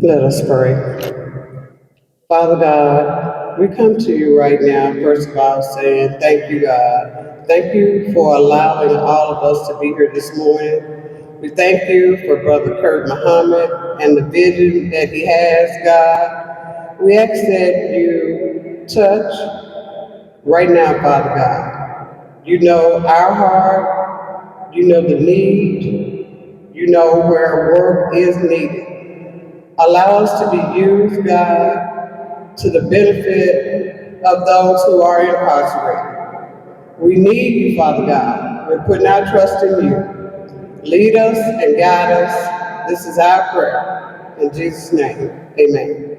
Let us pray. Father God, we come to you right now, first of all, saying thank you, God. Thank you for allowing all of us to be here this morning. We thank you for Brother Kurt Muhammad and the vision that he has, God. We ask that you touch right now, Father God. You know our heart, you know the need, you know where work is needed. Allow us to be used, God, to the benefit of those who are incarcerated. We need you, Father God. We're putting our trust in you. Lead us and guide us. This is our prayer. In Jesus' name, amen.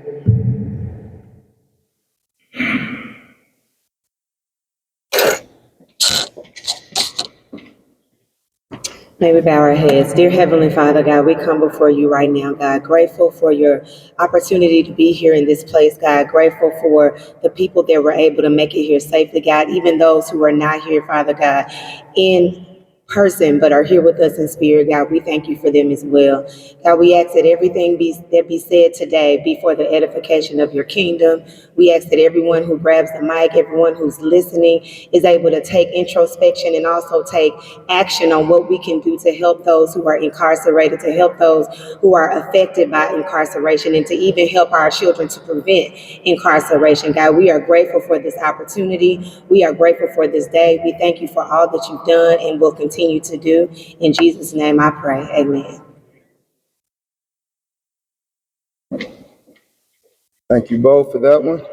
May we bow our heads. Dear Heavenly Father, God, we come before you right now, God, grateful for your opportunity to be here in this place, God, grateful for the people that were able to make it here safely, God, even those who are not here, Father God, in person but are here with us in spirit, God. We thank you for them as well. God, we ask that everything that be said today be for the edification of your kingdom. We ask that everyone who grabs the mic, everyone who's listening, is able to take introspection and also take action on what we can do to help those who are incarcerated, to help those who are affected by incarceration, and to even help our children to prevent incarceration. God, we are grateful for this opportunity. We are grateful for this day. We thank you for all that you've done and will continue to do. In Jesus' name I pray. Amen. Thank you both for that one.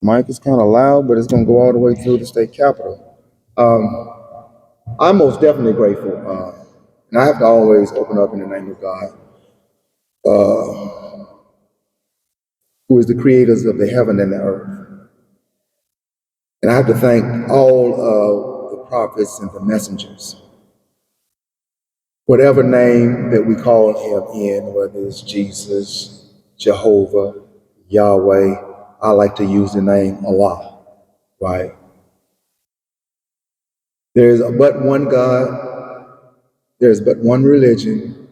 Mic is kind of loud, but it's going to go all the way through the state capitol. I'm most definitely grateful, and I have to always open up in the name of God, who is the creators of the heaven and the earth. And I have to thank all of the prophets and the messengers, whatever name that we call him in, whether it's Jesus, Jehovah, Yahweh. I like to use the name Allah, right? There's but one God, there's but one religion,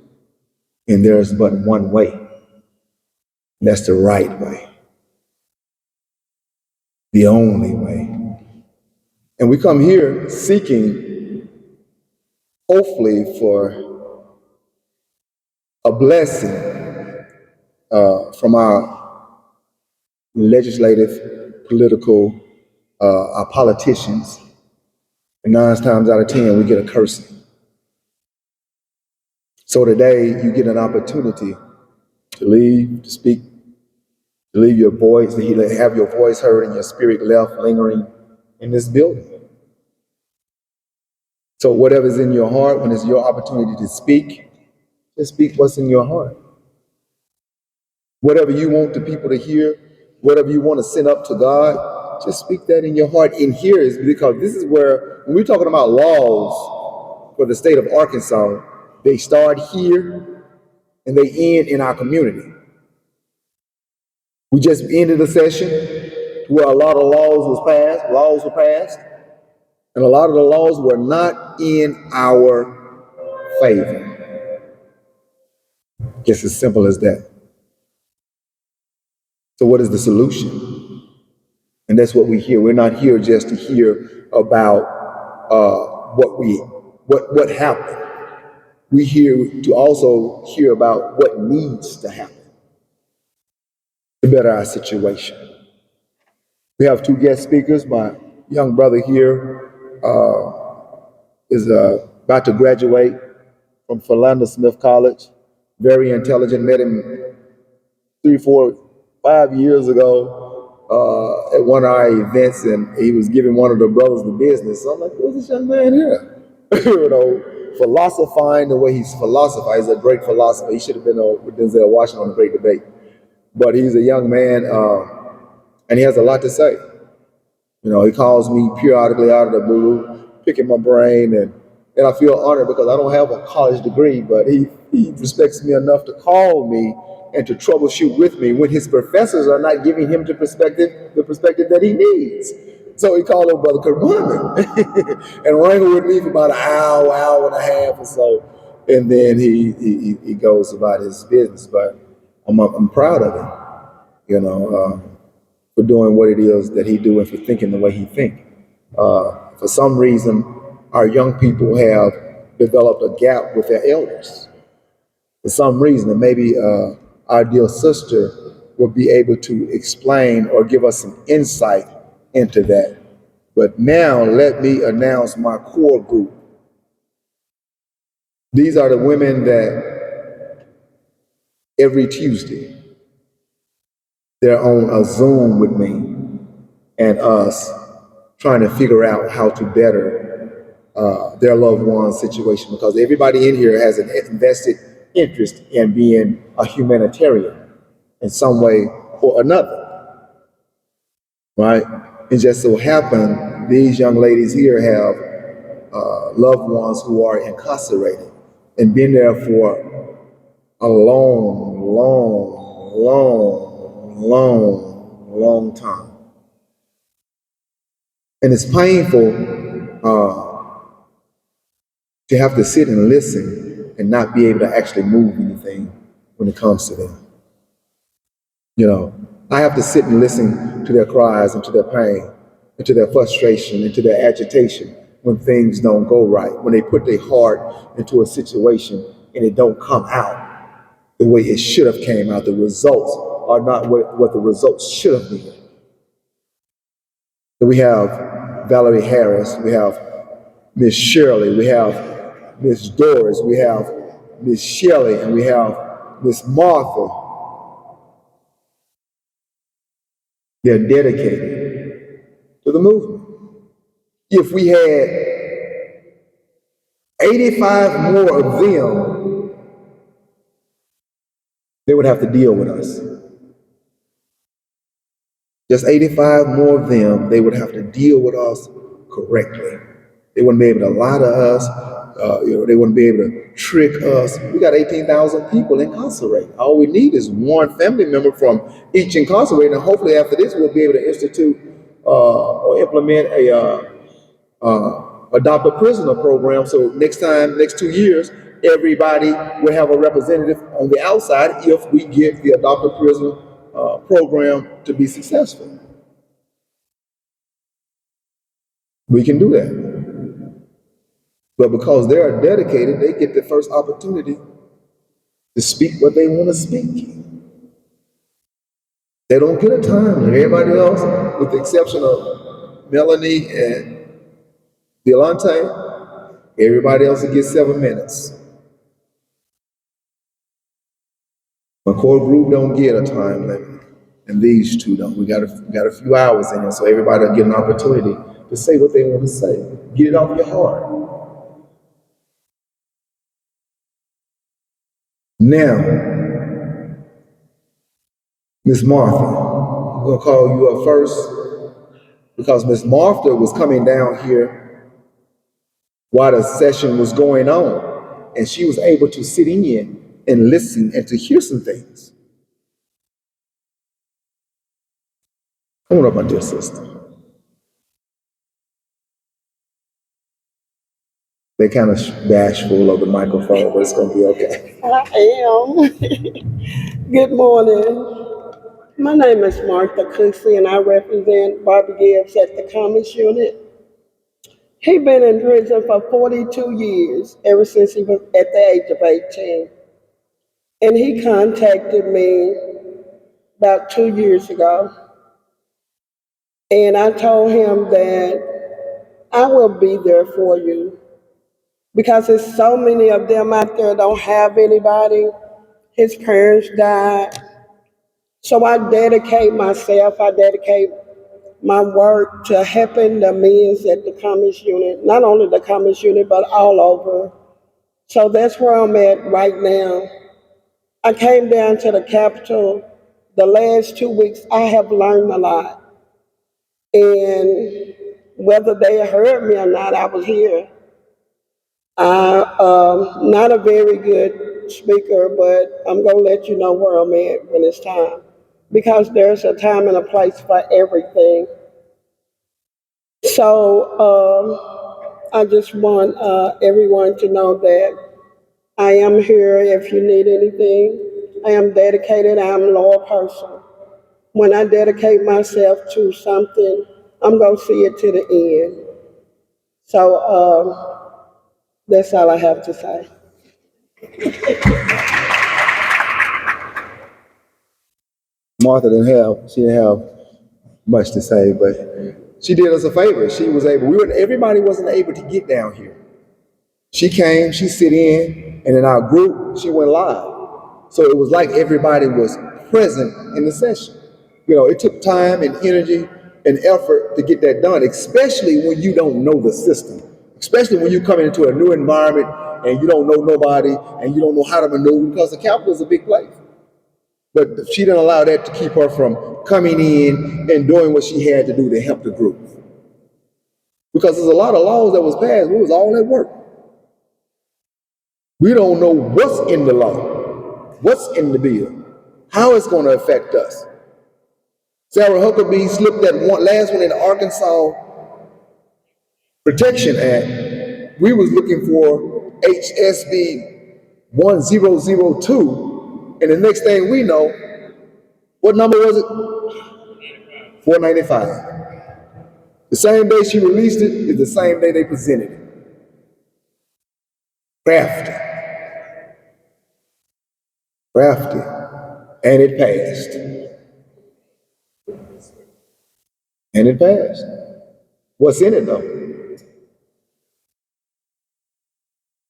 and there's but one way. That's the right way, the only way. And we come here seeking, hopefully, for a blessing from our legislative, political, our politicians. And 9 times out of 10, we get a cursing. So today, you get an opportunity to leave, to speak, to leave your voice, to have your voice heard and your spirit left lingering in this building. So whatever's in your heart, when it's your opportunity to speak, just speak what's in your heart. Whatever you want the people to hear, whatever you want to send up to God, just speak that in your heart. In here is because this is where, when we're talking about laws for the state of Arkansas, they start here and they end in our community. We just ended a session where a lot of laws were passed, and a lot of the laws were not in our favor. Just as simple as that. So what is the solution? And that's what we hear. We're not here just to hear about what happened. We here to also hear about what needs to happen to better our situation. We have 2 guest speakers. My young brother here is about to graduate from Philander Smith College. Very intelligent. Met him 3, 4, 5 years ago at one of our events, and he was giving one of the brothers the business. So I'm like, who's this young man here? Philosophizing the way he's philosophized. He's a great philosopher. He should have been with Denzel Washington on the Great Debate. But he's a young man, and he has a lot to say. He calls me periodically out of the blue, picking my brain, and I feel honored because I don't have a college degree, but he respects me enough to call me and to troubleshoot with me when his professors are not giving him the perspective that he needs. So he called up Brother Kurt Muhammad and wrangled with me for about an hour and a half or so. and then he goes about his business. But I'm proud of him, for doing what it is that he do and for thinking the way he think. For some reason, our young people have developed a gap with their elders. For some reason, and maybe our dear sister will be able to explain or give us some insight into that. But now let me announce my core group. These are the women that every Tuesday they're on a Zoom with me and us trying to figure out how to better their loved one's situation, because everybody in here has an invested interest in being a humanitarian in some way or another, right? It just so happened these young ladies here have loved ones who are incarcerated and been there for a long time. And it's painful to have to sit and listen and not be able to actually move anything when it comes to them. I have to sit and listen to their cries and to their pain and to their frustration and to their agitation when things don't go right, when they put their heart into a situation and it don't come out the way it should have came out. The results are not what the results should have been. We have Valerie Harris, we have Miss Shirley, we have Miss Doris, we have Miss Shelley, and we have Miss Martha. They're dedicated to the movement. If we had 85 more of them, they would have to deal with us. Just 85 more of them, they would have to deal with us correctly. They wouldn't be able to lie to us. They wouldn't be able to trick us. We got 18,000 people incarcerated. All we need is one family member from each incarcerated, and hopefully after this we'll be able to institute or implement a adopt a prisoner program. So next 2 years, everybody will have a representative on the outside if we get the adopt a prisoner program to be successful. We can do that. But because they are dedicated, they get the first opportunity to speak what they want to speak. They don't get a time. Everybody else, with the exception of Melanie and Delante, everybody else will get 7 minutes. My core group don't get a time limit, and these two don't. We got a few hours in it, so everybody will get an opportunity to say what they want to say. Get it off your heart. Now, Miss Martha, I'm gonna call you up first because Miss Martha was coming down here while the session was going on, and she was able to sit in and listen and to hear some things. Come on up, my dear sister. They're kind of bashful of the microphone, but it's gonna be okay. I am. Good morning. My name is Martha Cooksey, and I represent Bobby Gibbs at the Commons Unit. He been in prison for 42 years, ever since he was at the age of 18. And he contacted me about 2 years ago. And I told him that I will be there for you because there's so many of them out there don't have anybody. His parents died. So I dedicate my work to helping the men at the Commons Unit, not only the Commons Unit, but all over. So that's where I'm at right now. I came down to the Capitol the last 2 weeks. I have learned a lot. And whether they heard me or not, I was here. I'm not a very good speaker, but I'm going to let you know where I'm at when it's time. Because there's a time and a place for everything. So I just want everyone to know that I am here if you need anything. I am dedicated. I am a loyal person. When I dedicate myself to something, I'm going to see it to the end. So that's all I have to say. She didn't have much to say, but she did us a favor. She was able, everybody wasn't able to get down here. She came, she sit in, and in our group, she went live. So it was like everybody was present in the session. You know, it took time and energy and effort to get that done, especially when you don't know the system, especially when you come into a new environment and you don't know nobody and you don't know how to maneuver, because the Capitol is a big place. But she didn't allow that to keep her from coming in and doing what she had to do to help the group. Because there's a lot of laws that was passed, we was all at work. We don't know what's in the law, what's in the bill, how it's going to affect us. Sarah Huckabee slipped that last one in the Arkansas Protection Act. We was looking for HSB 1002, and the next thing we know, what number was it? 495. The same day she released it is the same day they presented it. Crafty, and it passed. And it passed. What's in it though?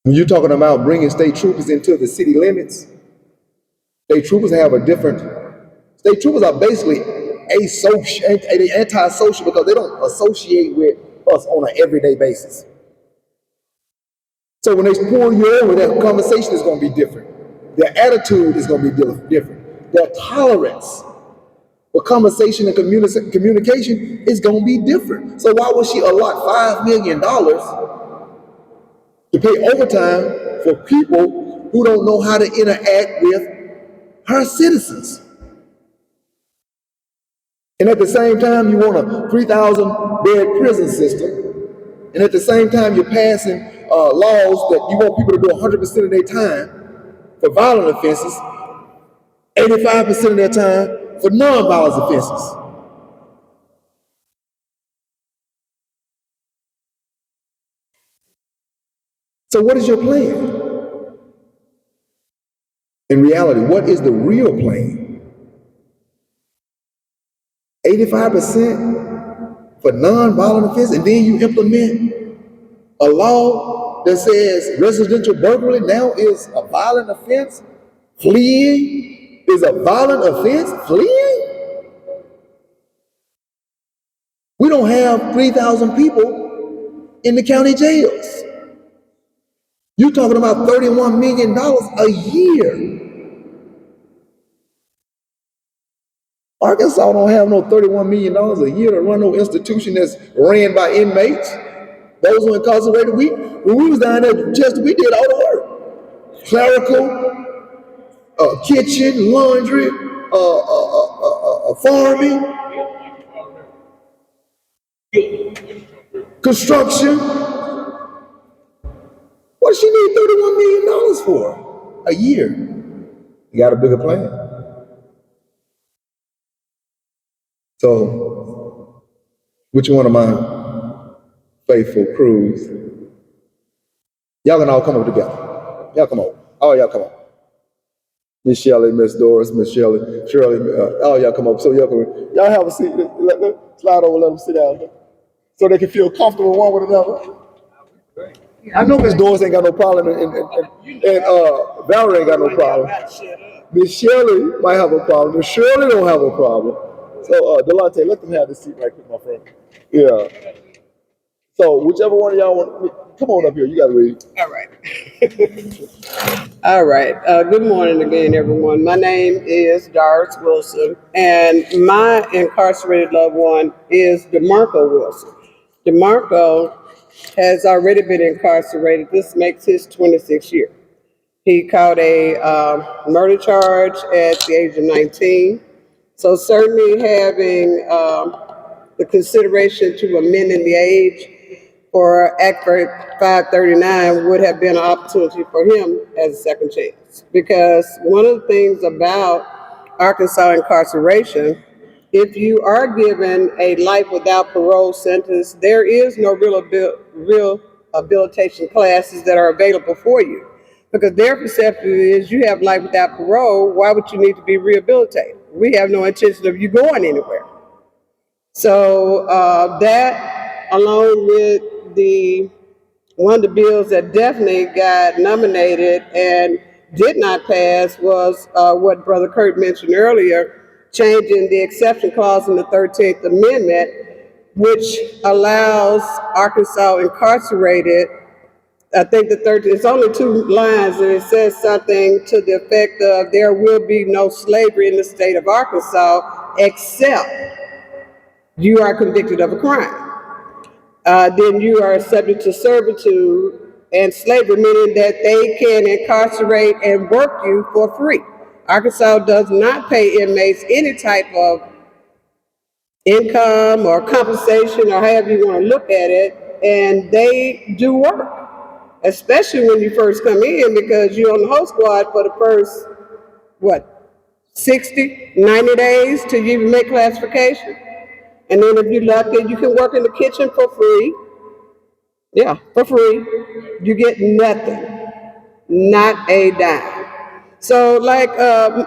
When you're talking about bringing state troopers into the city limits, state troopers are basically antisocial because they don't associate with us on an everyday basis. So when they pull you over, that conversation is going to be different. Their attitude is going to be different. Their tolerance for conversation and communication is going to be different. So why would she allot $5 million to pay overtime for people who don't know how to interact with her citizens? And at the same time, you want a 3,000 bed prison system. And at the same time, you're passing laws that you want people to do 100% of their time for violent offenses, 85% of their time for non-violent offenses. So what is your plan? In reality, what is the real plan? 85% for non-violent offenses, and then you implement a law that says residential burglary now is a violent offense? Fleeing is a violent offense? Fleeing? We don't have 3,000 people in the county jails. You're talking about $31 million a year. Arkansas don't have no $31 million a year to run no institution that's ran by inmates. Those who are incarcerated, when we was down there, just we did all the work. Clerical, kitchen, laundry, farming, construction. What does she need $31 million for a year? You got a bigger plan. So, which one of my faithful crews? Y'all can all come up together. Y'all come on. All y'all come on. Miss Shelley, Miss Doris, Miss Shirley, all y'all come up. So y'all have a seat. Slide over, let them sit down so they can feel comfortable one with another. I know Miss Doris ain't got no problem, and Valerie ain't got no problem. Miss Shelley might have a problem. Miss Shirley don't have a problem. So Delonte, let them have this seat right quick, my friend. Yeah. So whichever one of y'all want, come on up here. You got to read. All right. All right. Good morning again, everyone. My name is Doris Wilson, and my incarcerated loved one is DeMarco Wilson. DeMarco has already been incarcerated. This makes his 26th year. He caught a murder charge at the age of 19. So certainly having the consideration to amending the age for Act 539 would have been an opportunity for him as a second chance. Because one of the things about Arkansas incarceration, if you are given a life without parole sentence, there is no rehabilitation classes that are available for you. Because their perception is you have life without parole, why would you need to be rehabilitated? We have no intention of you going anywhere. So that, along with one of the bills that definitely got nominated and did not pass was what Brother Kurt mentioned earlier, changing the exception clause in the 13th Amendment, which allows Arkansas incarcerated, I think it's only 2 lines, and it says something to the effect of there will be no slavery in the state of Arkansas except you are convicted of a crime. Then you are subject to servitude and slavery, meaning that they can incarcerate and work you for free. Arkansas does not pay inmates any type of income or compensation or however you want to look at it, and they do work, especially when you first come in because you're on the whole squad for the first, 60, 90 days till you even make classification. And then if you're lucky, you can work in the kitchen for free. Yeah, for free. You get nothing, not a dime. So like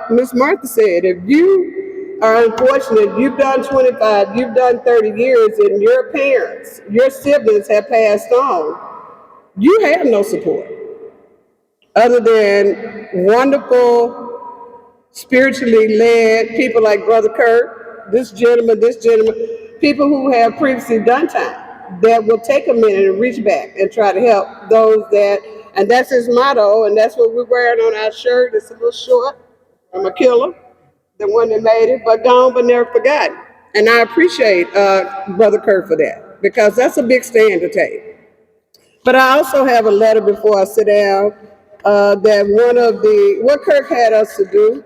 Miss Martha said, if you are unfortunate, you've done 25, you've done 30 years, and your parents, your siblings have passed on, you have no support other than wonderful, spiritually led people like Brother Kurt, this gentleman, people who have previously done time that will take a minute and reach back and try to help those that, and that's his motto, and that's what we're wearing on our shirt. It's a little short. I'm a killer, the one that made it, but gone but never forgotten. And I appreciate Brother Kurt for that because that's a big stand to take. But I also have a letter before I sit down that what Kirk had us to do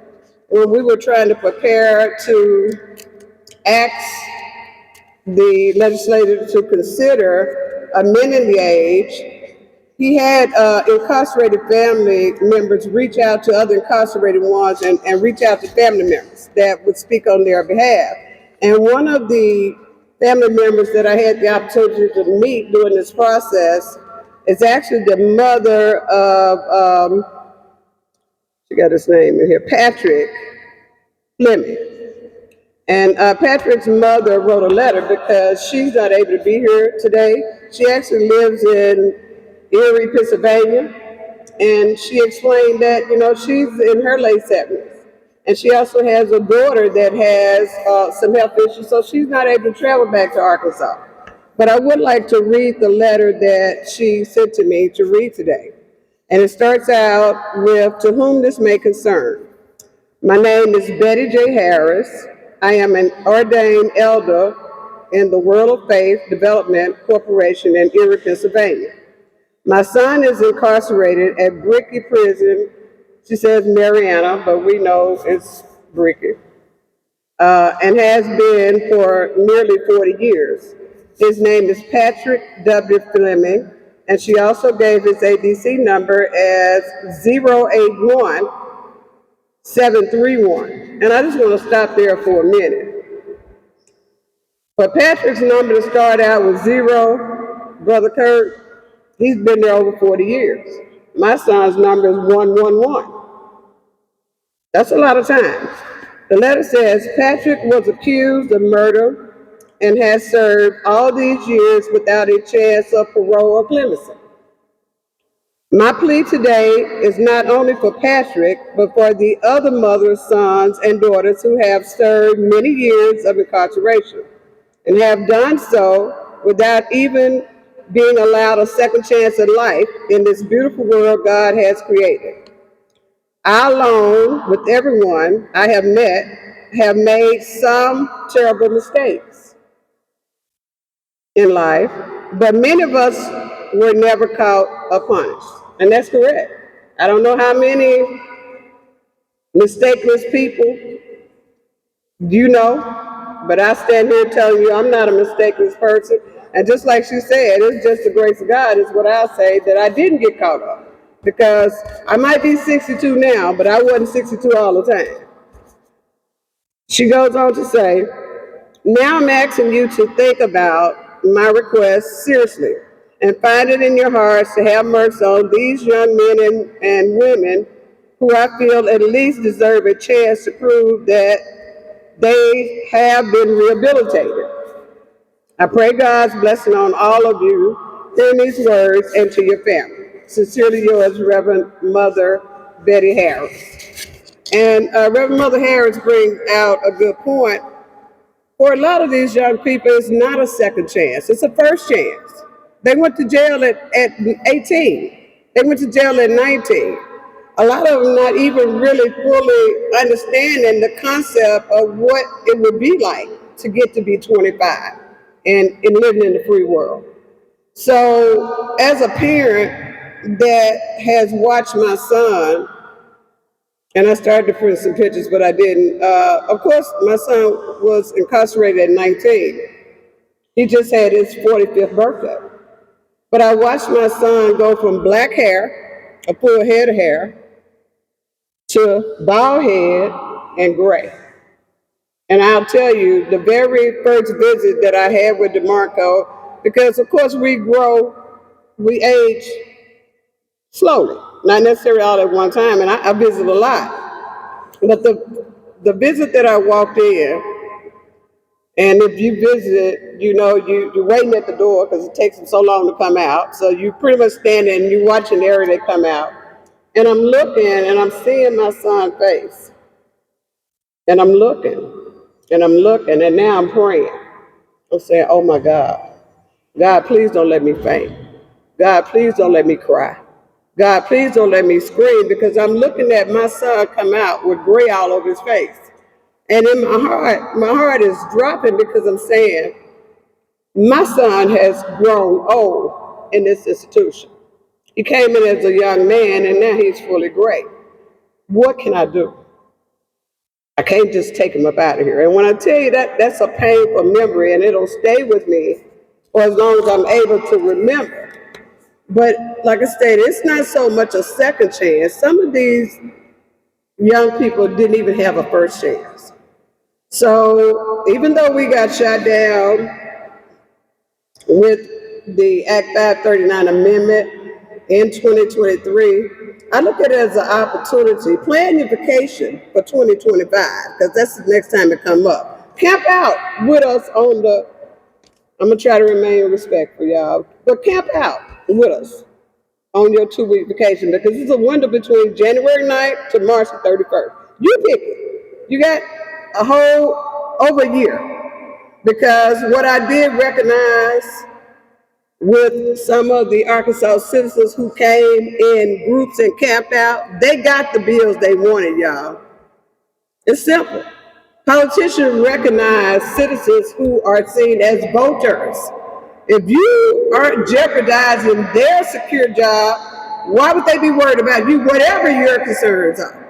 when we were trying to prepare to ask the legislature to consider amending the age, he had incarcerated family members reach out to other incarcerated ones and reach out to family members that would speak on their behalf. And one of the family members that I had the opportunity to meet during this process is actually the mother of, she got his name in here, Patrick Fleming. And Patrick's mother wrote a letter because she's not able to be here today. She actually lives in Erie, Pennsylvania. And she explained that, she's in her late 70s. And she also has a daughter that has some health issues, so she's not able to travel back to Arkansas. But I would like to read the letter that she sent to me to read today. And it starts out with, "To whom this may concern. My name is Betty J. Harris. I am an ordained elder in the World of Faith Development Corporation in Erie, Pennsylvania. My son is incarcerated at Brickey Prison." She says Mariana, but we know it's Brickey. And has been for nearly 40 years. His name is Patrick W. Fleming, and she also gave his ADC number as 081731. And I just want to stop there for a minute. For Patrick's number to start out with 0, Brother Kurt, he's been there over 40 years. My son's number is 111. That's a lot of time. The letter says, Patrick was accused of murder and has served all these years without a chance of parole or clemency. My plea today is not only for Patrick, but for the other mothers, sons, and daughters who have served many years of incarceration and have done so without even being allowed a second chance at life in this beautiful world God has created. I, along with everyone I have met, have made some terrible mistakes in life, but many of us were never caught or punished. And that's correct. I don't know how many mistakeless people you know, but I stand here telling you I'm not a mistakeless person. And just like she said, it's just the grace of God is what I'll say, that I didn't get caught up. Because I might be 62 now, but I wasn't 62 all the time. She goes on to say, now I'm asking you to think about my request seriously and find it in your hearts to have mercy on these young men and women who I feel at least deserve a chance to prove that they have been rehabilitated. I pray God's blessing on all of you in these words and to your family. Sincerely yours, Reverend Mother Betty Harris. And Reverend Mother Harris brings out a good point. For a lot of these young people, it's not a second chance, it's a first chance. They went to jail at 18, they went to jail at 19. A lot of them not even really fully understanding the concept of what it would be like to get to be 25 and living in the free world. So, as a parent that has watched my son, and I started to print some pictures, but I didn't. Of course, my son was incarcerated at 19. He just had his 45th birthday. But I watched my son go from black hair, a full head of hair, to bald head and gray. And I'll tell you, the very first visit that I had with DeMarco, because of course we age slowly, not necessarily all at one time, and I visit a lot. But the visit that I walked in, and if you visit, you know, you're waiting at the door because it takes them so long to come out. So you pretty much stand there and you're watching the area they come out. And I'm looking and I'm seeing my son's face. And I'm looking and I'm looking and now I'm praying. I'm saying, oh my God, God, please don't let me faint. God, please don't let me cry. God, please don't let me scream, because I'm looking at my son come out with gray all over his face. And in my heart is dropping because I'm saying, my son has grown old in this institution. He came in as a young man and now he's fully gray. What can I do? I can't just take him up out of here. And when I tell you that, that's a painful memory and it'll stay with me for as long as I'm able to remember. But like I stated, it's not so much a second chance. Some of these young people didn't even have a first chance. So even though we got shot down with the Act 539 amendment in 2023, I look at it as an opportunity. Plan your vacation for 2025, because that's the next time it come up. Camp out with us on I'm gonna try to remain respectful, y'all, but camp out with us on your 2-week vacation, because it's a window between January 9th to March the 31st. You pick it. You got a whole over a year, because what I did recognize with some of the Arkansas citizens who came in groups and camped out, they got the bills they wanted, y'all. It's simple. Politicians recognize citizens who are seen as voters. If you aren't jeopardizing their secure job, why would they be worried about you, whatever your concerns are?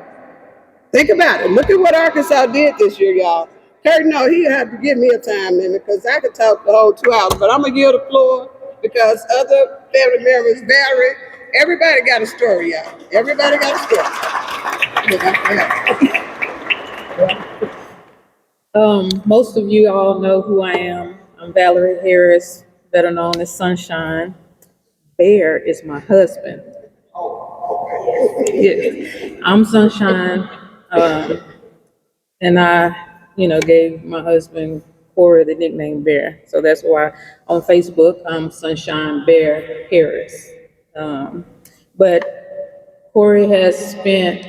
Think about it. Look at what Arkansas did this year, y'all. Kurt, no, he had to give me a time limit because I could talk the whole 2 hours, but I'm going to yield the floor because other family members vary. Everybody got a story, y'all. Everybody got a story. Most of you all know who I am. I'm Valerie Harris, better known as Sunshine. Bear is my husband. Yeah, I'm Sunshine, and I, gave my husband Corey the nickname Bear. So that's why on Facebook I'm Sunshine Bear Harris. But Corey has spent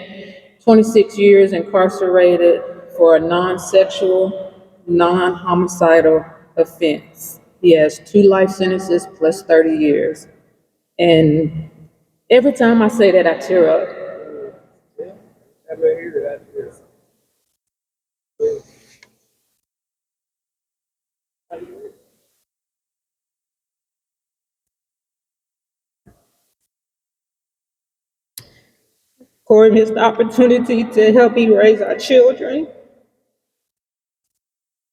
26 years incarcerated for a non-sexual, non-homicidal offense. He has 2 life sentences plus 30 years. And every time I say that, I tear up. Corey missed the opportunity to help me raise our children.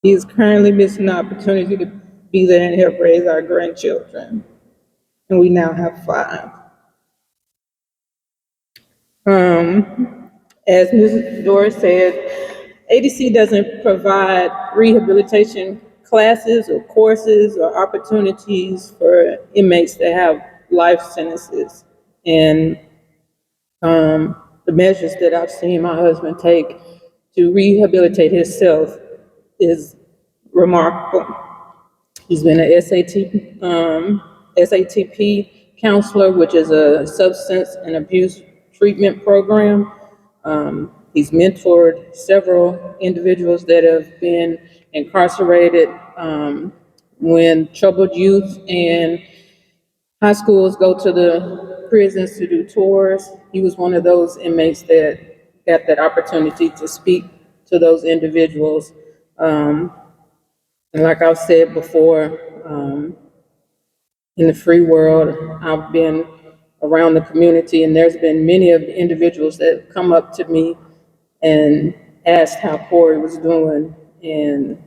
He is currently missing the opportunity to be there and help raise our grandchildren. And we now have 5. As Mrs. Doris said, ADC doesn't provide rehabilitation classes or courses or opportunities for inmates that have life sentences. And the measures that I've seen my husband take to rehabilitate himself is remarkable. He's been an SATP counselor, which is a substance and abuse treatment program. He's mentored several individuals that have been incarcerated when troubled youth and high schools go to the prisons to do tours. He was one of those inmates that got that opportunity to speak to those individuals. And like I've said before, in the free world, I've been around the community, and there's been many of the individuals that have come up to me and asked how Corey was doing, and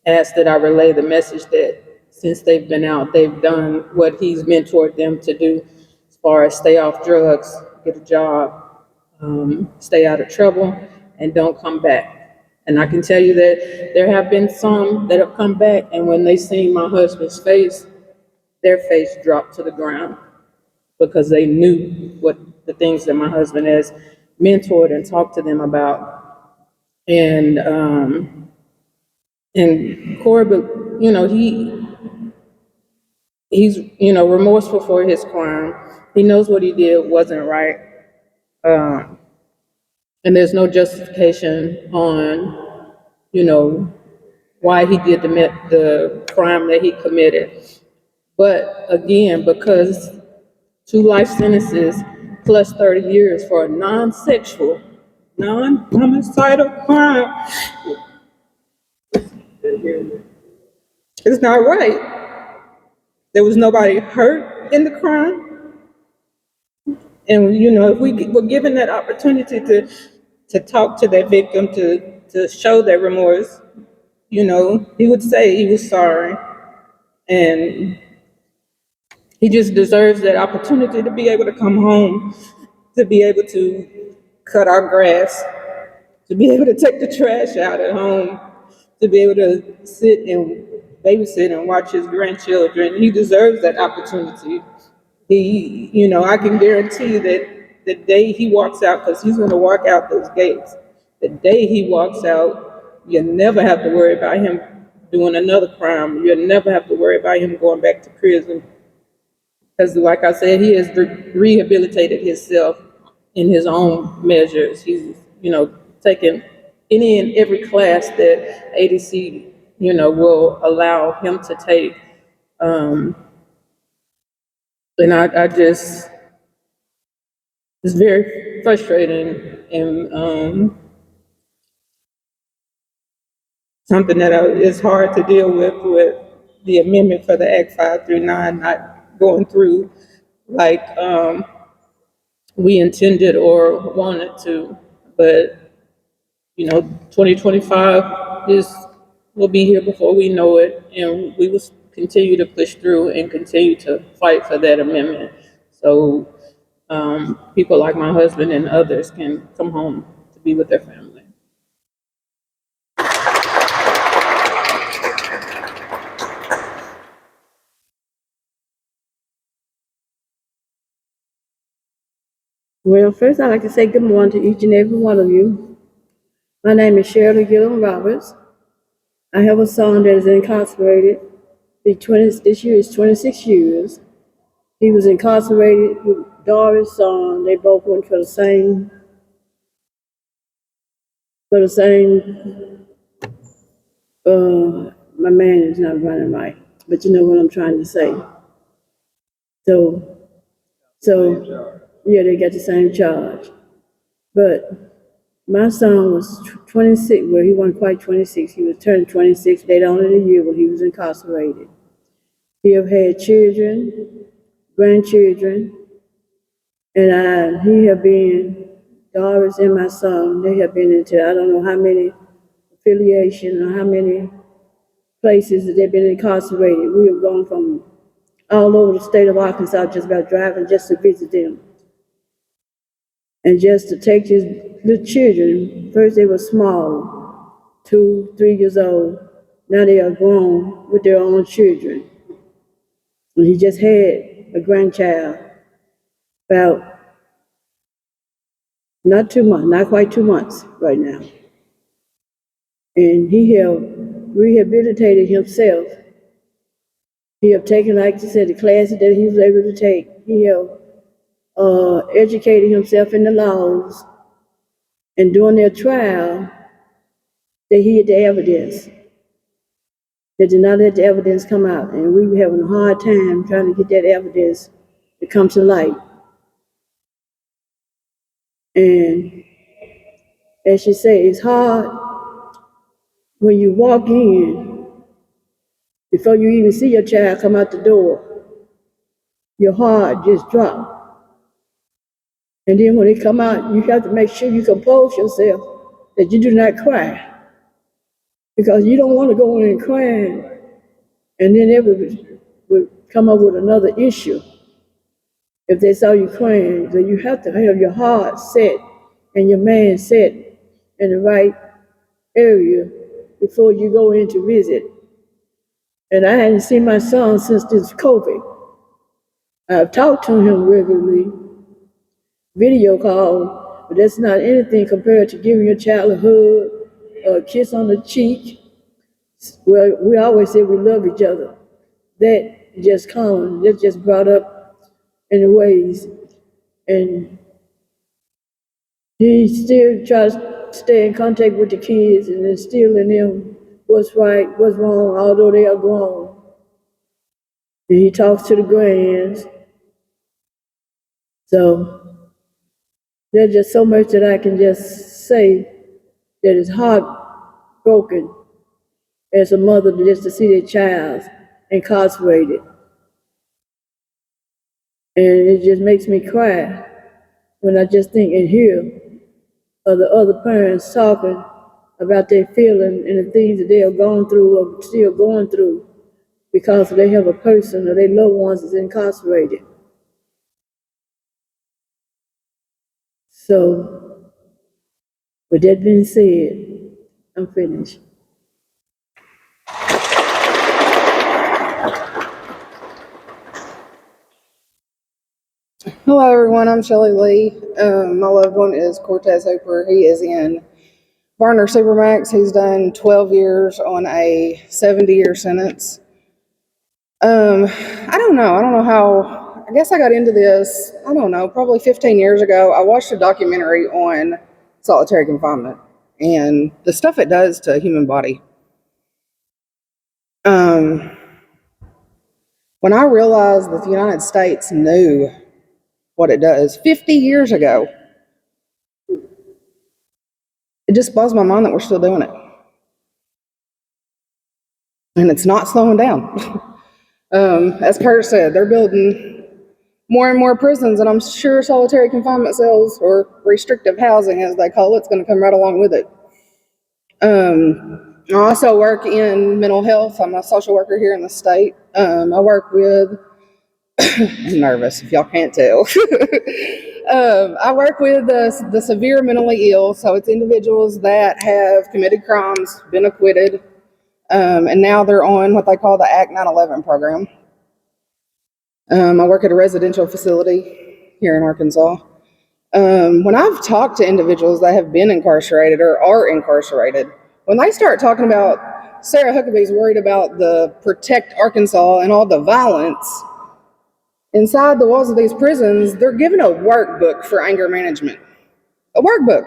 asked that I relay the message that since they've been out, they've done what he's mentored them to do, as far as stay off drugs, get a job, stay out of trouble, and don't come back. And I can tell you that there have been some that have come back, and when they seen my husband's face, their face dropped to the ground, because they knew what the things that my husband has mentored and talked to them about. And Corey, you know, he's, you know, remorseful for his crime. He knows what he did wasn't right. And there's no justification on, you know, why he did the crime that he committed. But again, because 2 life sentences plus 30 years for a non-sexual, non-homicidal crime, it's not right. There was nobody hurt in the crime. And, you know, if we were given that opportunity to talk to that victim, to show that remorse, you know, he would say he was sorry. And he just deserves that opportunity to be able to come home, to be able to cut our grass, to be able to take the trash out at home, to be able to sit and babysit and watch his grandchildren. He deserves that opportunity. He, you know, I can guarantee that the day he walks out, because he's gonna walk out those gates, the day he walks out, you'll never have to worry about him doing another crime. You'll never have to worry about him going back to prison. Because like I said, he has rehabilitated himself in his own measures. He's, you know, taken any and every class that ADC, you know, will allow him to take. And I just, it's very frustrating, and something that is hard to deal with the amendment for the Act 539 not going through like we intended or wanted to. But, you know, 2025 will be here before we know it, and we will continue to push through and continue to fight for that amendment. So people like my husband and others can come home to be with their family. Well, first I'd like to say good morning to each and every one of you. My name is Shirley Gillum Roberts. I have a son that is incarcerated. This year is 26 years. He was incarcerated with Doris' son. They both went for the same, my man is not running right, but you know what I'm trying to say. So, yeah, they got the same charge. But my son was 26, well, he wasn't quite 26. He was turned 26 later on in the year when he was incarcerated. He have had children, grandchildren, and he have been, Doris and my son, they have been into, I don't know how many affiliation or how many places that they've been incarcerated. We have gone from all over the state of Arkansas just about driving just to visit them. And just to take these little children, first they were small, 2, 3 years old. Now they are grown with their own children. And he just had a grandchild about not 2 months, not quite 2 months right now. And he have rehabilitated himself. He have taken, like you said, the classes that he was able to take. He have educated himself in the laws. And during their trial, they hid the evidence. They did not let the evidence come out. And we were having a hard time trying to get that evidence to come to light. And as she said, it's hard when you walk in, before you even see your child come out the door, your heart just drops. And then when they come out, you have to make sure you compose yourself, that you do not cry. Because you don't want to go in and cry, and then it would come up with another issue if they saw you crying. So you have to have your heart set and your mind set in the right area before you go in to visit. And I hadn't seen my son since this COVID. I've talked to him regularly, video call, but that's not anything compared to giving your child a hug or a kiss on the cheek. Well, we always say we love each other. That just comes, that just brought up in the ways. And he still tries to stay in contact with the kids and instill in them what's right, what's wrong, although they are grown. And he talks to the grands. So there's just so much that I can just say that is heartbroken as a mother just to see their child incarcerated. And it just makes me cry when I just think and hear of the other parents talking about their feelings and the things that they have gone through or still going through because they have a person or their loved ones is incarcerated. So, with that being said, I'm finished. Hello, everyone. I'm Shelley Lee. My loved one is Cortez Hooper. He is in Varner Supermax. He's done 12 years on a 70-year sentence. I don't know how, I guess I got into this, probably 15 years ago. I watched a documentary on solitary confinement and the stuff it does to a human body. When I realized that the United States knew what it does 50 years ago, it just blows my mind that we're still doing it. And it's not slowing down. As Kurt said, they're building more and more prisons, and I'm sure solitary confinement cells, or restrictive housing as they call it, is going to come right along with it. I also work in mental health. I'm a social worker here in the state. I work with, I'm nervous if y'all can't tell. I work with the severe mentally ill, so it's individuals that have committed crimes, been acquitted, and now they're on what they call the Act 911 program. I work at a residential facility here in Arkansas. When I've talked to individuals that have been incarcerated or are incarcerated, when they start talking about Sarah Huckabee's worried about the Protect Arkansas and all the violence inside the walls of these prisons, they're given a workbook for anger management. A workbook.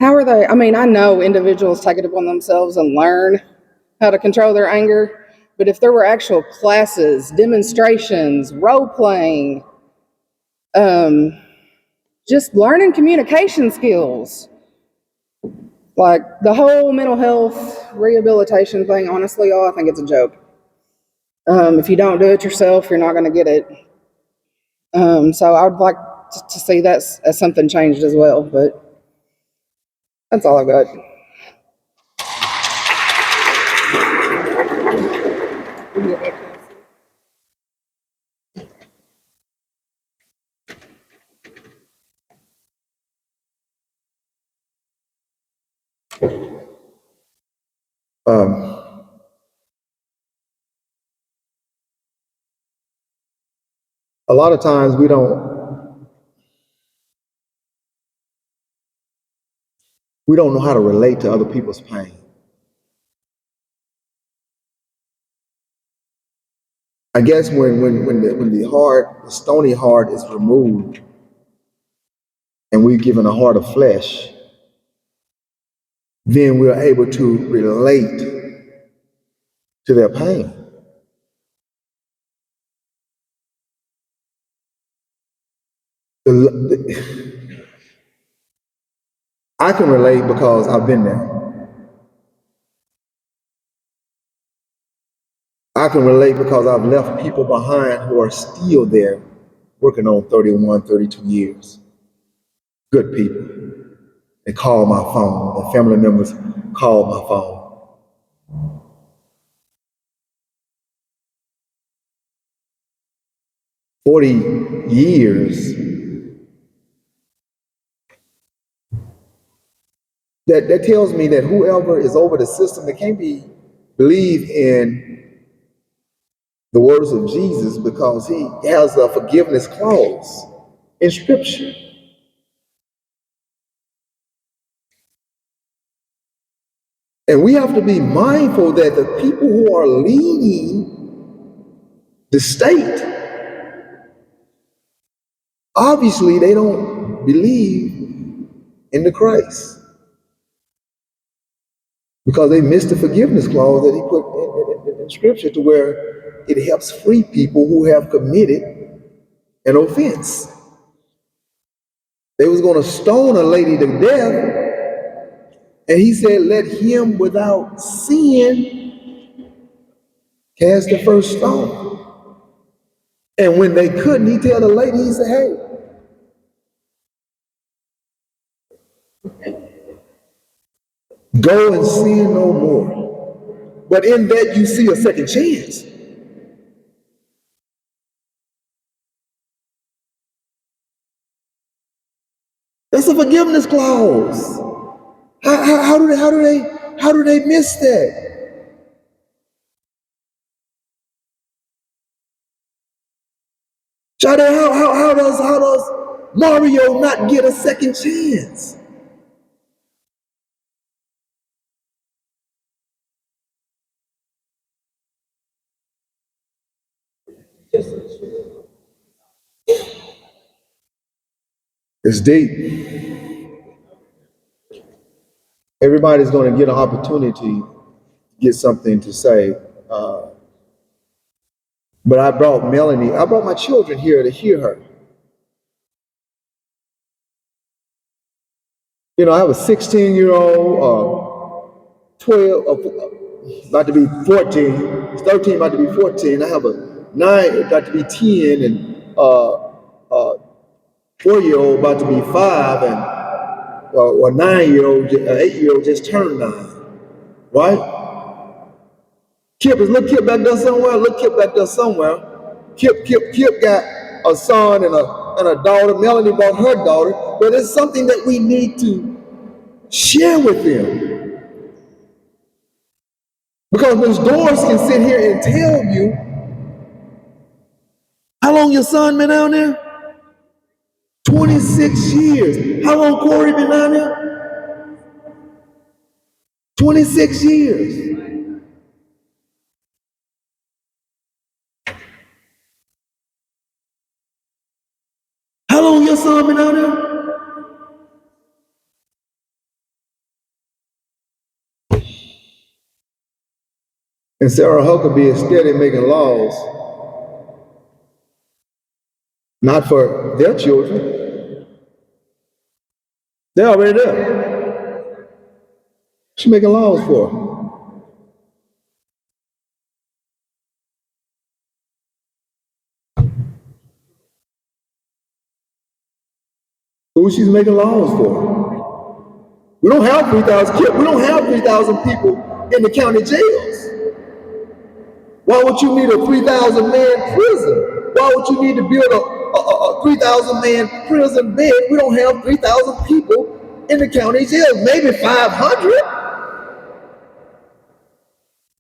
How are they? I mean, I know individuals take it upon themselves and learn how to control their anger, but if there were actual classes, demonstrations, role playing, just learning communication skills, like the whole mental health rehabilitation thing, honestly, I think it's a joke. If you don't do it yourself, you're not going to get it. So I would like to see that as something changed as well, but That's all I've got. Um, a lot of times we don't know how to relate to other people's pain. I guess when the stony heart is removed and we're given a heart of flesh, then we're able to relate to their pain. I can relate because I've been there. I can relate because I've left people behind who are still there working on 31, 32 years. Good people. They call my phone. Their family members call my phone. 40 years. That tells me that whoever is over the system, they can't believe in the words of Jesus because he has a forgiveness clause in Scripture. And we have to be mindful that the people who are leading the state, obviously they don't believe in the Christ because they missed the forgiveness clause that he put in Scripture to where it helps free people who have committed an offense. They was going to stone a lady to death, and he said, let him without sin cast the first stone. And when they couldn't, he tell the lady, he said, hey, go and sin no more. But in that you see a second chance. That's a forgiveness clause. How do they miss that? Shade, how does Mario not get a second chance? It's deep. Everybody's going to get an opportunity to get something to say. But I brought my children here to hear her. You know, I have a 16-year-old, 12, about to be 14, 13, about to be 14. I have a 9, about to be 10, and 4-year-old about to be 5, and a 9-year-old, 8-year-old just turned 9, right? Look Kip back there somewhere. Look Kip back there somewhere. Kip got a son and a daughter. Melanie bought her daughter, but it's something that we need to share with them. Because Ms. Doris can sit here and tell you how long your son been down there? 26 years. How long Corey been down there? 26 years. How long your son been down there? And Sarah Huckabee is steady making laws, not for their children. They're already there. She's making laws for them. Who she's making laws for? We don't have 3,000 kids. We don't have 3,000 people in the county jails. Why would you need a 3,000 man prison? Why would you need to build a 3,000 man prison bed? We don't have 3,000 people in the county jails, maybe 500.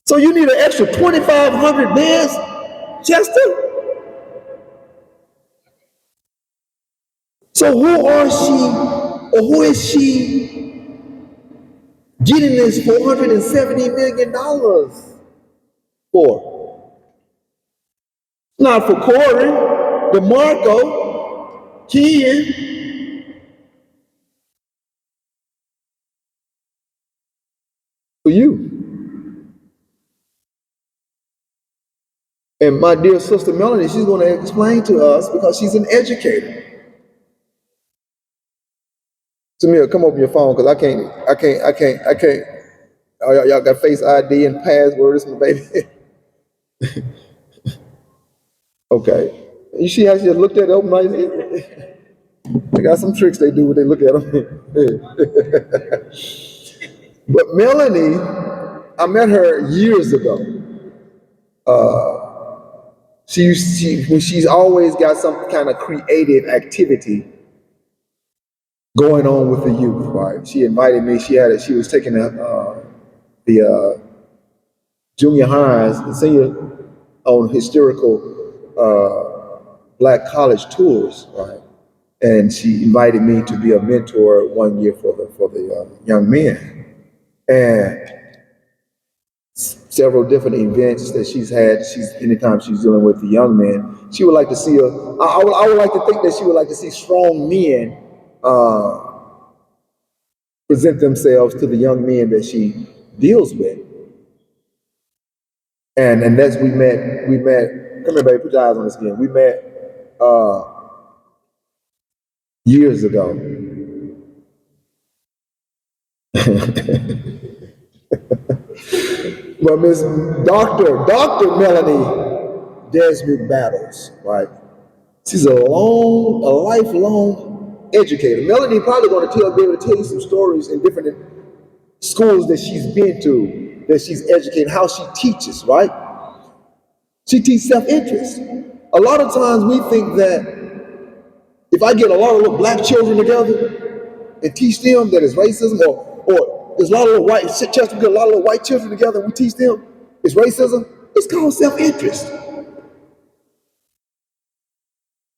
So you need an extra 2,500 beds, Chester? So who are she, or who is she getting this $470 million for? Not for Corey, DeMarco, Ken, for you. And my dear sister Melanie, she's going to explain to us because she's an educator. Samir, come open your phone because I can't. Oh, y'all got Face ID and passwords, my baby. Okay. You see how she just looked at it open like they got some tricks they do when they look at them. But Melanie, I met her years ago. She's always got some kind of creative activity going on with the youth, right? She invited me. She was taking the junior highs and senior on historical black college tours, right? And she invited me to be a mentor 1 year for the young men, and several different events that she's had. Anytime she's dealing with the young men, she would like to see I would like to think that she would like to see strong men present themselves to the young men that she deals with. And that's we met. Come here, baby. Put your eyes on this again. We met years ago. Well, Miss Dr. Melanie Desmond Battles, right? She's a lifelong educator. Melanie probably going to be able to tell you some stories in different schools that she's been to, that she's educated, how she teaches, right? She teaches self-interest. A lot of times we think that if I get a lot of little black children together and teach them that it's racism, or there's a lot of little white, Chester, we get a lot of little white children together and we teach them it's racism, it's called self-interest.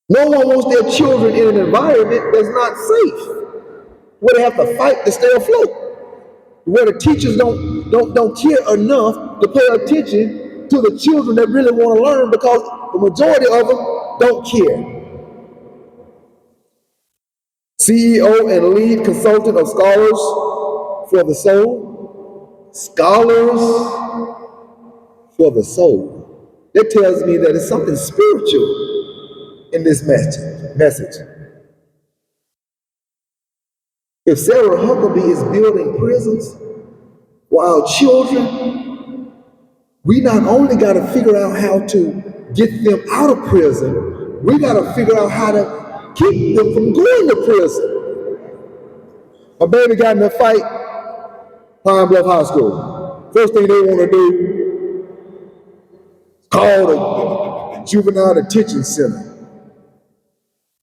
No one wants their children in an environment that's not safe, where they have to fight to stay afloat, where the teachers don't care enough to pay attention to the children that really want to learn because the majority of them don't care. CEO and lead consultant of Scholars for the Soul. Scholars for the Soul. That tells me that it's something spiritual in this message. If Sarah Huckabee is building prisons while children, we not only got to figure out how to get them out of prison, we got to figure out how to keep them from going to prison. My baby got in a fight, Pine Bluff High School. First thing they want to do is call the juvenile detention center.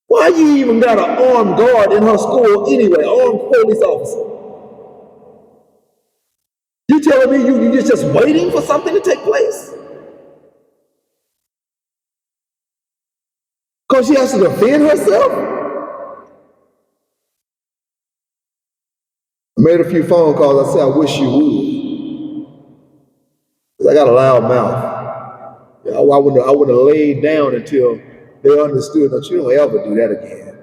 Why you even got an armed guard in her school anyway, armed police officer? You telling me you just waiting for something to take place? Because she has to defend herself? I made a few phone calls. I said, I wish you would. Because I got a loud mouth. I wouldn't have laid down until they understood that you don't ever do that again.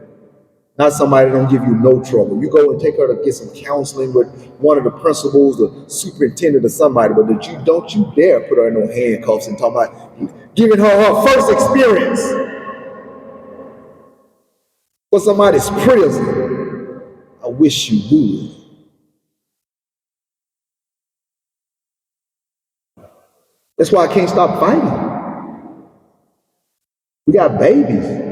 Not somebody that don't give you no trouble. You go and take her to get some counseling with one of the principals, the superintendent, or somebody, but don't you dare put her in no handcuffs and talk about giving her first experience for somebody's prison. I wish you would. That's why I can't stop fighting. We got babies.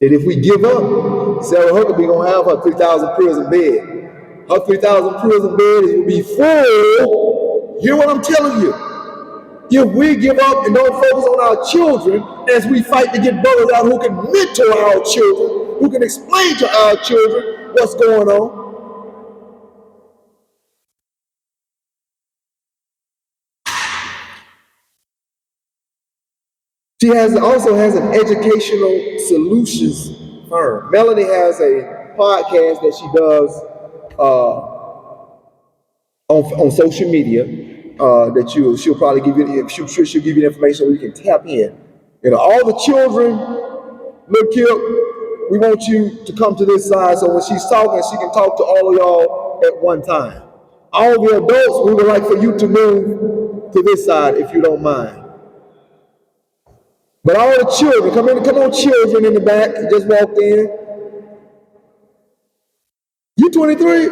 And if we give up, Sarah Huckabee gonna have her 3,000 prison bed. Our 3,000 prison beds will be full. Hear what I'm telling you. If we give up and don't focus on our children as we fight to get brothers out who can mentor our children, who can explain to our children what's going on. She also has an educational solutions firm. Melanie has a podcast that she does on social media that she'll probably give you. She'll give you the information where you can tap in. You know, all the children, look here, we want you to come to this side so when she's talking, she can talk to all of y'all at one time. All the adults, we would like for you to move to this side if you don't mind. But all the children, come on, children in the back, just walked in. You 23?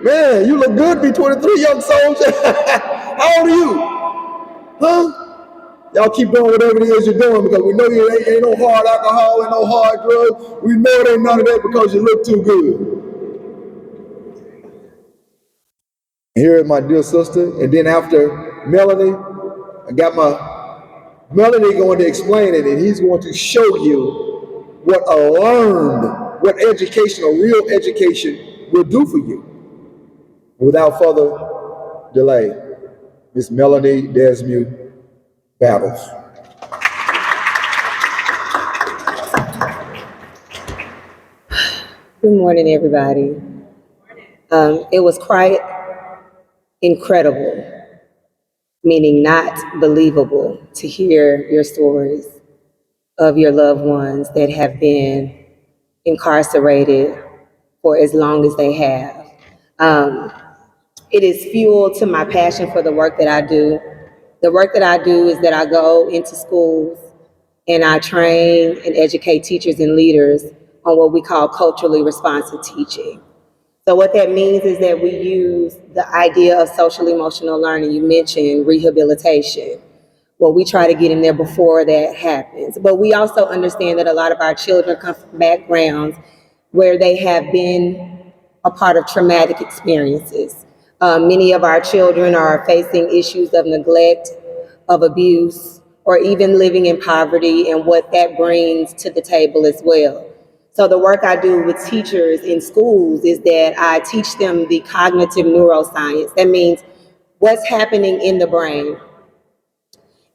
Man, you look good to be 23, young soldier. How old are you? Huh? Y'all keep doing whatever it is you're doing because we know you ain't no hard alcohol and no hard drugs. We know it ain't none of that because you look too good. Here is my dear sister. And then after Melanie, I got my Melanie going to explain it, and he's going to show you what what education, a real education, will do for you. Without further delay, Miss Melanie Desmond Battles. Good morning, everybody. It was quite incredible, meaning not believable, to hear your stories of your loved ones that have been incarcerated for as long as they have. It is fuel to my passion for the work that I do. The work that I do is that I go into schools and I train and educate teachers and leaders on what we call culturally responsive teaching. So what that means is that we use the idea of social emotional learning. You mentioned rehabilitation. Well, we try to get in there before that happens. But we also understand that a lot of our children come from backgrounds where they have been a part of traumatic experiences. Many of our children are facing issues of neglect, of abuse, or even living in poverty and what that brings to the table as well. So the work I do with teachers in schools is that I teach them the cognitive neuroscience. That means what's happening in the brain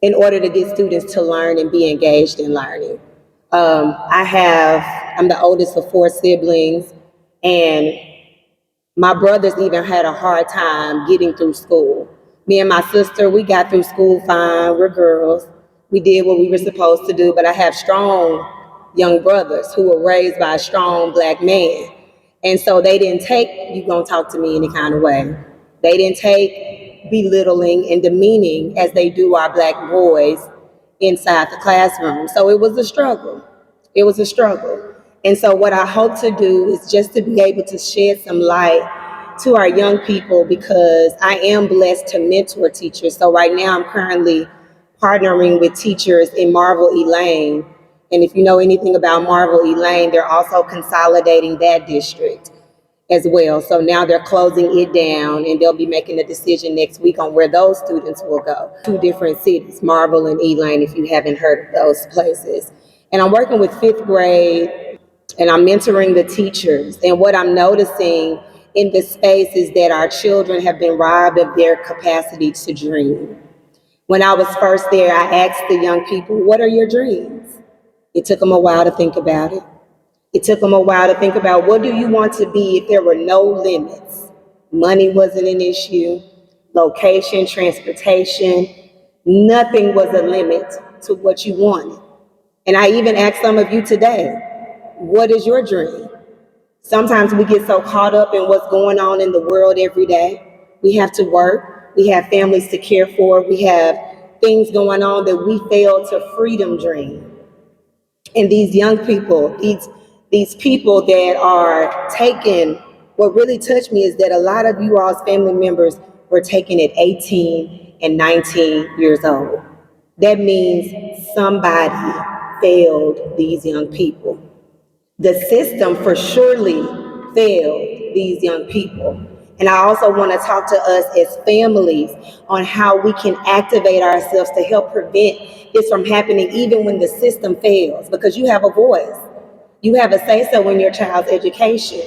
in order to get students to learn and be engaged in learning. I'm the oldest of 4 siblings, and my brothers even had a hard time getting through school. Me and my sister, we got through school fine. We're girls. We did what we were supposed to do, but I have strong young brothers who were raised by a strong Black man. And so they didn't take, you gonna talk to me any kind of way. They didn't take belittling and demeaning as they do our Black boys inside the classroom. So it was a struggle. It was a struggle. And so what I hope to do is just to be able to shed some light to our young people, because I am blessed to mentor teachers. So right now I'm currently partnering with teachers in Marvel Elaine. And if you know anything about Marvel Elaine, they're also consolidating that district as well. So now they're closing it down, and they'll be making a decision next week on where those students will go. 2 different cities, Marvel and Elaine, if you haven't heard of those places. And I'm working with 5th grade, and I'm mentoring the teachers. And what I'm noticing in this space is that our children have been robbed of their capacity to dream. When I was first there, I asked the young people, what are your dreams? It took them a while to think about it. It took them a while to think about, what do you want to be if there were no limits? Money wasn't an issue, location, transportation, nothing was a limit to what you wanted. And I even asked some of you today, what is your dream? Sometimes we get so caught up in what's going on in the world every day. We have to work, we have families to care for, we have things going on that we fail to freedom dream. And these young people, these people that are taken, what really touched me is that a lot of you all's family members were taken at 18 and 19 years old. That means somebody failed these young people. The system for surely failed these young people. And I also want to talk to us as families on how we can activate ourselves to help prevent this from happening even when the system fails, because you have a voice. You have a say-so in your child's education.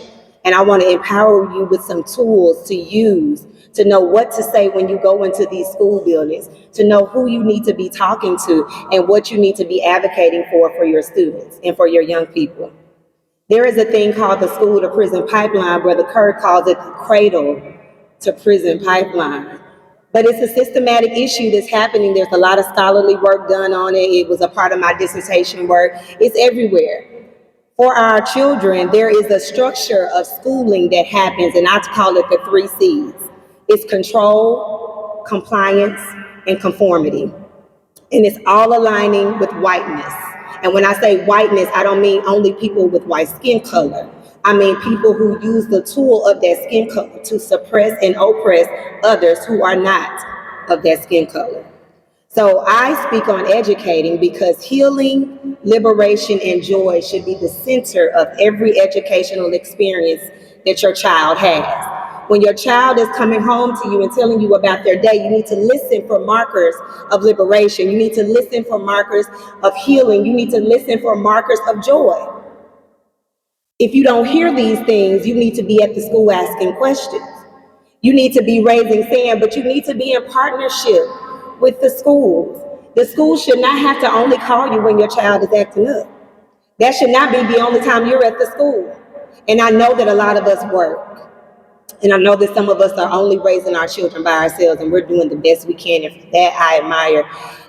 And I want to empower you with some tools to use to know what to say when you go into these school buildings, to know who you need to be talking to and what you need to be advocating for your students and for your young people. There is a thing called the school to prison pipeline. Brother Kirk calls it the cradle to prison pipeline. But it's a systematic issue that's happening. There's a lot of scholarly work done on it. It was a part of my dissertation work. It's everywhere. For our children, there is a structure of schooling that happens, and I call it the 3 C's. It's control, compliance, and conformity. And it's all aligning with whiteness. And when I say whiteness, I don't mean only people with white skin color. I mean people who use the tool of that skin color to suppress and oppress others who are not of that skin color. So I speak on educating because healing, liberation, and joy should be the center of every educational experience that your child has. When your child is coming home to you and telling you about their day, you need to listen for markers of liberation. You need to listen for markers of healing. You need to listen for markers of joy. If you don't hear these things, you need to be at the school asking questions. You need to be raising sand, but you need to be in partnership with the schools. The school should not have to only call you when your child is acting up. That should not be the only time you're at the school. And I know that a lot of us work. And I know that some of us are only raising our children by ourselves, and we're doing the best we can. And for that, I admire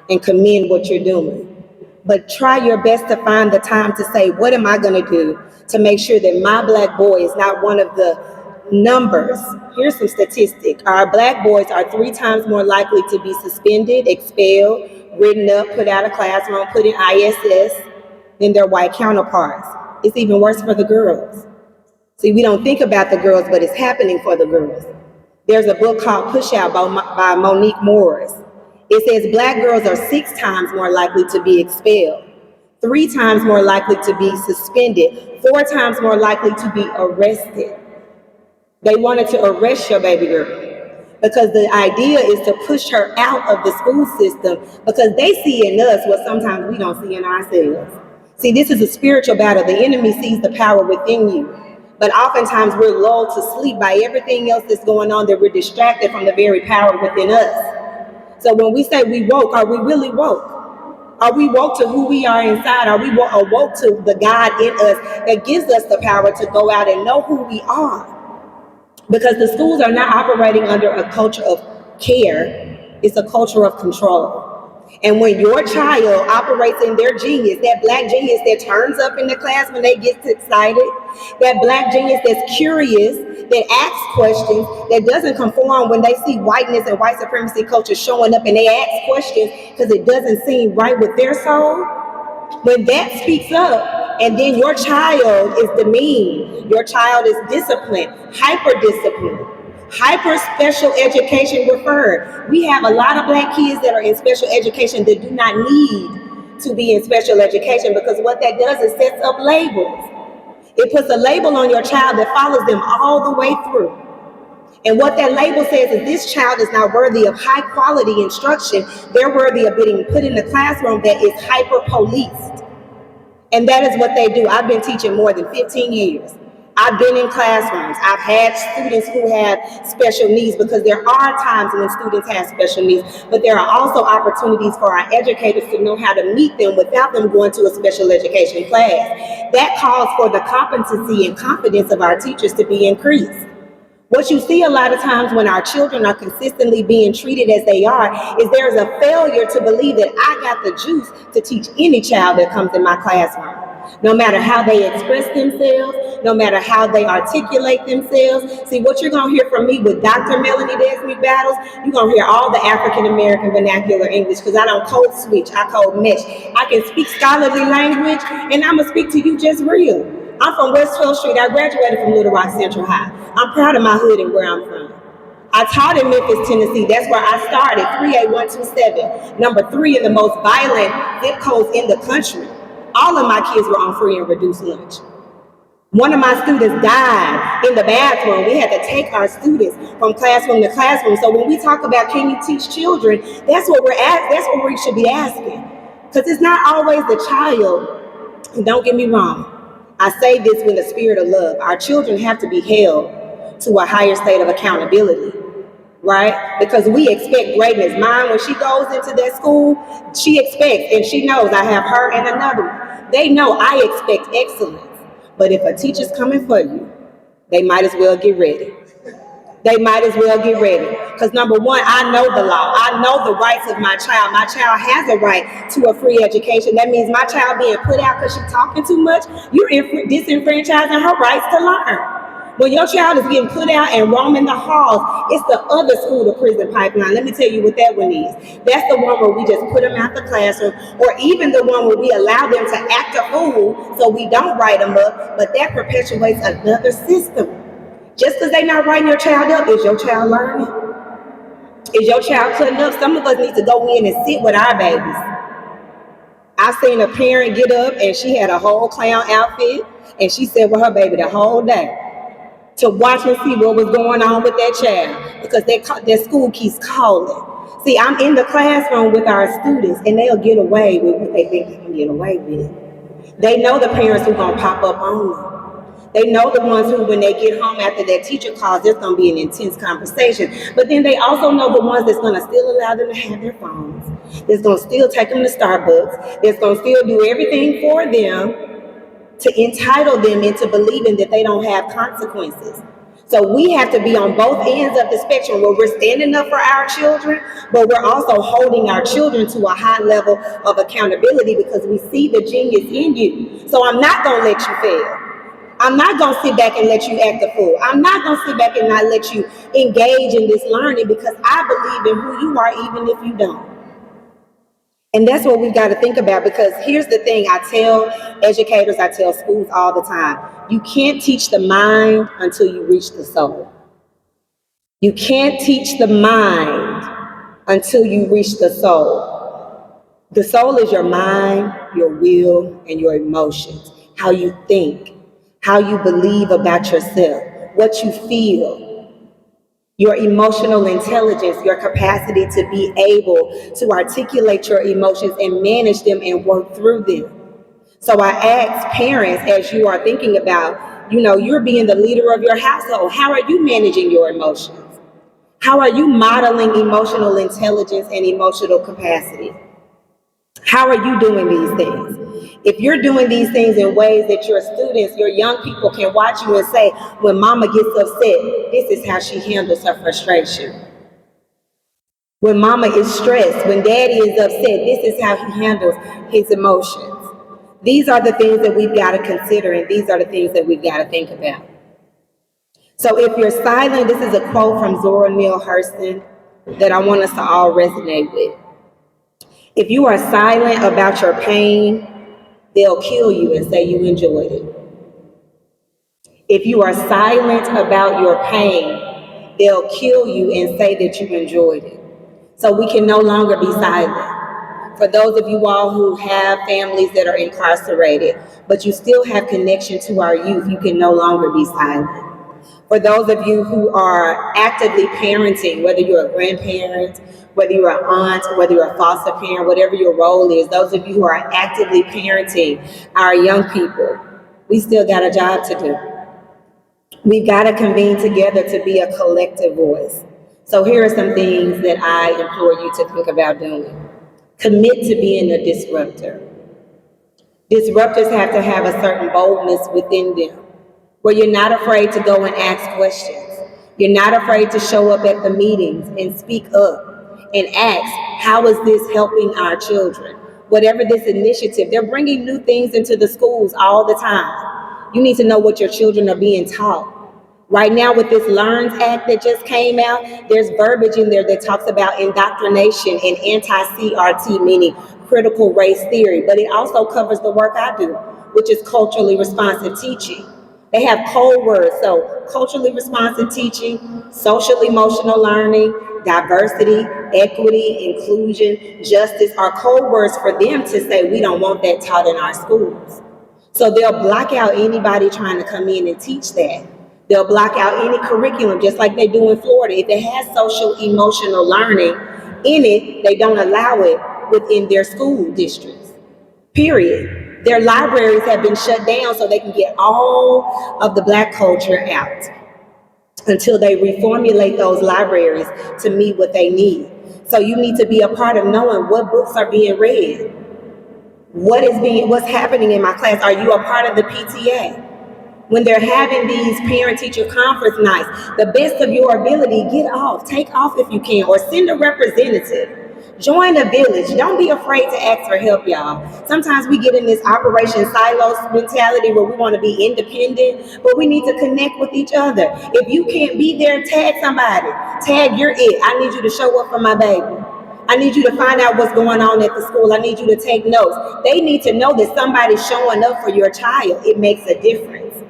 and commend what you're doing. But try your best to find the time to say, what am I going to do to make sure that my Black boy is not one of the numbers? Here's some statistics. Our Black boys are 3 times more likely to be suspended, expelled, written up, put out of classroom, put in ISS than their white counterparts. It's even worse for the girls. See, we don't think about the girls, but it's happening for the girls. There's a book called Push Out by Monique Morris. It says Black girls are 6 times more likely to be expelled, 3 times more likely to be suspended, 4 times more likely to be arrested. They wanted to arrest your baby girl because the idea is to push her out of the school system because they see in us what sometimes we don't see in ourselves. See, this is a spiritual battle. The enemy sees the power within you. But oftentimes we're lulled to sleep by everything else that's going on, that we're distracted from the very power within us. So when we say we woke, are we really woke? Are we woke to who we are inside? Are we awoke to the God in us that gives us the power to go out and know who we are? Because the schools are not operating under a culture of care, it's a culture of control. And when your child operates in their genius, that Black genius that turns up in the class when they get excited, that Black genius that's curious, that asks questions, that doesn't conform when they see whiteness and white supremacy culture showing up and they ask questions because it doesn't seem right with their soul, when that speaks up, and then your child is demeaned, your child is disciplined, hyper-disciplined, hyper special education referred. We have a lot of Black kids that are in special education that do not need to be in special education because what that does is sets up labels. It puts a label on your child that follows them all the way through. And what that label says is this child is not worthy of high quality instruction. They're worthy of being put in the classroom that is hyper policed. And that is what they do. I've been teaching more than 15 years. I've been in classrooms. I've had students who have special needs because there are times when students have special needs, but there are also opportunities for our educators to know how to meet them without them going to a special education class. That calls for the competency and confidence of our teachers to be increased. What you see a lot of times when our children are consistently being treated as they are is there's a failure to believe that I got the juice to teach any child that comes in my classroom. No matter how they express themselves, no matter how they articulate themselves. See, what you're going to hear from me with Dr. Melanie Desmond Battles, you're going to hear all the African-American vernacular English because I don't code switch, I code mesh. I can speak scholarly language, and I'm going to speak to you just real. I'm from West 12th Street. I graduated from Little Rock Central High. I'm proud of my hood and where I'm from. I taught in Memphis, Tennessee. That's where I started, 38127, number 3 in the most violent zip codes in the country. All of my kids were on free and reduced lunch. One of my students died in the bathroom. We had to take our students from classroom to classroom. So when we talk about can you teach children, that's what that's what we should be asking. Because it's not always the child. And don't get me wrong, I say this with a spirit of love. Our children have to be held to a higher state of accountability, right? Because we expect greatness. Mine, when she goes into that school, she expects, and she knows I have her and another one. They know I expect excellence. But if a teacher's coming for you, they might as well get ready. They might as well get ready. Because number one, I know the law. I know the rights of my child. My child has a right to a free education. That means my child being put out because she's talking too much, you're disenfranchising her rights to learn. When your child is getting put out and roaming the halls, it's the other school to prison pipeline. Let me tell you what that one is. That's the one where we just put them out the classroom, or even the one where we allow them to act a fool so we don't write them up, but that perpetuates another system. Just because they're not writing your child up, is your child learning? Is your child cutting up? Some of us need to go in and sit with our babies. I seen a parent get up and she had a whole clown outfit and she sat with her baby the whole day to watch and see what was going on with that child, because that school keeps calling. See, I'm in the classroom with our students and they'll get away with what they think they can get away with. They know the parents who are going to pop up on them. They know the ones who, when they get home after that teacher calls, there's going to be an intense conversation. But then they also know the ones that's going to still allow them to have their phones, that's going to still take them to Starbucks, that's going to still do everything for them to entitle them into believing that they don't have consequences. So we have to be on both ends of the spectrum where we're standing up for our children, but we're also holding our children to a high level of accountability because we see the genius in you. So I'm not going to let you fail. I'm not going to sit back and let you act a fool. I'm not going to sit back and not let you engage in this learning because I believe in who you are even if you don't. And that's what we've got to think about, because here's the thing. I tell educators, I tell schools all the time, you can't teach the mind until you reach the soul. You can't teach the mind until you reach the soul. The soul is your mind, your will, and your emotions, how you think, how you believe about yourself, what you feel, your emotional intelligence, your capacity to be able to articulate your emotions and manage them and work through them. So I ask parents, as you are thinking about, you're being the leader of your household, how are you managing your emotions? How are you modeling emotional intelligence and emotional capacity? How are you doing these things? If you're doing these things in ways that your students, your young people can watch you and say, when mama gets upset, this is how she handles her frustration. When mama is stressed, when daddy is upset, this is how he handles his emotions. These are the things that we've got to consider, and these are the things that we've got to think about. So if you're silent, this is a quote from Zora Neale Hurston that I want us to all resonate with. If you are silent about your pain, they'll kill you and say you enjoyed it. If you are silent about your pain, they'll kill you and say that you enjoyed it. So we can no longer be silent. For those of you all who have families that are incarcerated, but you still have connection to our youth, you can no longer be silent. For those of you who are actively parenting, whether you're a grandparent, whether you're an aunt, whether you're a foster parent, whatever your role is, those of you who are actively parenting our young people, we still got a job to do. We've got to convene together to be a collective voice. So here are some things that I implore you to think about doing. Commit to being a disruptor. Disruptors have to have a certain boldness within them, where you're not afraid to go and ask questions. You're not afraid to show up at the meetings and speak up and ask, how is this helping our children? Whatever this initiative, they're bringing new things into the schools all the time. You need to know what your children are being taught. Right now with this LEARNS Act that just came out, there's verbiage in there that talks about indoctrination and anti-CRT, meaning critical race theory, but it also covers the work I do, which is culturally responsive teaching. They have code words, so culturally responsive teaching, social emotional learning, diversity, equity, inclusion, justice are code words for them to say we don't want that taught in our schools. So they'll block out anybody trying to come in and teach that. They'll block out any curriculum, just like they do in Florida. If it has social emotional learning in it, they don't allow it within their school districts, period. Their libraries have been shut down so they can get all of the Black culture out until they reformulate those libraries to meet what they need. So you need to be a part of knowing what books are being read. What's happening in my class? Are you a part of the PTA? When they're having these parent-teacher conference nights, the best of your ability, get off. Take off if you can, or send a representative. Join a village. Don't be afraid to ask for help, y'all. Sometimes we get in this Operation Silos mentality where we want to be independent, but we need to connect with each other. If you can't be there, tag somebody. Tag you're it. I need you to show up for my baby. I need you to find out what's going on at the school. I need you to take notes. They need to know that somebody's showing up for your child. It makes a difference.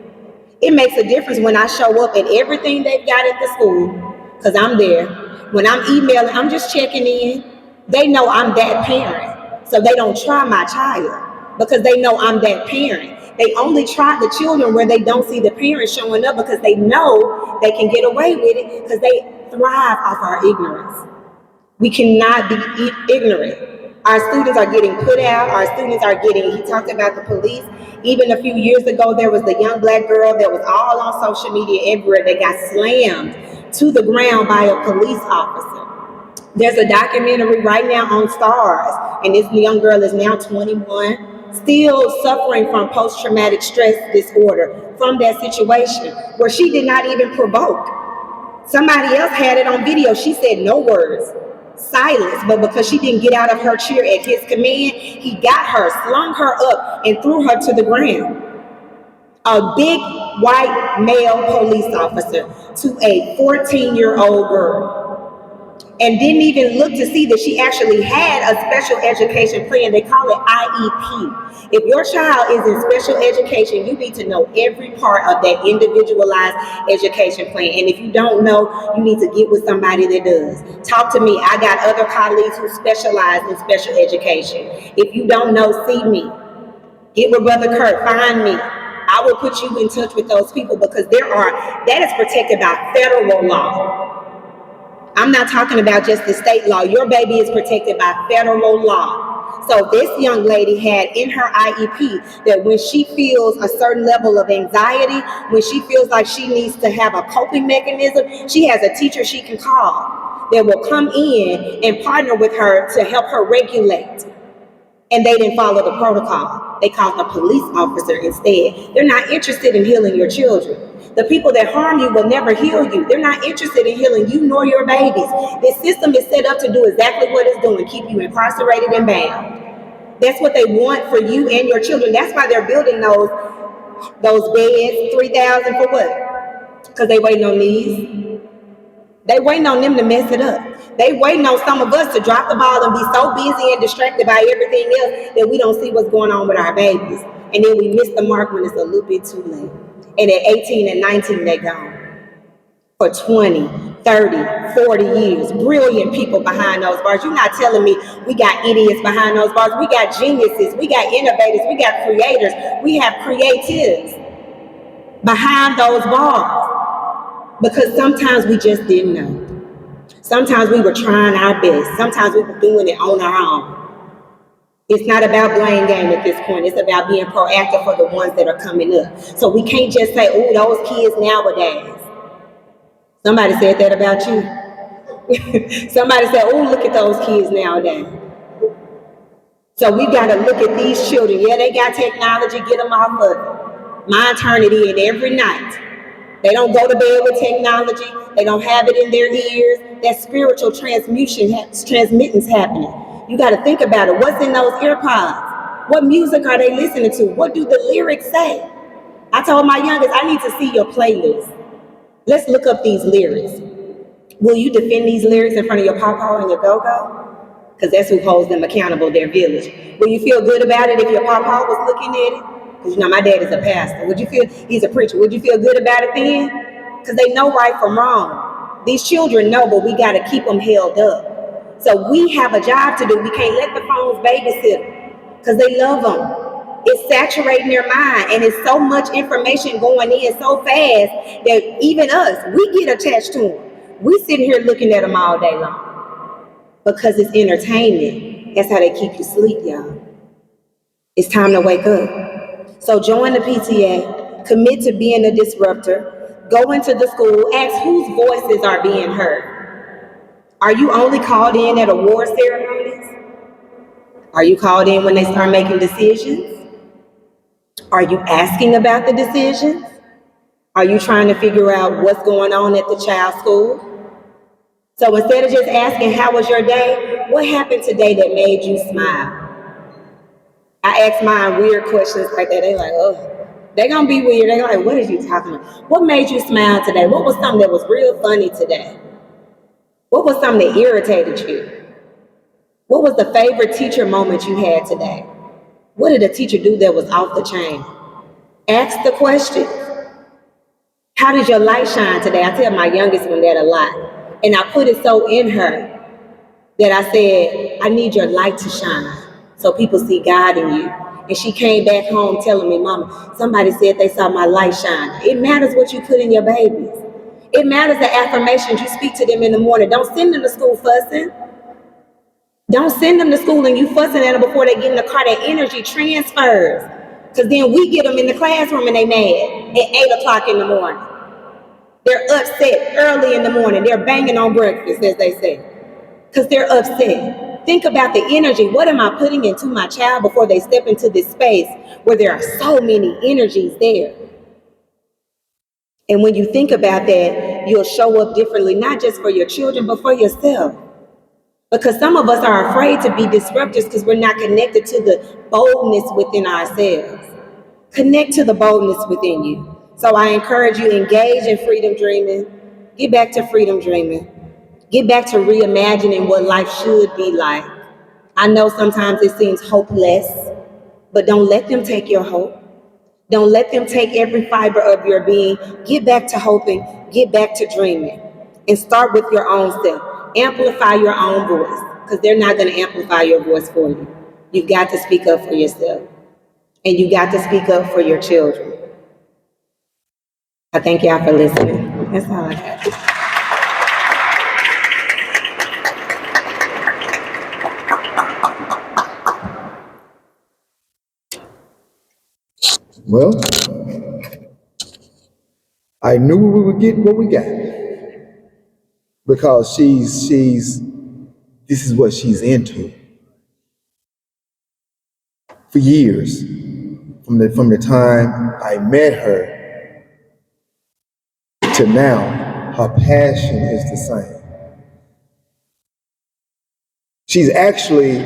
It makes a difference when I show up at everything they've got at the school, because I'm there. When I'm emailing, I'm just checking in. They know I'm that parent, so they don't try my child because they know I'm that parent. They only try the children where they don't see the parents showing up because they know they can get away with it because they thrive off our ignorance. We cannot be ignorant. Our students are getting put out. Our students are getting, he talked about the police. Even a few years ago, there was the young Black girl that was all on social media everywhere that got slammed to the ground by a police officer. There's a documentary right now on Stars, and this young girl is now 21, still suffering from post-traumatic stress disorder from that situation where she did not even provoke. Somebody else had it on video. She said no words. Silence, but because she didn't get out of her chair at his command, he got her, slung her up, and threw her to the ground. A big white male police officer to a 14-year-old girl, and didn't even look to see that she actually had a special education plan. They call it IEP. If your child is in special education, you need to know every part of that individualized education plan. And if you don't know, you need to get with somebody that does. Talk to me. I got other colleagues who specialize in special education. If you don't know, see me. Get with Brother Kurt. Find me. I will put you in touch with those people because that is protected by federal law. I'm not talking about just the state law. Your baby is protected by federal law. So this young lady had in her IEP that when she feels a certain level of anxiety, when she feels like she needs to have a coping mechanism, she has a teacher she can call that will come in and partner with her to help her regulate. And they didn't follow the protocol. They called the police officer instead. They're not interested in healing your children. The people that harm you will never heal you. They're not interested in healing you nor your babies. This system is set up to do exactly what it's doing, keep you incarcerated and bound. That's what they want for you and your children. That's why they're building those beds, 3,000 for what? Because they waiting on these. They waiting on them to mess it up. They waiting on some of us to drop the ball and be so busy and distracted by everything else that we don't see what's going on with our babies. And then we miss the mark when it's a little bit too late. And at 18 and 19, they're gone. For 20, 30, 40 years. Brilliant people behind those bars. You're not telling me we got idiots behind those bars. We got geniuses. We got innovators. We got creators. We have creatives behind those bars. Because sometimes we just didn't know. Sometimes we were trying our best. Sometimes we were doing it on our own. It's not about blame game at this point. It's about being proactive for the ones that are coming up. So we can't just say, oh, those kids nowadays. Somebody said that about you. Somebody said, oh, look at those kids nowadays. So we got to look at these children. Yeah, they got technology. Get them off of it. Mine turn it in every night. They don't go to bed with technology. They don't have it in their ears. That spiritual transmittance happening. You got to think about it. What's in those earpods? What music are they listening to? What do the lyrics say? I told my youngest, I need to see your playlist. Let's look up these lyrics. Will you defend these lyrics in front of your pawpaw and your go-go? Because that's who holds them accountable, their village. Will you feel good about it if your pawpaw was looking at it? Because you know, my dad is a pastor. Would you feel, he's a preacher. Would you feel good about it then? Because they know right from wrong. These children know, but we got to keep them held up. So we have a job to do. We can't let the phones babysit them because they love them. It's saturating their mind, and it's so much information going in so fast that even us, we get attached to them. We sit here looking at them all day long because it's entertainment. That's how they keep you asleep, y'all. It's time to wake up. So join the PTA, commit to being a disruptor, go into the school, ask whose voices are being heard. Are you only called in at award ceremonies? Are you called in when they start making decisions? Are you asking about the decisions? Are you trying to figure out what's going on at the child's school? So instead of just asking, how was your day? What happened today that made you smile? I ask mine weird questions like that. They like, oh, they're gonna be weird. They're like, what are you talking about? What made you smile today? What was something that was real funny today? What was something that irritated you? What was the favorite teacher moment you had today? What did a teacher do that was off the chain? Ask the question. How did your light shine today? I tell my youngest one that a lot. And I put it so in her that I said, I need your light to shine so people see God in you. And she came back home telling me, Mama, somebody said they saw my light shine. It matters what you put in your babies. It matters the affirmations you speak to them in the morning. Don't send them to school fussing. Don't send them to school and you fussing at them before they get in the car. That energy transfers. Because then we get them in the classroom and they mad at 8 o'clock in the morning. They're upset early in the morning. They're banging on breakfast, as they say, because they're upset. Think about the energy. What am I putting into my child before they step into this space where there are so many energies there? And when you think about that, you'll show up differently, not just for your children, but for yourself. Because some of us are afraid to be disruptors because we're not connected to the boldness within ourselves. Connect to the boldness within you. So I encourage you, engage in freedom dreaming. Get back to freedom dreaming. Get back to reimagining what life should be like. I know sometimes it seems hopeless, but don't let them take your hope. Don't let them take every fiber of your being. Get back to hoping. Get back to dreaming. And start with your own self. Amplify your own voice, because they're not going to amplify your voice for you. You've got to speak up for yourself. And you got to speak up for your children. I thank y'all for listening. That's all I got. Well, I knew we would get what we got because this is what she's into for years. From the time I met her to now, her passion is the same. She's actually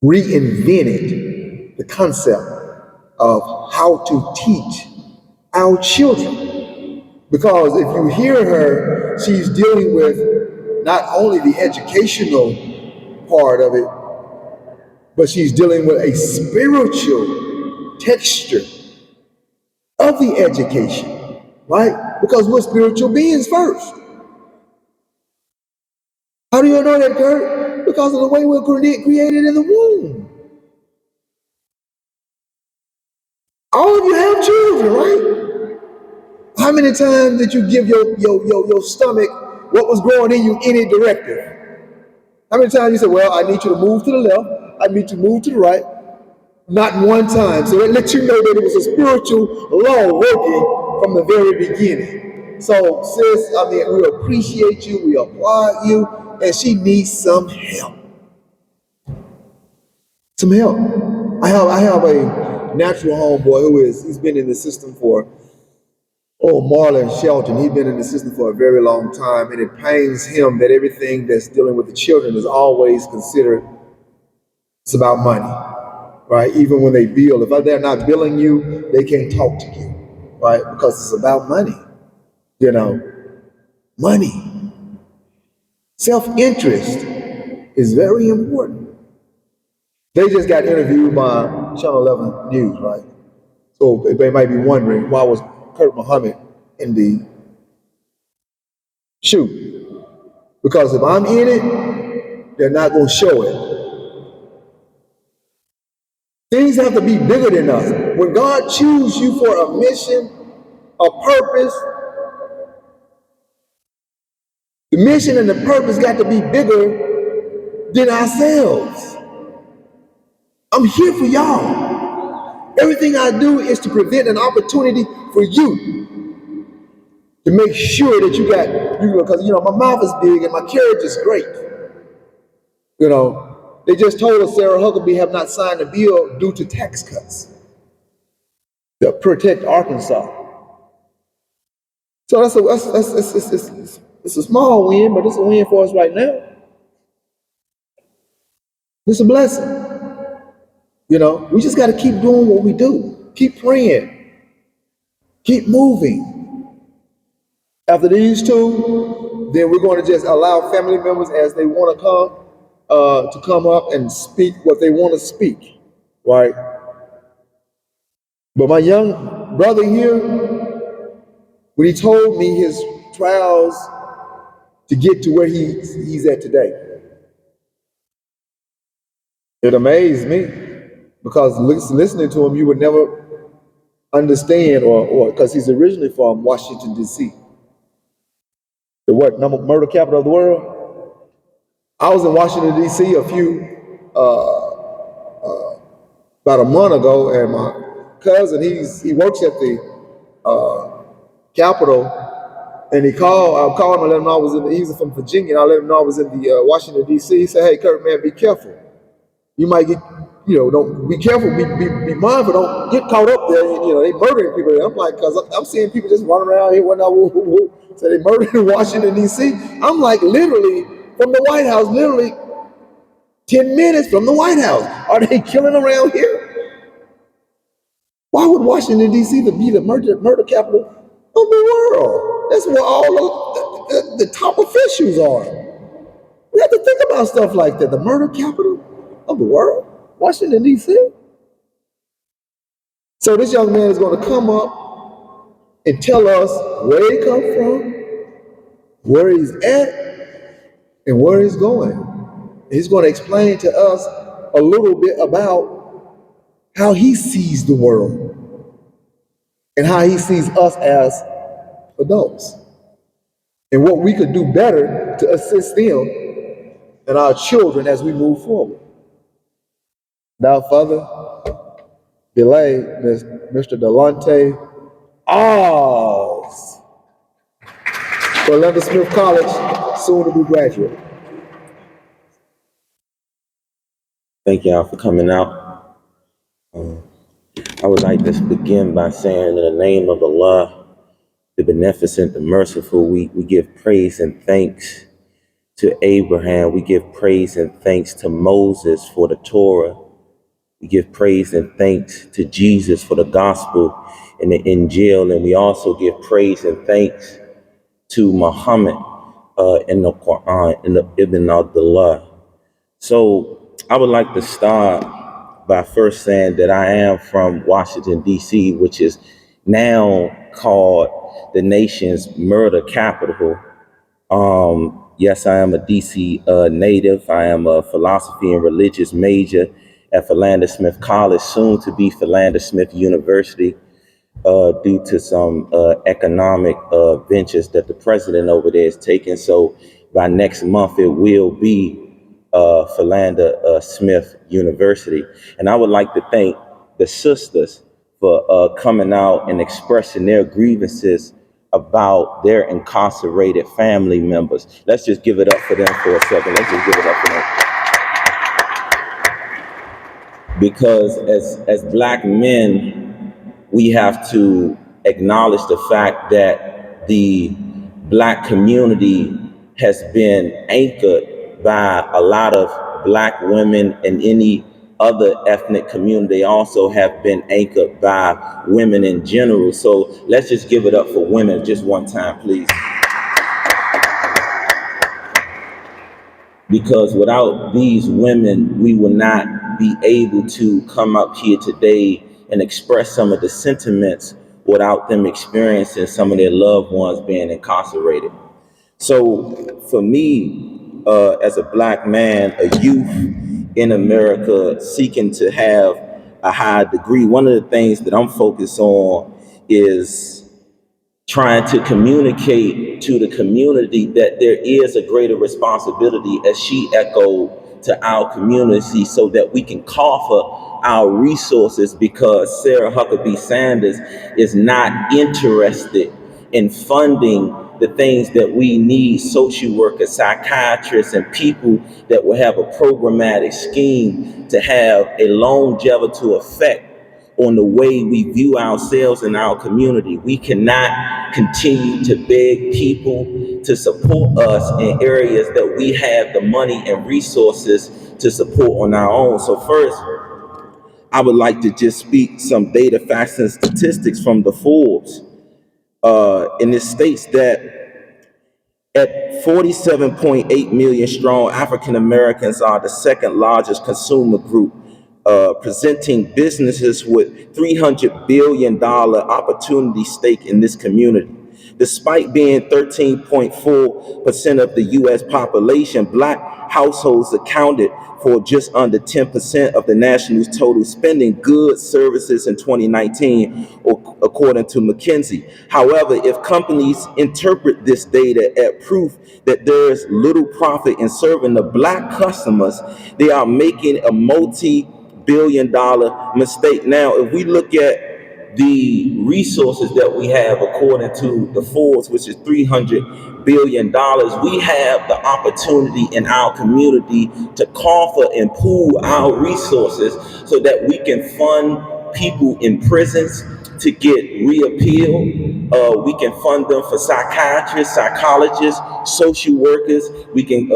reinvented the concept of how to teach our children. Because if you hear her, she's dealing with not only the educational part of it, but she's dealing with a spiritual texture of the education, right? Because we're spiritual beings first. How do you know that, Kurt? Because of the way we're created in the womb. All of you have children, right? How many times did you give your stomach what was growing in you any directive? How many times you said, well, I need you to move to the left, I need you to move to the right? Not one time. So that lets you know that it was a spiritual law working from the very beginning. So, sis, we appreciate you, we applaud you, and she needs some help. Some help. I have a natural homeboy he's been in the system for, Marlon Shelton. He's been in the system for a very long time, and it pains him that everything that's dealing with the children is always considered, it's about money, right? Even when they bill, if they're not billing you, they can't talk to you, right? Because it's about money, money. Self-interest is very important. They just got interviewed by Channel 11 News, right? So they might be wondering, why was Kurt Muhammad in the shoot? Because if I'm in it, they're not going to show it. Things have to be bigger than us. When God chooses you for a mission, a purpose, the mission and the purpose got to be bigger than ourselves. I'm here for y'all. Everything I do is to prevent an opportunity for you to make sure that you got, because, my mouth is big and my carriage is great. They just told us Sarah Huckabee have not signed a bill due to tax cuts to protect Arkansas. So it's a small win, but it's a win for us right now. It's a blessing. We just got to keep doing what we do. Keep praying. Keep moving. After these two, then we're going to just allow family members as they want to come up and speak what they want to speak, right? But my young brother here, when he told me his trials to get to where he's at today, it amazed me, because listening to him, you would never understand, or because he's originally from Washington, D.C., the murder capital of the world. I was in Washington, D.C. about a month ago, and my cousin, he works at the Capitol, and I called him and let him know he's from Virginia, and I let him know I was in the Washington, D.C. He said, "Hey, Kurt, man, be careful. You might get, don't be careful, be mindful, don't get caught up there. They murdering people there." I'm like, because I'm seeing people just running around here, whatnot, woo, woo, woo. So they murdered in Washington, D.C. I'm like, literally, from the White House, literally 10 minutes from the White House. Are they killing around here? Why would Washington, D.C. be the murder capital of the world? That's where all of the top officials are. We have to think about stuff like that. The murder capital of the world, Washington, D.C. So this young man is going to come up and tell us where he come from, where he's at, and where he's going. He's going to explain to us a little bit about how he sees the world and how he sees us as adults and what we could do better to assist them and our children as we move forward. Without further delay, Mr. Delonte Oz, Philander Smith College, soon to be graduate. Thank y'all for coming out. I would like to begin by saying, in the name of Allah, the beneficent, the merciful, we give praise and thanks to Abraham. We give praise and thanks to Moses for the Torah. We give praise and thanks to Jesus for the gospel and the Injil. And we also give praise and thanks to Muhammad in the Quran, in the Ibn Abdullah. So I would like to start by first saying that I am from Washington, D.C., which is now called the nation's murder capital. Yes, I am a D.C. Native. I am a philosophy and religious major at Philander Smith College, soon to be Philander Smith University, due to some economic ventures that the president over there is taking. So by next month, it will be Philander Smith University. And I would like to thank the sisters for coming out and expressing their grievances about their incarcerated family members. Let's just give it up for them for a second. Let's just give it up for them. Because as Black men, we have to acknowledge the fact that the Black community has been anchored by a lot of Black women, and any other ethnic community also have been anchored by women in general. So let's just give it up for women just one time, please. Because without these women, we will not be able to come up here today and express some of the sentiments without them experiencing some of their loved ones being incarcerated. So for me, as a Black man, a youth in America seeking to have a high degree. One of the things that I'm focused on is trying to communicate to the community that there is a greater responsibility, as she echoed, to our community, so that we can coffer our resources, because Sarah Huckabee Sanders is not interested in funding the things that we need: social workers, psychiatrists, and people that will have a programmatic scheme to have a longevity effect on the way we view ourselves and our community. We cannot continue to beg people to support us in areas that we have the money and resources to support on our own. So first, I would like to just speak some data, facts, and statistics from the Forbes. And it states that at 47.8 million strong, African Americans are the second largest consumer group, presenting businesses with $300 billion opportunity stake in this community. Despite being 13.4% of the U.S. population, Black households accounted for just under 10% of the nation's total spending, goods, services in 2019, according to McKinsey. However, if companies interpret this data as proof that there is little profit in serving the Black customers, they are making a multi-billion-dollar mistake. Now, if we look at the resources that we have, according to the Forbes, which is $300 billion, we have the opportunity in our community to coffer and pool our resources so that we can fund people in prisons to get reappeal. We can fund them for psychiatrists, psychologists, social workers. We can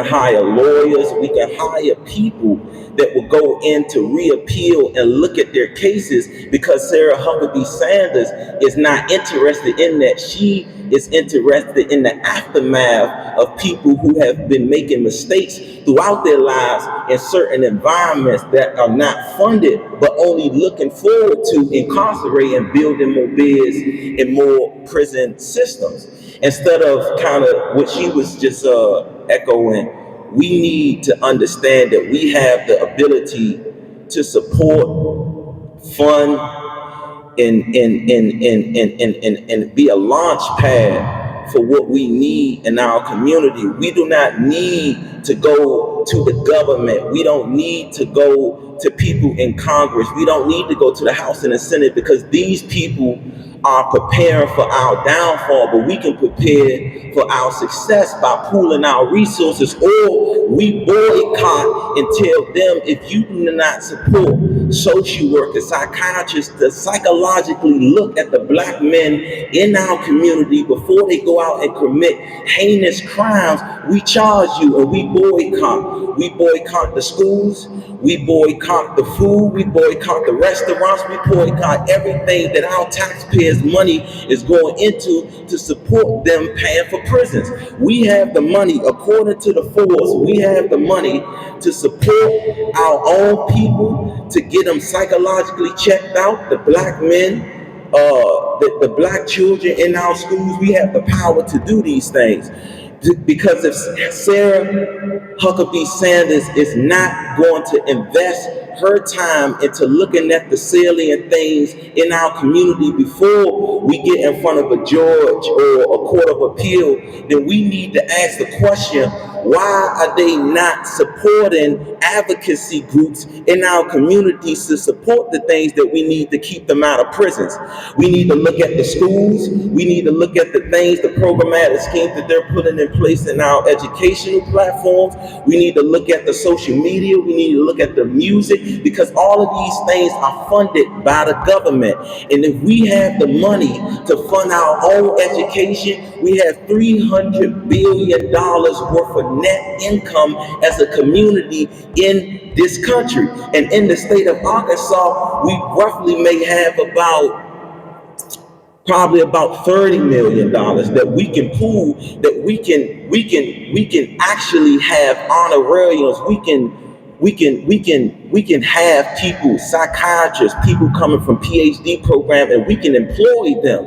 hire lawyers. We can hire people that will go in to reappeal and look at their cases, because Sarah Huckabee Sanders is not interested in that. She is interested in the aftermath of people who have been making mistakes throughout their lives in certain environments that are not funded, but only looking forward to incarcerating and building more beds and more prison systems. Instead of kind of what she was just echoing, we need to understand that we have the ability to support, fund, and be a launch pad for what we need in our community. We do not need to go to the government. We don't need to go to people in Congress. We don't need to go to the House and the Senate, because these people are preparing for our downfall, but we can prepare for our success by pooling our resources. Or we boycott and tell them, if you do not support social workers, psychiatrists to psychologically look at the Black men in our community before they go out and commit heinous crimes, we charge you. And we boycott. We boycott the schools. We boycott the food. We boycott the restaurants. We boycott everything that our taxpayers' money is going into to support them paying for prisons. We have the money, according to the Forbes, we have the money to support our own people, to get them psychologically checked out, the Black men, the Black children in our schools. We have the power to do these things. Because if Sarah Huckabee Sanders is not going to invest her time into looking at the salient things in our community before we get in front of a judge or a court of appeal, then we need to ask the question, why are they not supporting advocacy groups in our communities to support the things that we need to keep them out of prisons? We need to look at the schools. We need to look at the things, the programmatic schemes that they're putting in place in our educational platforms. We need to look at the social media. We need to look at the music, because all of these things are funded by the government. And if we have the money to fund our own education, we have $300 billion worth of net income as a community in this country. And in the state of Arkansas, we roughly may have probably about $30 million that we can pool, that we can actually have honorariums. We can have people, psychiatrists, people coming from PhD program, and we can employ them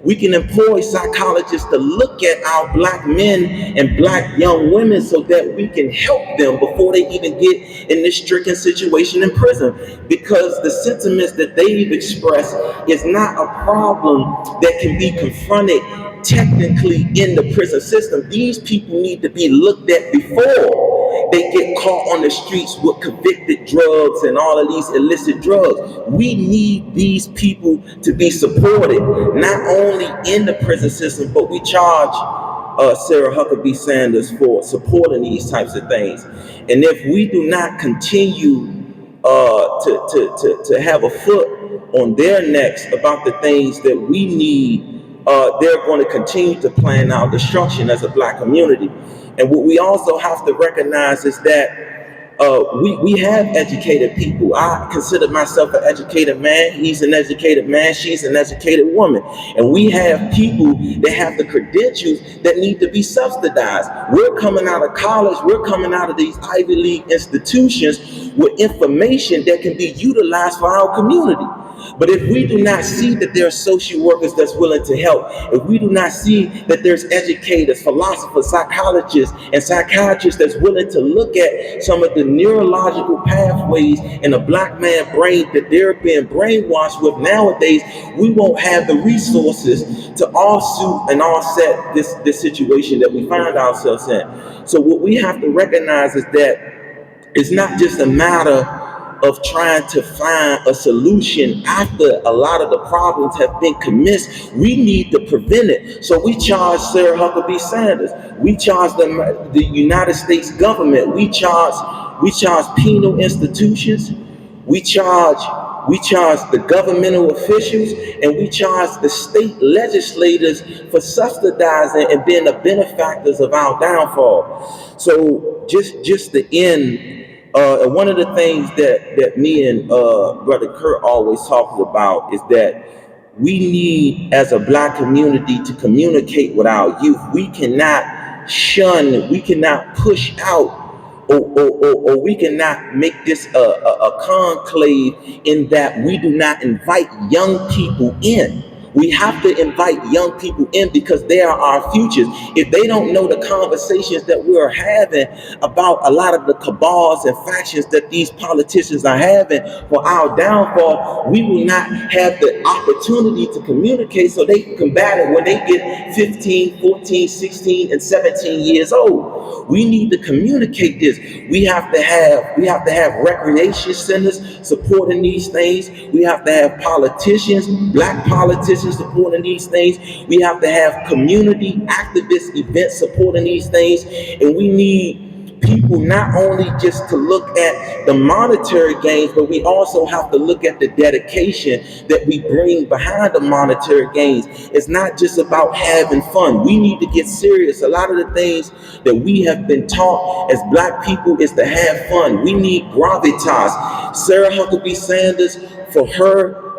We can employ psychologists to look at our black men and black young women so that we can help them before they even get in this stricken situation in prison. Because the sentiments that they've expressed is not a problem that can be confronted technically in the prison system. These people need to be looked at before they get caught on the streets with convicted drugs and all of these illicit drugs. We need these people to be supported, not only in the prison system, but we charge Sarah Huckabee Sanders for supporting these types of things. And if we do not continue to have a foot on their necks about the things that we need, they're going to continue to plan our destruction as a black community. And what we also have to recognize is that we have educated people. I consider myself an educated man. He's an educated man. She's an educated woman. And we have people that have the credentials that need to be subsidized. We're coming out of college. We're coming out of these Ivy League institutions with information that can be utilized for our community. But if we do not see that there are social workers that's willing to help, if we do not see that there's educators, philosophers, psychologists, and psychiatrists that's willing to look at some of the neurological pathways in a black man brain that they're being brainwashed with nowadays, we won't have the resources to offsuit and offset this situation that we find ourselves in. So what we have to recognize is that it's not just a matter of trying to find a solution after a lot of the problems have been commenced. We need to prevent it. So we charge Sarah Huckabee Sanders. We charge the United States government. We charge penal institutions. We charge the governmental officials, and we charge the state legislators for subsidizing and being the benefactors of our downfall. So just to end, and one of the things that me and Brother Kurt always talks about is that we need, as a black community, to communicate with our youth. We cannot shun, we cannot push out, or we cannot make this a conclave in that we do not invite young people in. We have to invite young people in because they are our futures. If they don't know the conversations that we are having about a lot of the cabals and factions that these politicians are having for our downfall, we will not have the opportunity to communicate so they can combat it when they get 15, 14, 16, and 17 years old. We need to communicate this. We have to have recreation centers supporting these things. We have to have politicians, black politicians, supporting these things. We have to have community activist events supporting these things. And we need people not only just to look at the monetary gains, but we also have to look at the dedication that we bring behind the monetary gains. It's not just about having fun. We need to get serious. A lot of the things that we have been taught as black people is to have fun. We need gravitas. Sarah Huckabee Sanders, for her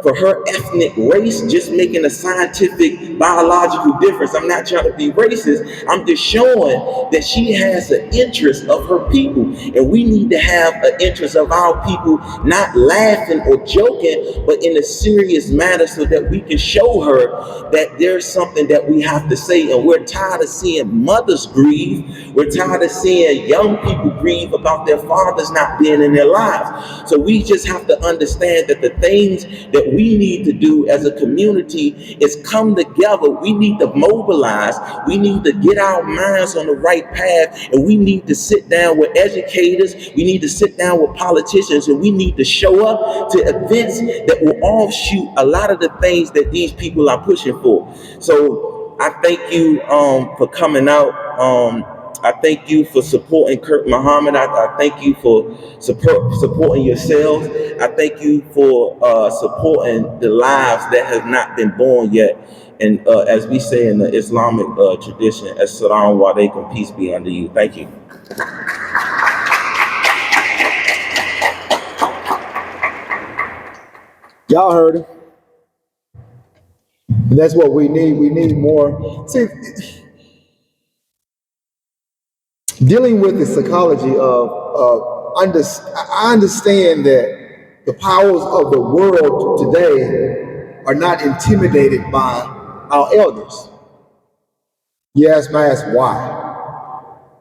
ethnic race, just making a scientific biological difference. I'm not trying to be racist. I'm just showing that she has an interest of her people, and we need to have an interest of our people, not laughing or joking, but in a serious manner, so that we can show her that there's something that we have to say. And we're tired of seeing mothers grieve. We're tired of seeing young people grieve about their fathers not being in their lives. So we just have to understand that the things that we need to do as a community is come together. We need to mobilize. We need to get our minds on the right path, and we need to sit down with educators. We need to sit down with politicians, and we need to show up to events that will offshoot a lot of the things that these people are pushing for. So I thank you for coming out. I thank you for supporting Kurt Muhammad. I thank you for supporting yourselves. I thank you for supporting the lives that have not been born yet. And as we say in the Islamic tradition, As-salamu alaykum, peace be unto you. Thank you. Y'all heard him. And that's what we need. We need more. See, dealing with the psychology I understand that the powers of the world today are not intimidated by our elders. Yes, may I ask why?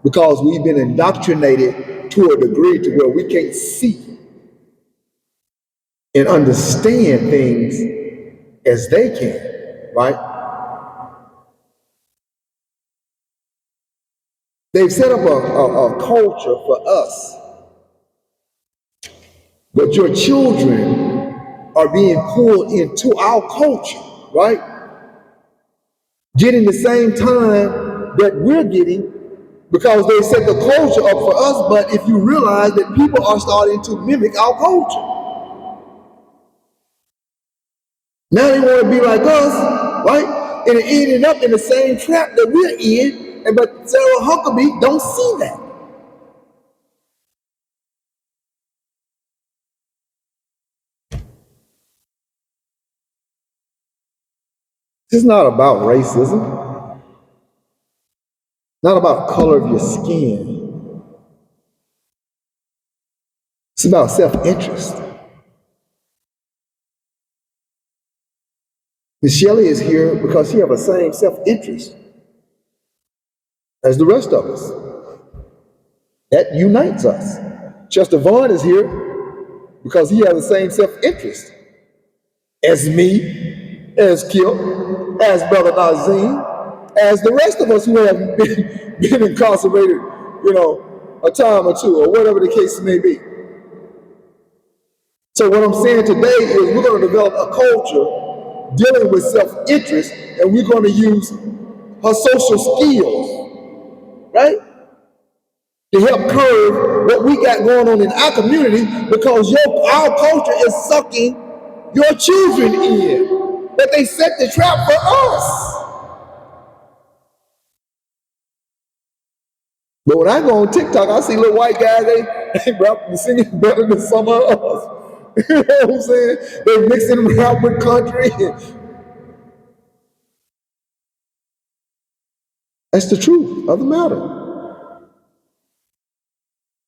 Because we've been indoctrinated to a degree to where we can't see and understand things as they can, right? They've set up a culture for us, but your children are being pulled into our culture, right? Getting the same time that we're getting because they set the culture up for us, but if you realize that people are starting to mimic our culture. Now they want to be like us, right? And it ended up in the same trap that we're in, and but Sarah Huckabee don't see that. This is not about racism, not about color of your skin. It's about self-interest. Miss Shelley is here because she has the same self-interest as the rest of us. That unites us. Chester Vaughn is here because he has the same self-interest as me, as Kip, as Brother Nazim, as the rest of us who have been incarcerated, a time or two, or whatever the case may be. So what I'm saying today is we're going to develop a culture dealing with self-interest, and we're going to use her social skills, right, to help curb what we got going on in our community, because our culture is sucking your children in. But they set the trap for us. But when I go on TikTok, I see little white guys, they rap singing better than some of us. You know what I'm saying? They're mixing rap with country. That's the truth of the matter.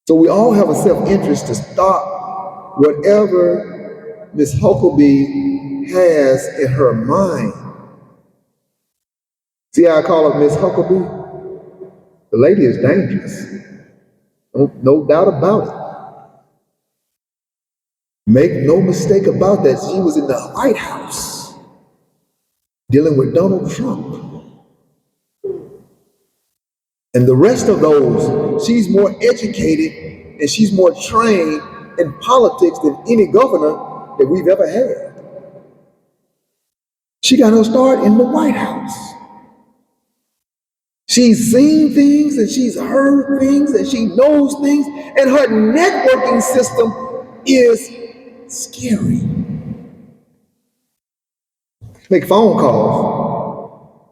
So we all have a self-interest to stop whatever Miss Huckabee has in her mind. See how I call her Miss Huckabee? The lady is dangerous. No doubt about it. Make no mistake about that. She was in the White House dealing with Donald Trump. And the rest of those, she's more educated and she's more trained in politics than any governor that we've ever had. She got her start in the White House. She's seen things and she's heard things and she knows things, and her networking system is scary. Make phone calls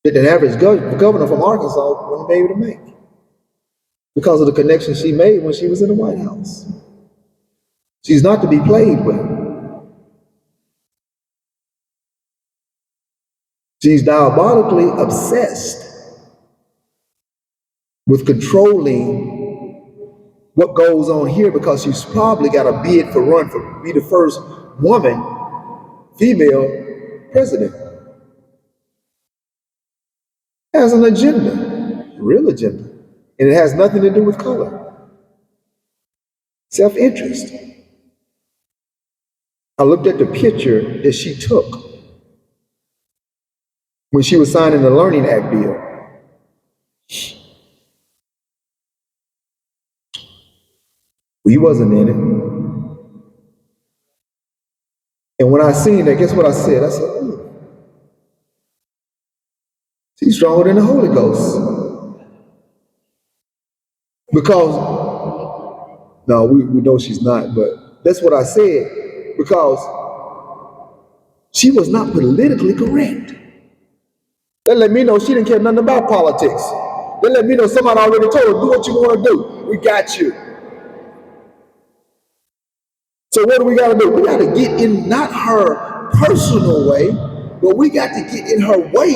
that an average governor from Arkansas wouldn't be able to make because of the connection she made when she was in the White House. She's not to be played with. She's diabolically obsessed with controlling what goes on here because she's probably got a bid for run for be the first woman, female president. Has an agenda, a real agenda, and it has nothing to do with color. Self-interest. I looked at the picture that she took when she was signing the Learning Act bill. We wasn't in it. And when I seen that, guess what I said? I said, she's stronger than the Holy Ghost. Because, no, we know she's not, but that's what I said. Because she was not politically correct. That let me know she didn't care nothing about politics. That let me know somebody already told her, do what you want to do. We got you. So what do we got to do? We got to get in not her personal way, but we got to get in her way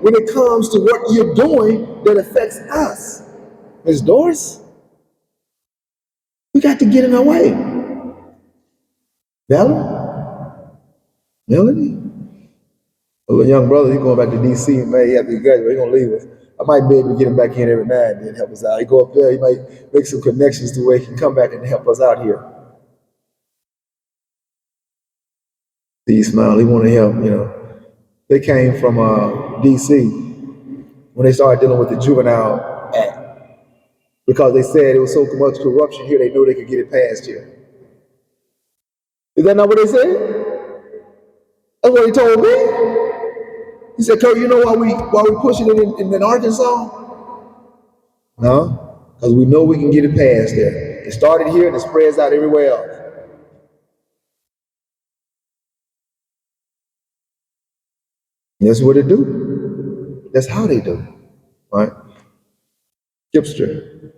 when it comes to what you're doing that affects us. Ms. Doris, we got to get in her way. Melanie, A young brother, he's going back to DC in May after he graduates. He's gonna leave us. I might be able to get him back in every now and then, help us out. He go up there, he might make some connections to where he can come back and help us out here. He smiled. He want to help. They came from DC when they started dealing with the Juvenile Act because they said it was so much corruption here. They knew they could get it passed here. Is that not what they said? That's what he told me. He said, "Kurt, you know why we pushing it in Arkansas? No, because we know we can get it passed there. It started here and it spreads out everywhere else." And that's what they do. That's how they do, right? Kipster.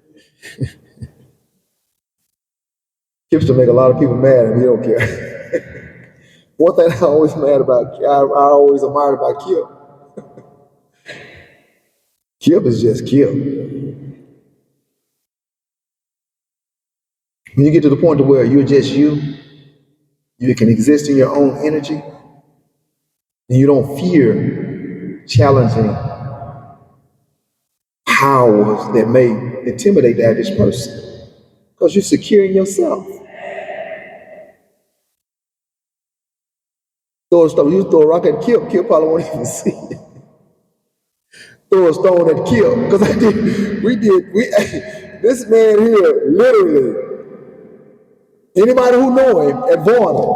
Kipster make a lot of people mad and we don't care. One thing I always admired about Kip. Kip is just Kip. When you get to the point to where you're just you can exist in your own energy, and you don't fear challenging powers that may intimidate the average person, because you're secure in yourself. You throw a rock at Kip probably won't even see it. Throw a stone at Kip, because this man here, literally, anybody who know him at Varner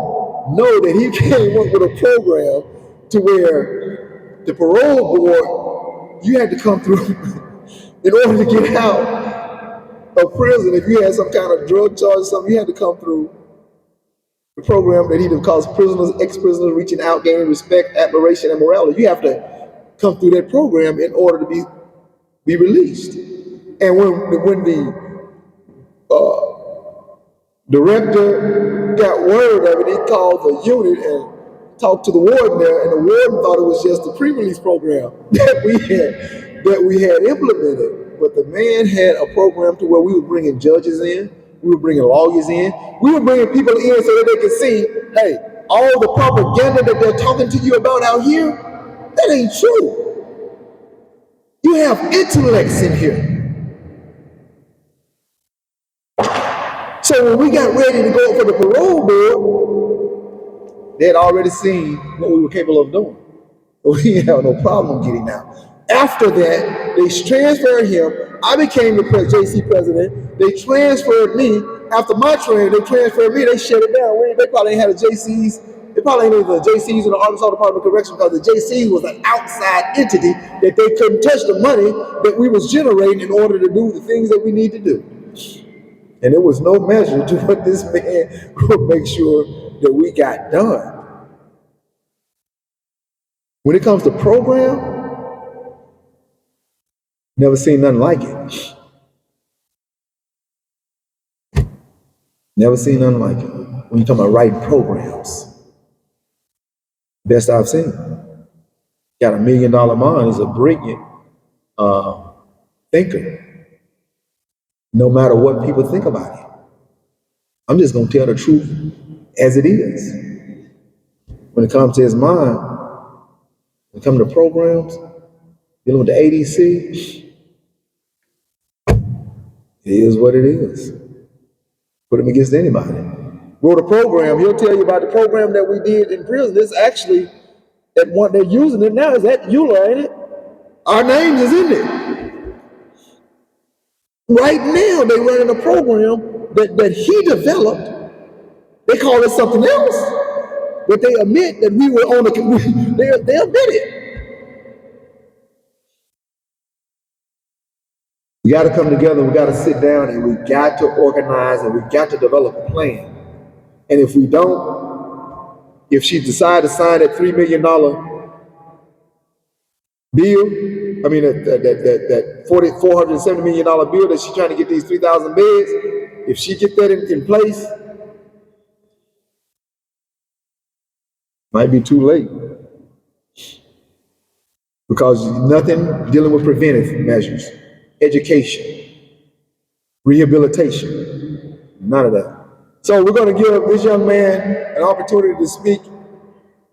know that he came up with a program to where the parole board, you had to come through in order to get out of prison. If you had some kind of drug charge or something, you had to come through the program that he calls ex-prisoners reaching out, gaining respect, admiration, and morality. You have to come through that program in order to be released. And when the director got word of it, he called the unit and talked to the warden there, and the warden thought it was just a pre-release program that we had implemented. But the man had a program to where we were bringing judges in, we were bringing lawyers in, we were bringing people in so that they could see, hey, all the propaganda that they're talking to you about out here, that ain't true. You have intellects in here. So when we got ready to go for the parole board, they had already seen what we were capable of doing. We didn't have no problem getting out. After that, they transferred him. I became the JC president. They transferred me. After my training, they transferred me. They shut it down. They probably ain't had a JCs. They probably ain't had the JCs in the Arkansas Department of Correction because the JCs was an outside entity that they couldn't touch the money that we was generating in order to do the things that we need to do. And there was no measure to what this man would make sure that we got done. When it comes to program, never seen nothing like it. Never seen nothing like it. When you're talking about writing programs, best I've seen. Got $1 million mind. He's a brilliant thinker. No matter what people think about it, I'm just gonna tell the truth as it is. When it comes to his mind, when it comes to programs, dealing with the ADC, it is what it is. Put him against anybody. Wrote a program, he'll tell you about the program that we did in prison. It's actually, at one, they're using it now, is at EULA, ain't it? Our names is in it. Right now, they're running a program that he developed. They call it something else, but they admit that we were on the, they admit it. We got to come together, we got to sit down, and we got to organize, and we got to develop a plan. And if we don't, if she decides to sign that $3 million bill, I mean, that $470 million bill that she's trying to get these 3,000 beds, if she get that in place, might be too late. Because nothing dealing with preventive measures, education, rehabilitation, none of that. So we're going to give this young man an opportunity to speak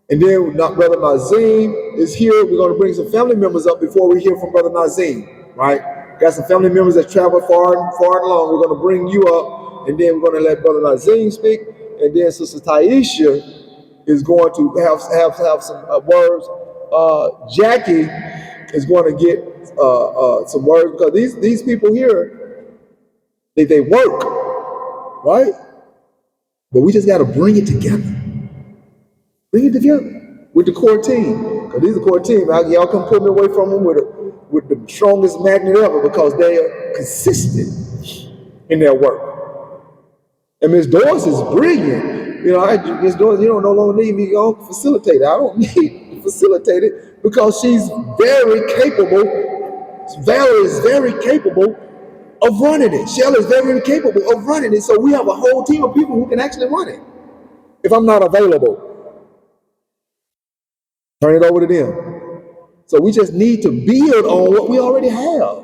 And then Brother Nazim is here. We're going to bring some family members up before we hear from Brother Nazim, right? Got some family members that travel far and long. We're going to bring you up, and then we're going to let Brother Nazim speak, and then Sister Taisha is going to have some words. Jackie is going to get some words, because these people here, they work, right? But we just got to bring it together. Bring it together with the core team. Because these are core team. Y'all come pull me away from them with the strongest magnet ever, because they are consistent in their work. And Ms. Doris is brilliant. Ms. Doris, you don't no longer need me to facilitate it. I don't need to facilitate it, because she's very capable. Valerie is very capable of running it. Shell is very capable of running it. So we have a whole team of people who can actually run it. If I'm not available, turn it over to them. So we just need to build on what we already have.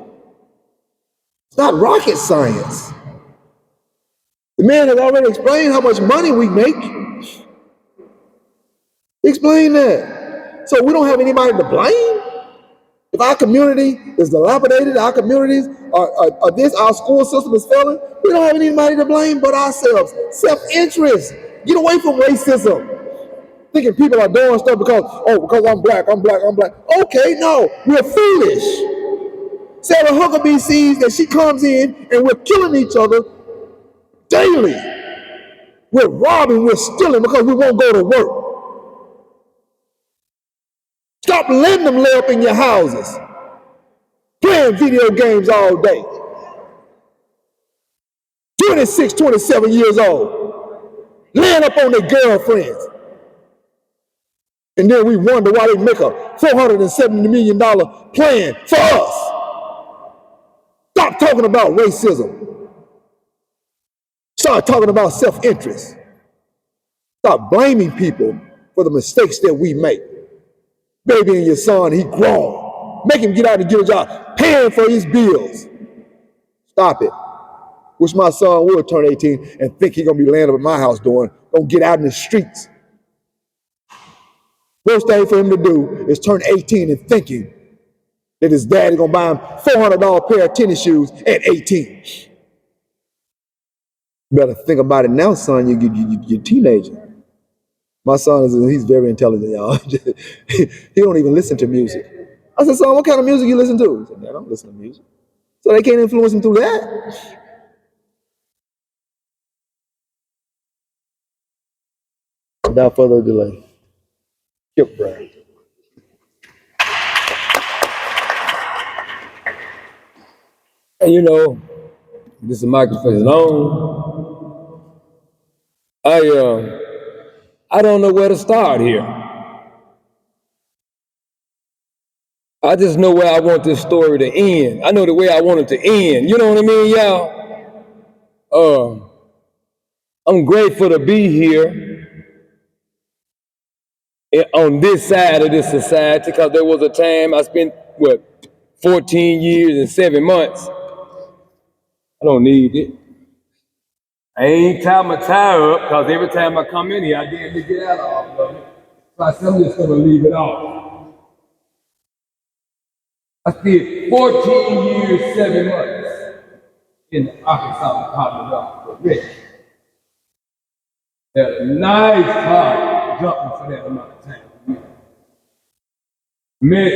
It's not rocket science. The man has already explained how much money we make. Explain that. So we don't have anybody to blame. If our community is dilapidated, our communities are this, our school system is failing, we don't have anybody to blame but ourselves. Self-interest. Get away from racism. Thinking people are doing stuff because I'm black. Okay, no, we're foolish. Sarah Huckabee sees that she comes in and we're killing each other daily. We're robbing, we're stealing because we won't go to work. Stop letting them lay up in your houses, playing video games all day. 26, 27 years old, laying up on their girlfriends. And then we wonder why they make a $470 million plan for us. Stop talking about racism. Start talking about self-interest. Stop blaming people for the mistakes that we make. Baby and your son, he grown. Make him get out and get a job, paying for his bills. Stop it. Wish my son would turn 18 and think he's going to be laying up at my house gonna get out in the streets. Worst thing for him to do is turn 18 and thinking that his dad is going to buy him $400 pair of tennis shoes at 18. You better think about it now, son. You're a teenager. My son he's very intelligent, y'all. He don't even listen to music. I said, son, what kind of music you listen to? He said, man, I don't listen to music. So they can't influence him through that. Without further delay, Kip Brown. And this microphone is on. I don't know where to start here. I just know where I want this story to end. I know the way I want it to end. You know what I mean, y'all? I'm grateful to be here on this side of this society, because there was a time I spent, 14 years and 7 months. I don't need it. I ain't tie my tie up, because every time I come in here, I damn to get out of it. So I said, I'm just gonna leave it off. I spent 14 years, 7 months in the Arkansas Department of Corrections. That's a nice part jumping for that amount of time. Met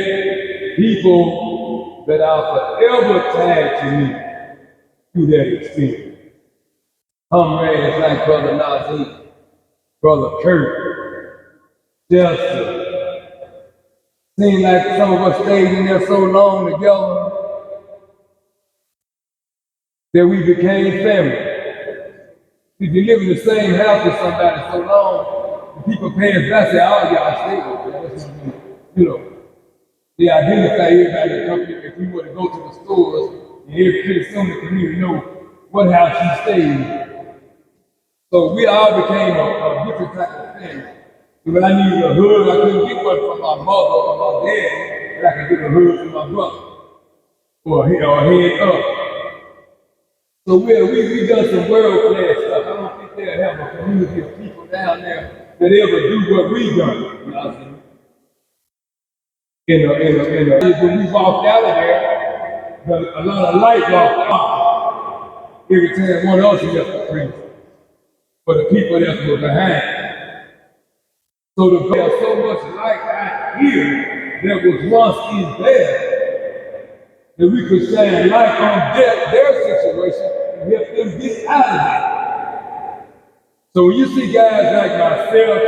people that are forever tied to me through that experience. Comrades like Brother Nazim, Brother Kurt, Justin. Seemed like some of us stayed in there so long together that we became family. If you live in the same house with somebody so long, the people paying back say, oh, y'all stay with me. They identify everybody that comes here. If we were to go to the stores, and pretty soon the community know what house you stayed in. So we all became a different type of family. When I needed a hug, I couldn't get one from my mother or my dad, but I could get a hug from my brother, or a head up. So we done some world-class stuff. I don't think they'll have a community of people down there that ever do what we done. Nazim. When we walked out of there, a lot of light walked off. Every time one else left the priest, for the people that were behind. So there's so much light out here that was once in there that we could shine light on their situation and help them get out of it. So when you see guys like myself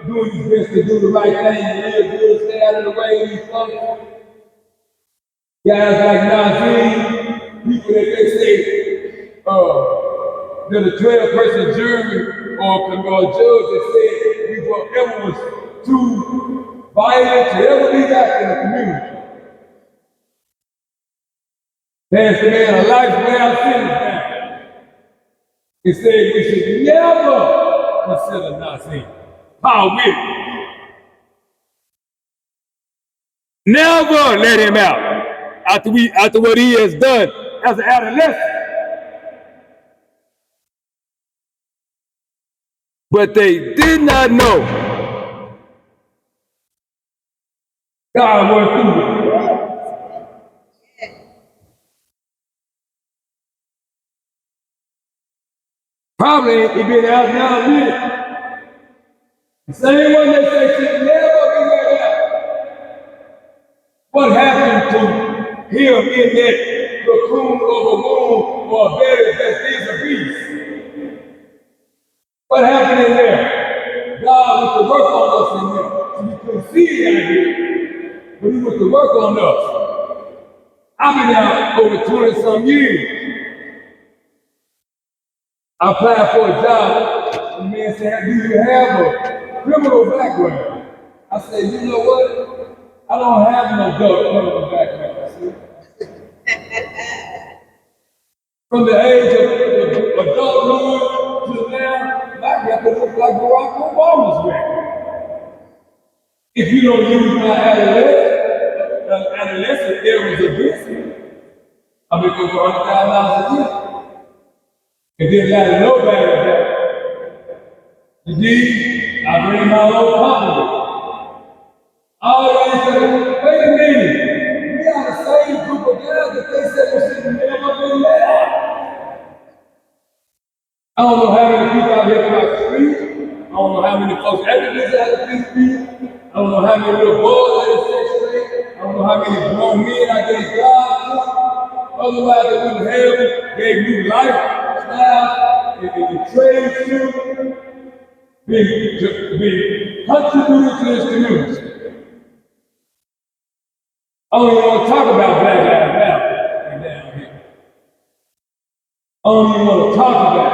doing his best to do the right thing, live good, stay out of the way of these folks, guys like Nazim, people that they say that a 12-person jury or judge that said we whatever was too violent to ever be back in the community. Passed the man a life without sentence down. He said we should never consider Nazim. Power with it. Never let him out after what he has done as an adolescent. But they did not know God went through it. Probably he been out now a minute. The same one that say should never be let out. What happened to him in that cocoon of a womb or a belly that's a beast? What happened in there? God went to work on us in there. So you couldn't see it out here, but he went to work on us. I've been out over 20-some years. I applied for a job, and the man said, do you have a criminal background? I said, you know what? I don't have no criminal background. From the age of adulthood to now, my record looks like Barack Obama's record. If you don't use my adolescent areas against me, I'll be going for $100,000 a year. It didn't matter nobody that. Indeed, I bring my own company. All they say, wait a minute, we are the same group of guys that they said we should never been let out. I don't know how many people out here across the street. I don't know how many folks activists out of these streets. I don't know how many little boys out of Section 8. I don't know how many grown men I gave jobs to. Otherwise, they wouldn't have them, gave new lifestyle, and trade to be contributed to this community. I don't even want to talk about Black Lives Matter down here. I don't even want to talk about it.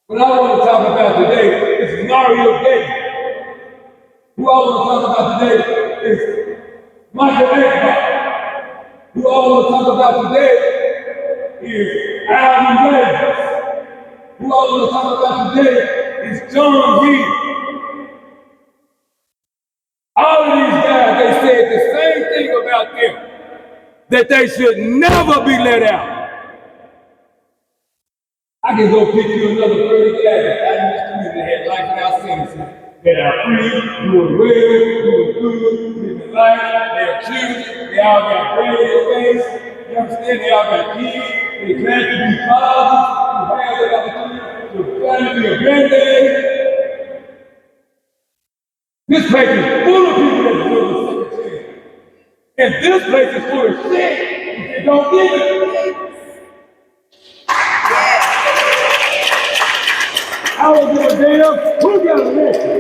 What I want to talk about today is Mario Gates. Who I want to talk about today is Michael Eckbach. Who I want to talk about today is Alvin Davis. Who I want to talk about today is John Hill. All of these guys, they said the same thing about them, that they should never be let out. I can go pick you another 30 guys out in the street that had life without sentences, that are free, doing well, doing good, living life, they're children, they all got brain in their face, you understand? They all got kids, they're glad to be fathers, who have the opportunity to glad to be a granddad. This place is full of people that deserve a second chance. And this place is full of shit if you don't give it. I don't give a damn who got elected.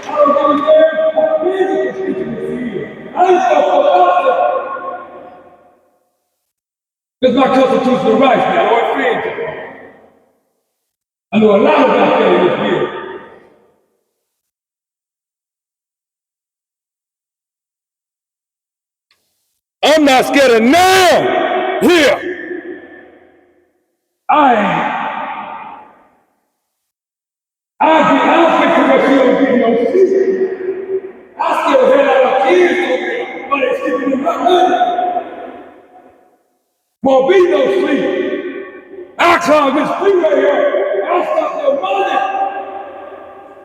I don't give a damn how big the constituency is. I ain't talking about that. It's my constitutional rights now, or friends. I know a lot about that in this bill. I'm not scared of now here. I ain't. I don't think too much you don't get no sleep. I still had a lot of kids over there, but they sleeping in my room. Won't be no sleep. I call this freeway here. I'll stop your money.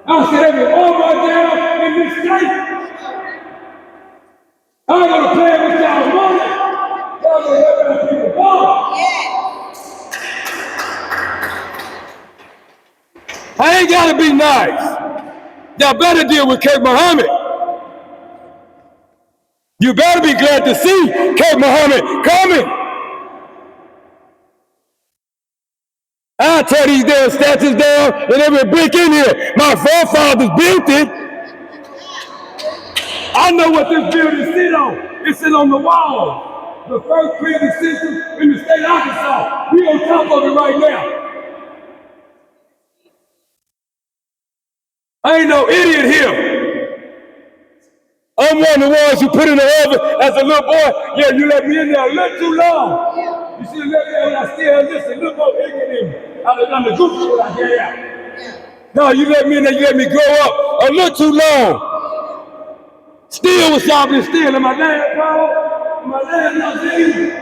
I said every Walmart down in this state. I ain't gonna play with y'all money. Y'all gonna let our people go. I ain't gotta be nice. Y'all better deal with K. Muhammad. You better be glad to see K. Muhammad coming. I'll tear these damn statues down and every brick in here. My forefathers built it. I know what this building sit on. It sit on the wall. The first prison system in the state of Arkansas. We on top of it right now. I ain't no idiot here. I'm one of the ones you put in the oven as a little boy. Yeah, you let me in there a little too long. You should have let me in when I still listen. A little more ignorant in me. I'm the goofy when I get out. No, you let me in there, you let me grow up a little too long. Still was shopping still in my dad, bro. In my dad, not easy.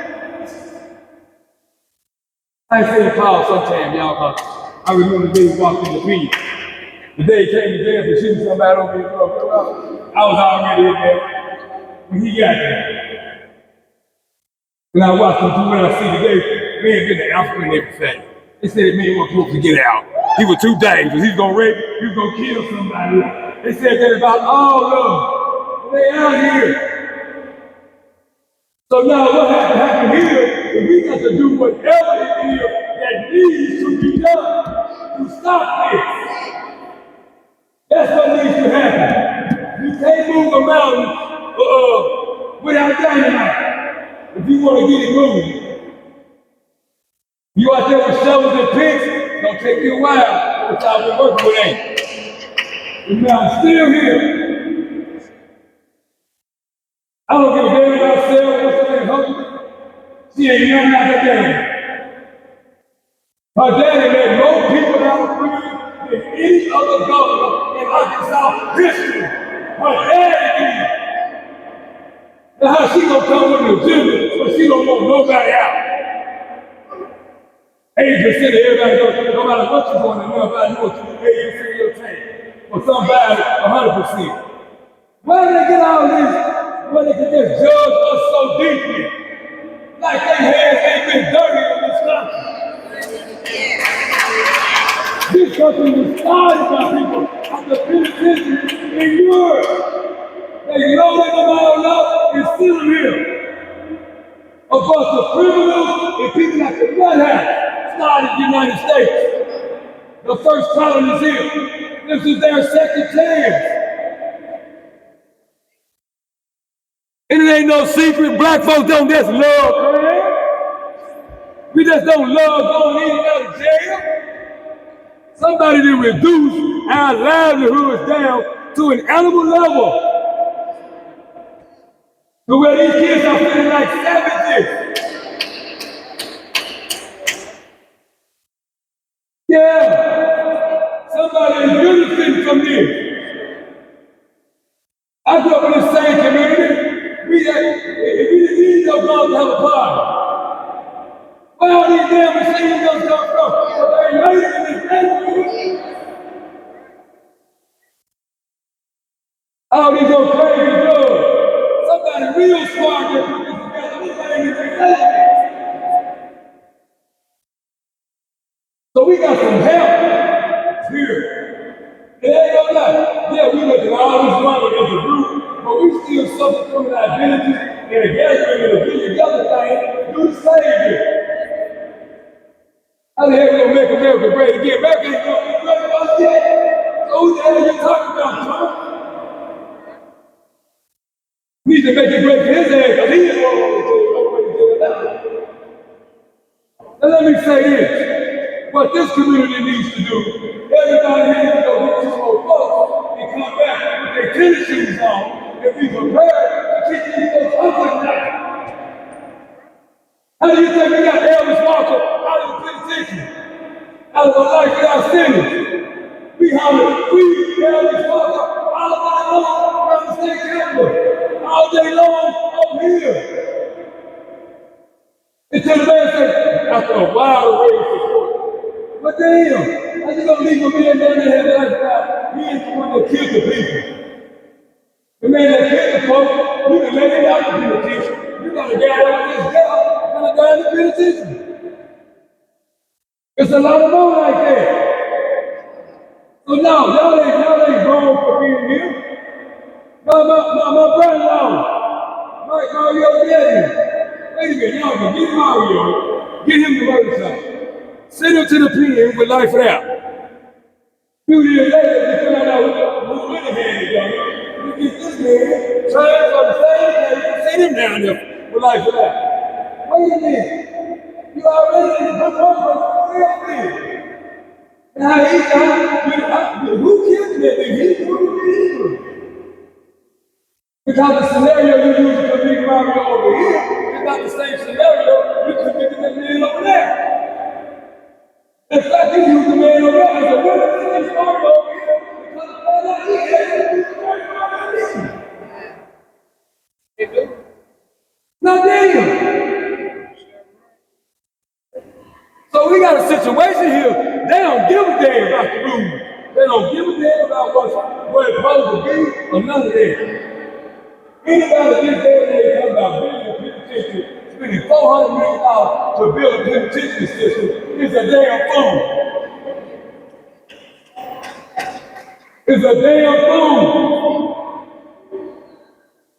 I ain't saying Paul sometime, y'all, cause I remember the day he walked in the beach. The day he came to jail for shooting somebody over here. I was already in there when he got there. When I watched him do what I see today, man, been there, Africa and everything. They said, man, he wasn't supposed to get out. He was too dangerous. He was gonna rape, he was gonna kill somebody. They said that about all of them. They out here. So now what has to happen here is we got to do whatever it is that needs to be done to stop this. That's what needs to happen. You can't move a mountain without dynamite. If you want to get it moving, you out there with shovels and picks, it's gonna take you a while. That's how we work with it. The mountain's still here. I don't give a damn about Sarah, what's her name, hungry. She ain't nothing like her daddy. Her daddy let more people out of prison than any other governor in Arkansas history. Her daddy did. Now how she gonna come with an agenda, but she don't want nobody out? Agents said to everybody, no matter what you're going to know about, you want to agents in your tank. Or somebody 100%. Where did they get all this? Where they can just judge us so deeply? Like their hands ain't been dirty in this country. This country was started by people after penitentiary in Europe. They loaded them all up and still here. A bunch of criminals and people like the White House started the United States. The first colonies here. This is their second chance. And it ain't no secret, black folks don't just love crime. We just don't love going in and out of jail. Somebody to reduce our livelihoods down to an animal level. To where these kids are feeling like savages. Yeah, somebody is benefiting from this. I grew up in the same community. If we didn't need no guns to have a party. Where all these damn machine guns come from? Well, they made it in this neighborhood. All these old crazy drugs. Somebody real smart that put this together. This ain't even that. So we got some help here. It ain't no lie. Yeah, we making all this money as a group, but we still suffer from an identity and a gathering and a being together thing through slavery. How the hell we gonna make America great again? America ain't gonna be great about yet. So who the hell are you talking about, Trump? We need to make it great for his ass, because he is one of the now let me say this. What this community needs to do, everybody needs to go get some more folks and come back with their tennis shoes on and be prepared to teach these folks up at night. How do you think we got Elvis Walker out of the penitentiary? Out of the life without sentence? We hollered free Elvis Walker all night long around the state capitol, all day long over here. Until the man said, after a wild array of support, but damn, how you gonna leave a man down there and lifestyle? He in The man that killed the folks, you can make it out the penitentiary. You got a guy over this guy, and a guy in the penitentiary. It's a lot of money like that. So no, y'all ain't wrong for being here. My brother-in-law, Mario Daddy. Wait a minute, y'all can get Mario, get him the motorcycle. Send him to the pen with life without. Few years later, you find out who really had it done. You get this man, trying for the same thing, send him down there with life without. Wait a minute, you already in the book. Now he got, who killed that thing? He killed it. Because the scenario you use to convict Mario over here is not the same scenario you convicted that man over there. In fact, you use the man over there as a witness against Mario over here because of all he had to do. Now damn. So we got a situation here. They don't give a damn about the rules. They don't give a damn about what it's supposed to be or none of that. Anybody this day and age talking about building a penitentiary, spending $400 million to build a penitentiary system is a damn fool. It's a damn fool.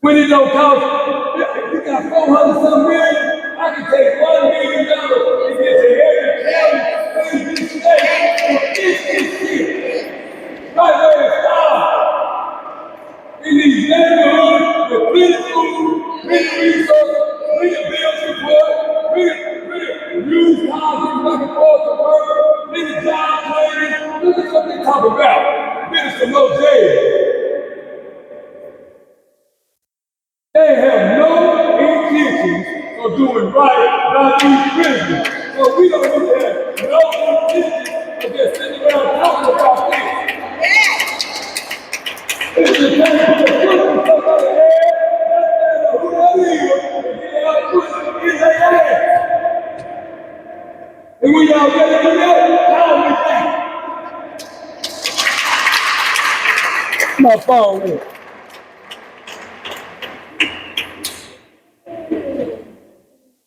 When it don't cost, if you got 400-some million, I can take $1 million and get to every county, every state, and this shit. Right where it starts. In these neighborhoods, with plenty food, plenty resources, plenty bills to put, plenty used housing back and forth to work, plenty job training. Look at what they talk about. Minister Mosey. They have no intentions of doing right by these prisoners. So we don't need to have no intentions of just sitting around talking about this. It's the thing that put somebody there, who that is, and get out put in their ass. And when y'all get to do that, call me back. My phone went.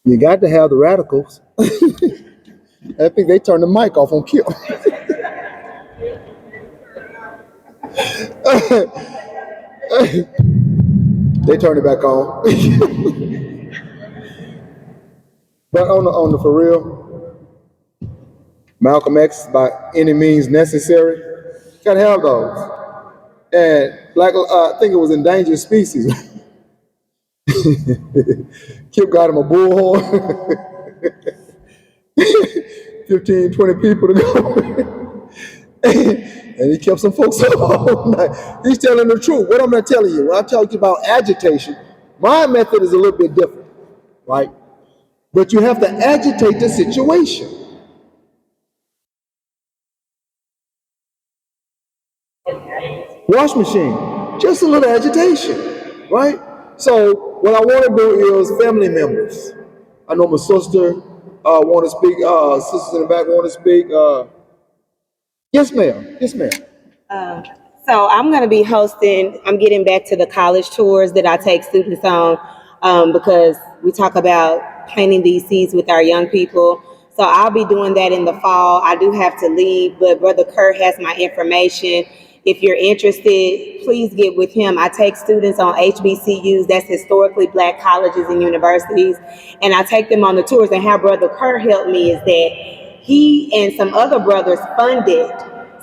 You got to have the radicals. I think they turned the mic off on Kill. They turned it back on. But on the for real, Malcolm X, by any means necessary, gotta have those. And like I think it was Endangered Species. Kip got him a bullhorn. 15, 20 people to go. And he kept some folks up all night. He's telling the truth. What I'm not telling you, when I talk about agitation, my method is a little bit different, right? But you have to agitate the situation. Wash machine, just a little agitation, right? So what I want to do is family members. I know my sister want to speak. Sisters in the back want to speak. Yes, ma'am. Yes, ma'am. So I'm going to be hosting, I'm getting back to the college tours that I take students on because we talk about planting these seeds with our young people. So I'll be doing that in the fall. I do have to leave, but Brother Kurt has my information. If you're interested, please get with him. I take students on HBCUs, that's historically Black colleges and universities, and I take them on the tours. And how Brother Kurt helped me is that he and some other brothers funded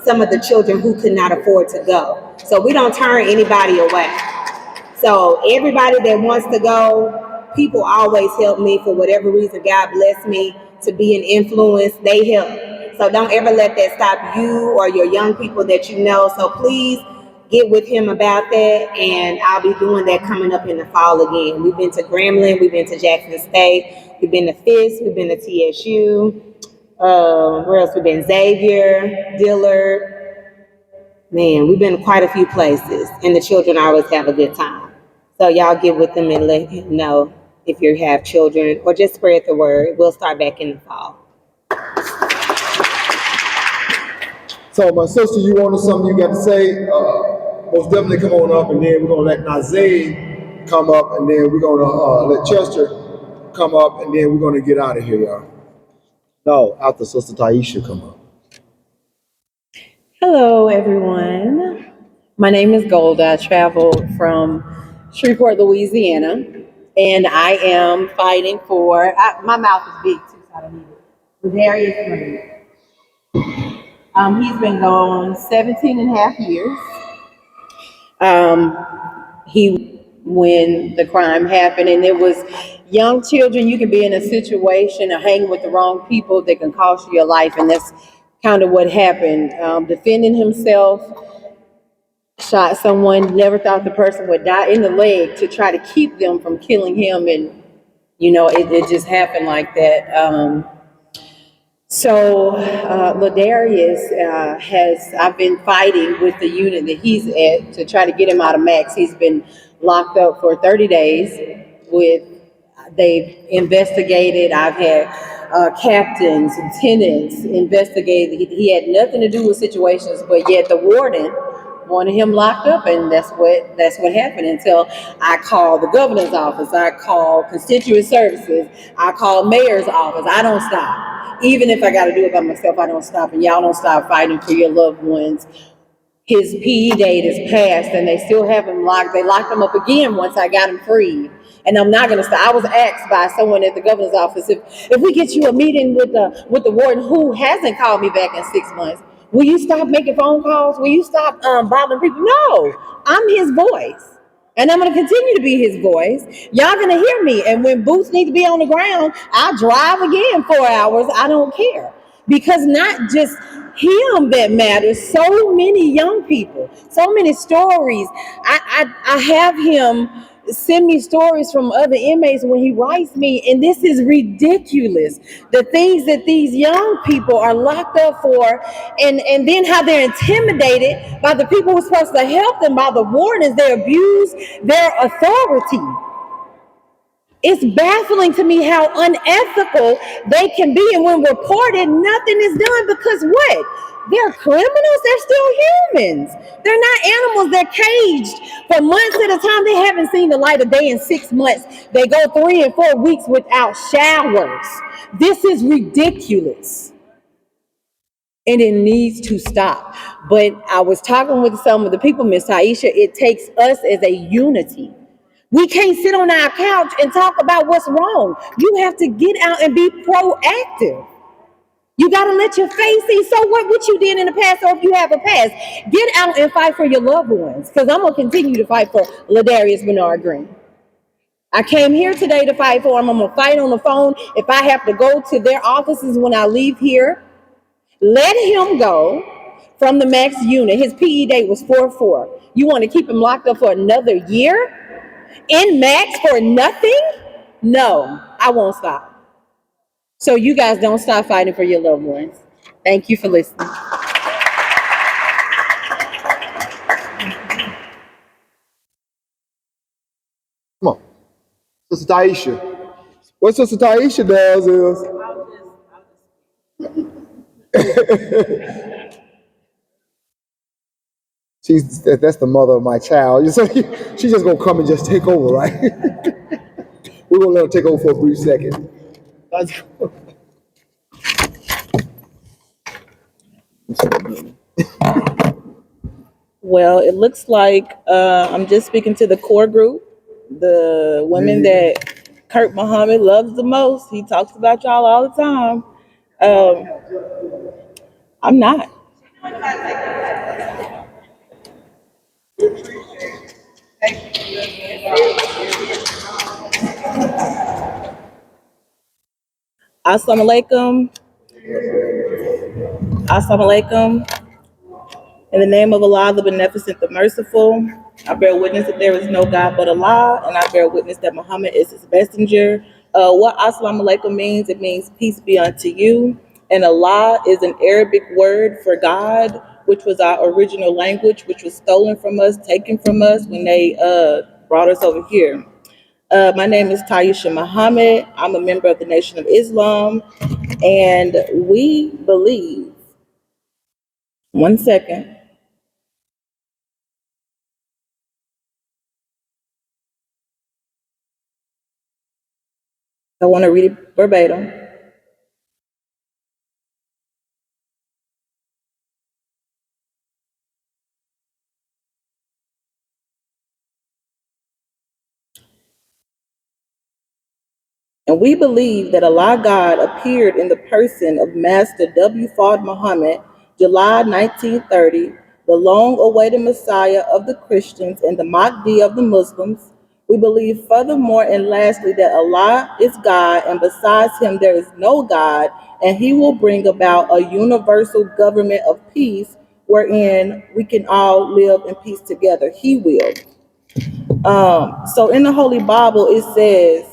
some of the children who could not afford to go. So we don't turn anybody away. So everybody that wants to go, people always help me for whatever reason. God bless me to be an influence, they help. So don't ever let that stop you or your young people that you know. So please get with him about that, and I'll be doing that coming up in the fall again. We've been to Grambling, we've been to Jackson State, we've been to Fisk, we've been to TSU. Where else? We've been Xavier, Dillard. Man, we've been to quite a few places, and the children always have a good time. So y'all get with them and let him know if you have children, or just spread the word. We'll start back in the fall. So my sister, you wanted something you got to say? most definitely come on up, and then we're gonna let Nazay come up, and then we're gonna let Chester come up, and then we're gonna get out of here, y'all. No, after Sister Taisha come up. Hello, everyone. My name is Golda. I traveled from Shreveport, Louisiana, and I am fighting for, my mouth is big too, so I don't need it. Darius Green. He's been gone 17 and a half years. When the crime happened, and it was young children. You can be in a situation or hang with the wrong people that can cost you your life, and that's kind of what happened. Defending himself, shot someone, never thought the person would die in the leg to try to keep them from killing him, and it just happened like that. Ladarius I've been fighting with the unit that he's at to try to get him out of Max. He's been locked up for 30 days they've investigated. I've had captains, lieutenants investigated. He had nothing to do with situations, but yet the warden wanted him locked up, and that's what happened until I called the governor's office. I called constituent services. I called mayor's office. I don't stop. Even if I got to do it by myself, I don't stop. And y'all don't stop fighting for your loved ones. His PE date is passed, and they still have him locked. They locked him up again once I got him freed. And I'm not going to stop. I was asked by someone at the governor's office, if we get you a meeting with the warden who hasn't called me back in 6 months, will you stop making phone calls? Will you stop bothering people? No, I'm his voice. And I'm going to continue to be his voice. Y'all going to hear me. And when boots need to be on the ground, I'll drive again 4 hours. I don't care. Because not just him that matters, so many young people, so many stories. I have him send me stories from other inmates when he writes me, and this is ridiculous. The things that these young people are locked up for, and then how they're intimidated by the people who are supposed to help them, by the wardens. They abuse their authority. It's baffling to me how unethical they can be, and when reported, nothing is done because what? They're criminals, they're still humans. They're not animals, they're caged for months at a time. They haven't seen the light of day in 6 months. They go 3 and 4 weeks without showers. This is ridiculous. And it needs to stop. But I was talking with some of the people, Miss Taisha, it takes us as a unity. We can't sit on our couch and talk about what's wrong. You have to get out and be proactive. You got to let your face see. So what you did in the past, or if you have a past, get out and fight for your loved ones. Because I'm going to continue to fight for Ladarius Bernard Green. I came here today to fight for him. I'm going to fight on the phone. If I have to go to their offices when I leave here, let him go from the max unit. His PE date was 4/4. You want to keep him locked up for another year? In max for nothing? No, I won't stop. So you guys don't stop fighting for your loved ones. Thank you for listening. Come on, Sister Taisha. What Sister Taisha does is that's the mother of my child. So she's just gonna come and just take over, right? We're gonna let her take over for a brief second. Well, it looks like I'm just speaking to the core group, the women that Kurt Muhammad loves the most. He talks about y'all all the time. I'm not. Assalamu alaikum. Assalamu alaikum. In the name of Allah, the Beneficent, the Merciful, I bear witness that there is no God but Allah, and I bear witness that Muhammad is his messenger. What Assalamu alaikum means, it means peace be unto you. And Allah is an Arabic word for God, which was our original language, which was stolen from us, taken from us when they brought us over here. My name is Taisha Muhammad. I'm a member of the Nation of Islam, and we believe, one second. I want to read it verbatim. And we believe that Allah God appeared in the person of Master W. Fard Muhammad, July 1930, the long-awaited Messiah of the Christians and the Mahdi of the Muslims. We believe furthermore and lastly that Allah is God and besides him there is no God, and he will bring about a universal government of peace wherein we can all live in peace together. He will. So in the Holy Bible it says,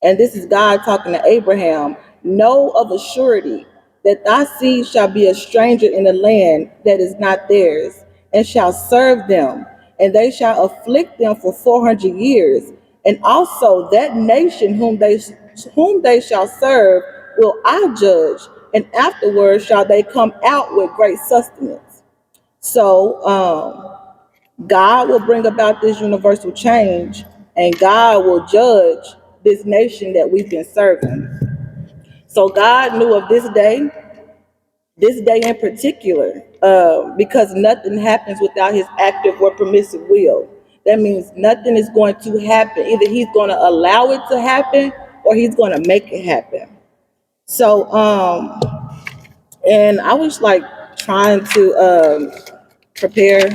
and this is God talking to Abraham, know of a surety that thy seed shall be a stranger in a land that is not theirs, and shall serve them, and they shall afflict them for 400 years. And also that nation whom they shall serve will I judge, and afterwards shall they come out with great sustenance. So God will bring about this universal change, and God will judge this nation that we've been serving. So God knew of this day in particular, because nothing happens without his active or permissive will. That means nothing is going to happen. Either he's going to allow it to happen or he's going to make it happen. So, and I was like trying to prepare.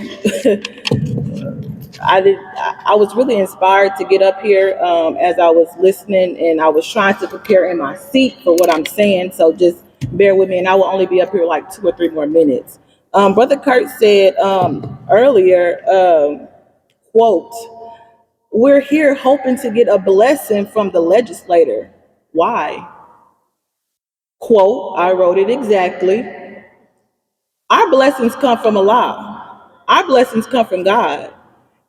I was really inspired to get up here as I was listening, and I was trying to prepare in my seat for what I'm saying. So just bear with me, and I will only be up here like 2 or 3 more minutes. Brother Kurt said earlier, quote, "We're here hoping to get a blessing from the legislator. Why?" Quote, I wrote it exactly. Our blessings come from Allah. Our blessings come from God.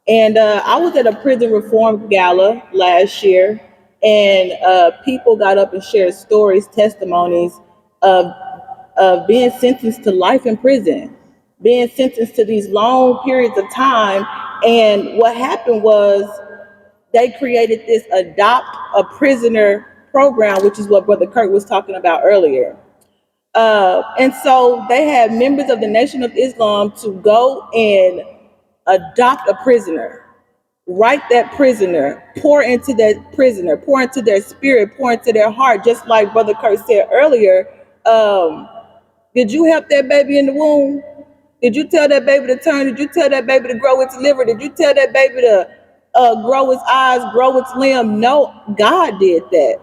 And I was at a prison reform gala last year, and people got up and shared stories, testimonies of being sentenced to life in prison, being sentenced to these long periods of time. And what happened was they created this adopt a prisoner program, which is what Brother Kurt was talking about earlier. And so they had members of the Nation of Islam to go and adopt a prisoner, write that prisoner, pour into that prisoner, pour into their spirit, pour into their heart, just like Brother Kurt said earlier. Did you help that baby in the womb? Did you tell that baby to turn? Did you tell that baby to grow its liver? Did you tell that baby to grow its eyes, grow its limb? No, God did that.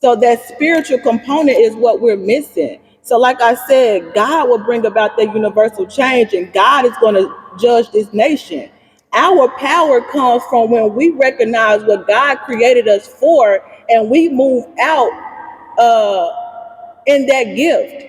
So that spiritual component is what we're missing. So like I said, God will bring about that universal change, and God is going to judge this nation. Our power comes from when we recognize what God created us for, and we move out in that gift.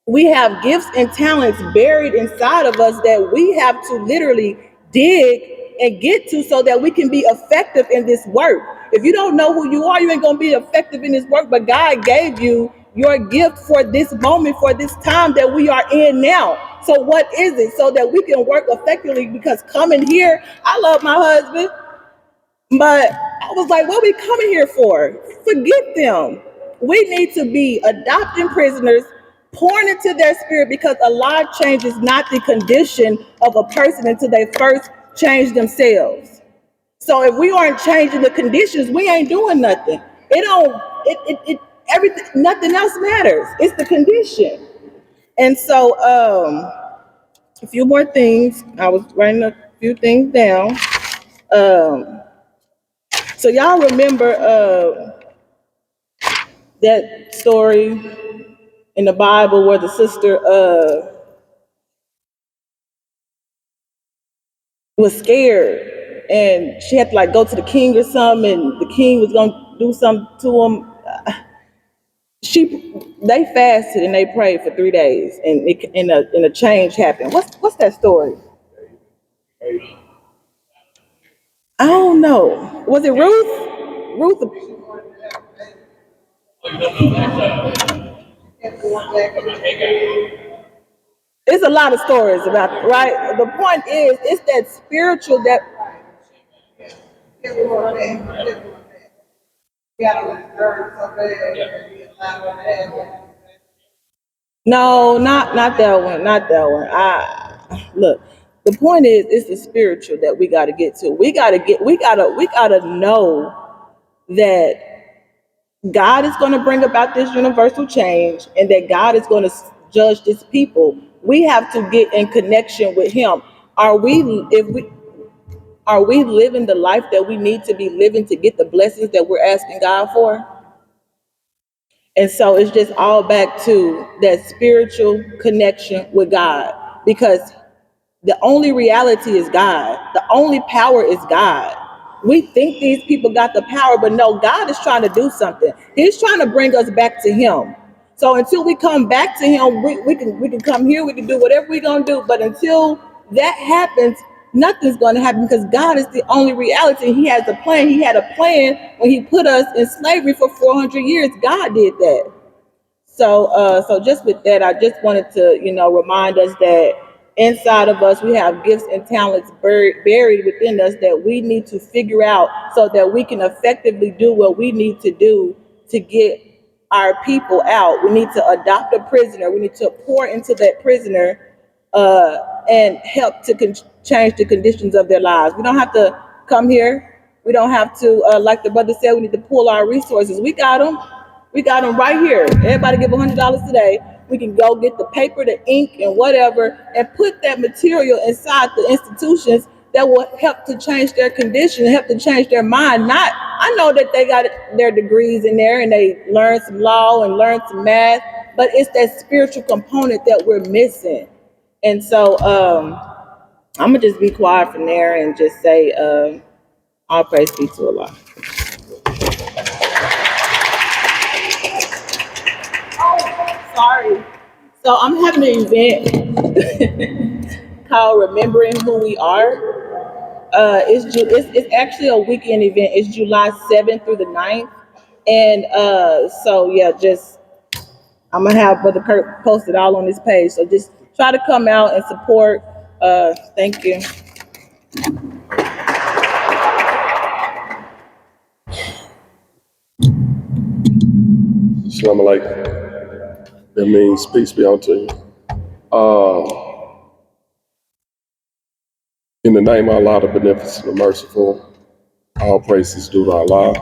We have gifts and talents buried inside of us that we have to literally dig and get to so that we can be effective in this work. If you don't know who you are, you ain't gonna be effective in this work, but God gave you your gift for this moment, for this time that we are in now. So what is it? So that we can work effectively, because coming here, I love my husband, but I was like, what are we coming here for? Forget them. We need to be adopting prisoners, pouring into their spirit, because Allah changes not the condition of a person until they first change themselves. So if we aren't changing the conditions, we ain't doing nothing. Everything, nothing else matters. It's the condition. And so a few more things. I was writing a few things down. So y'all remember that story in the Bible where the sister was scared, and she had to like go to the king or something, and the king was gonna do something to him. They fasted and they prayed for 3 days, and a change happened. What's that story? I don't know. Was it Ruth? Ruth. There's a lot of stories about it, right? The point is, it's that spiritual that No, not that one, not that one. Look, the point is, it's the spiritual that we got to get to. We gotta know that God is going to bring about this universal change, and that God is going to judge this people. We have to get in connection with Him. Are we, if we, are we living the life that we need to be living to get the blessings that we're asking God for? And so it's just all back to that spiritual connection with God, because the only reality is God. The only power is God. We think these people got the power, but no, God is trying to do something. He's trying to bring us back to Him. So until we come back to Him, we can come here, we can do whatever we're gonna do. But until that happens, nothing's gonna happen, because God is the only reality. He has a plan. He had a plan when He put us in slavery for 400 years. God did that. So just with that, I just wanted to, remind us that inside of us, we have gifts and talents buried within us that we need to figure out, so that we can effectively do what we need to do to get our people out. We need to adopt a prisoner. We need to pour into that prisoner, and help to change the conditions of their lives. We don't have to come here. We don't have to, like the brother said, we need to pull our resources. We got them. We got them right here. Everybody give $100 today. We can go get the paper, the ink, and whatever, and put that material inside the institutions that will help to change their condition, help to change their mind. Not, I know that they got their degrees in there and they learned some law and learned some math, but it's that spiritual component that we're missing. And so I'm gonna just be quiet from there and just say, all praise be to Allah. Sorry. So I'm having an event called Remembering Who We Are. It's actually a weekend event. It's July 7th through the 9th. And so yeah, just I'm gonna have Brother Kurt post it all on his page. So just try to come out and support. Thank you. Assalamu alaikum. That means peace be unto you. In the name of Allah, the Beneficent, the Merciful, all praises due to Allah.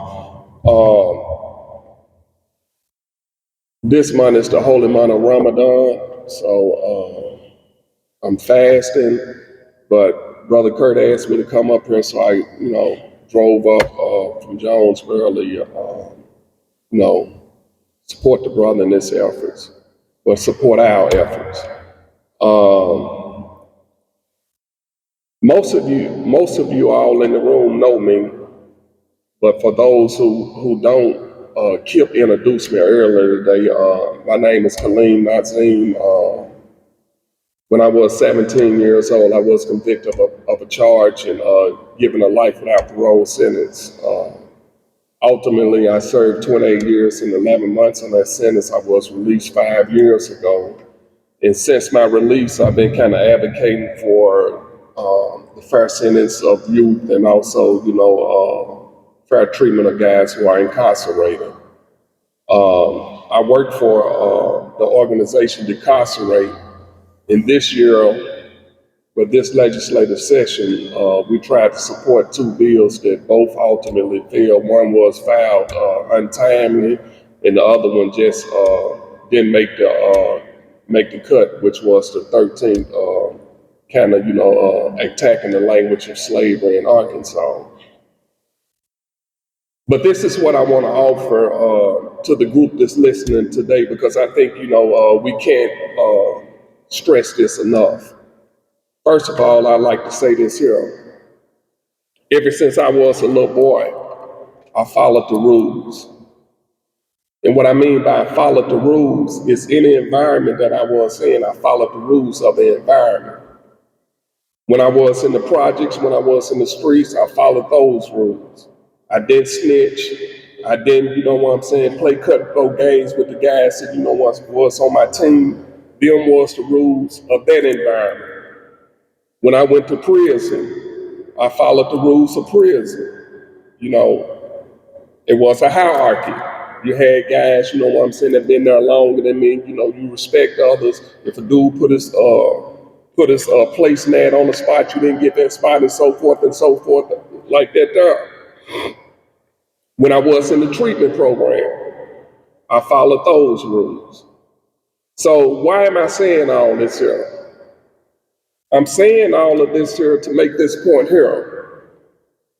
This month is the holy month of Ramadan, so I'm fasting. But Brother Kurt asked me to come up here, so I, drove up from Jonesboro early, support the brother in his efforts, but support our efforts. Most of you all in the room know me, but for those who don't, Kip introduced me earlier today. My name is Kaleem Nazim. When I was 17 years old, I was convicted of a charge and given a life without parole sentence. Ultimately, I served 28 years and 11 months on that sentence. I was released 5 years ago. And since my release, I've been kind of advocating for the fair sentence of youth and also, fair treatment of guys who are incarcerated. I work for the organization Decarcerate, and this year, with this legislative session, we tried to support 2 bills that both ultimately failed. One was filed untimely, and the other one just didn't make the cut, which was the 13th, kind of, attacking the language of slavery in Arkansas. But this is what I want to offer to the group that's listening today, because I think, we can't stress this enough. First of all, I'd like to say this here. Ever since I was a little boy, I followed the rules. And what I mean by I followed the rules is any environment that I was in, I followed the rules of the environment. When I was in the projects, when I was in the streets, I followed those rules. I didn't snitch. I didn't, play cutthroat games with the guys that, was on my team. Them was the rules of that environment. When I went to prison, I followed the rules of prison. It was a hierarchy. You had guys, you know what I'm saying, that been there longer than me. You know, you respect others. If a dude put his placemat on the spot, you didn't get that spot, and so forth, like that there. When I was in the treatment program, I followed those rules. So why am I saying all this here? I'm saying all of this here to make this point here,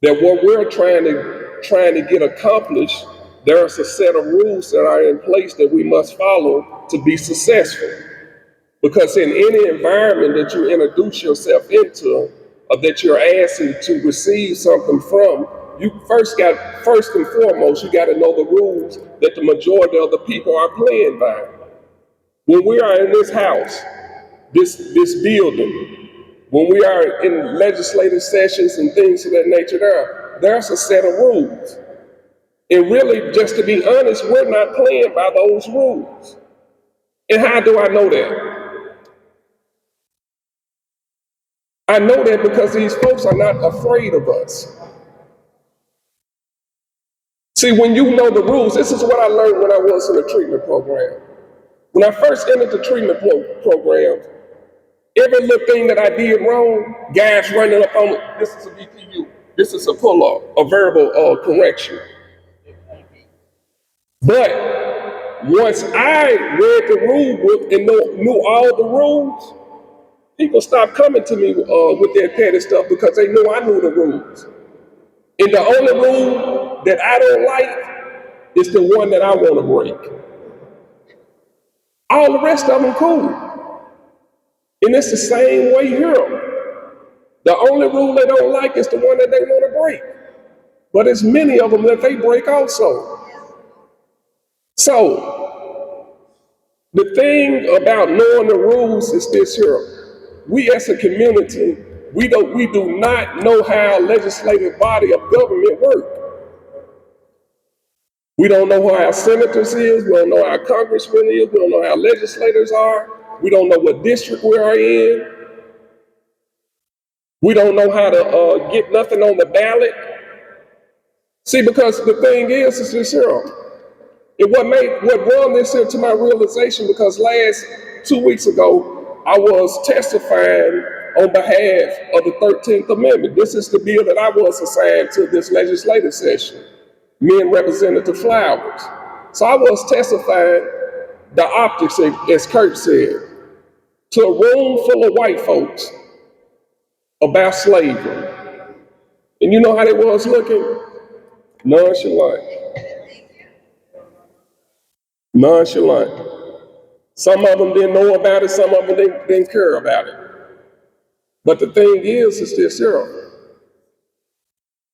that what we're trying to get accomplished, there's a set of rules that are in place that we must follow to be successful. Because in any environment that you introduce yourself into, or that you're asking to receive something from, you first and foremost, you got to know the rules that the majority of the people are playing by. When we are in this house, this building, when we are in legislative sessions and things of that nature, there's a set of rules. And really, just to be honest, we're not playing by those rules. And how do I know that? I know that because these folks are not afraid of us. See, when you know the rules, this is what I learned when I was in the treatment program. When I first entered the treatment program, every little thing that I did wrong, guys running up on me, this is a VPU, this is a pull-up, a verbal correction. But once I read the rule book and knew all the rules, people stopped coming to me with their petty stuff because they knew I knew the rules. And the only rule that I don't like is the one that I want to break. All the rest of them cool. And it's the same way here. The only rule they don't like is the one that they want to break. But there's many of them that they break also. So, the thing about knowing the rules is this here. We as a community, we do not know how a legislative body of government works. We don't know who our senators is, we don't know how our congressmen is, we don't know how legislators are, we don't know what district we are in. We don't know how to get nothing on the ballot. See, because the thing is this here. What brought this here to my realization, because last 2 weeks ago, I was testifying on behalf of the 13th Amendment. This is the bill that I was assigned to this legislative session, me and Representative Flowers. So I was testifying the optics, as Kurt said, to a room full of white folks about slavery. And you know how they was looking? Nonchalant. Nonchalant. Some of them didn't know about it, some of them didn't care about it. But the thing is this here.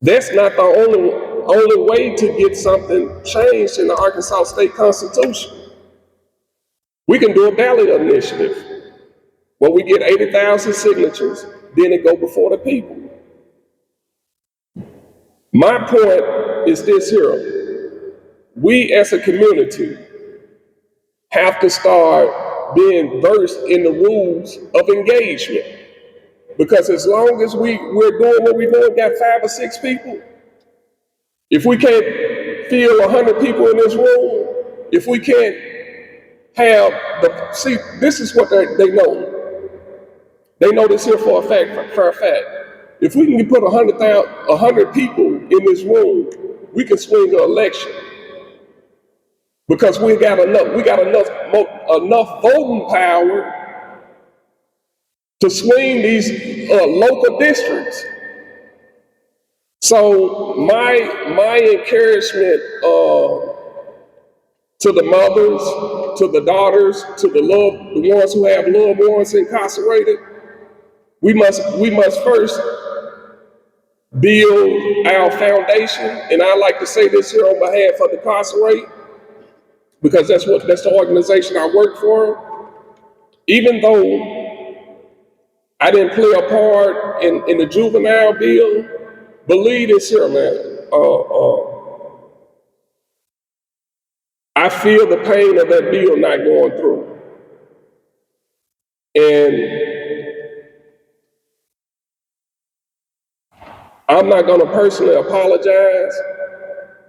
That's not the only way to get something changed in the Arkansas State Constitution. We can do a ballot initiative where we get 80,000 signatures, then it go before the people. My point is this here. We as a community have to start being versed in the rules of engagement. Because as long as we're doing what we're doing, got 5 or 6 people, if we can't fill 100 people in this room, if we can't have see, this is what they know. They know this here for a fact. If we can put 100 people in this room, we can swing the election. Because we got enough voting power to swing these local districts. So my encouragement to the mothers, to the daughters, to the ones who have loved ones incarcerated, we must first build our foundation. And I like to say this here on behalf of the incarcerated, because that's the organization I work for. Even though I didn't play a part in the juvenile bill, believe this here, man. I feel the pain of that bill not going through. And I'm not gonna personally apologize,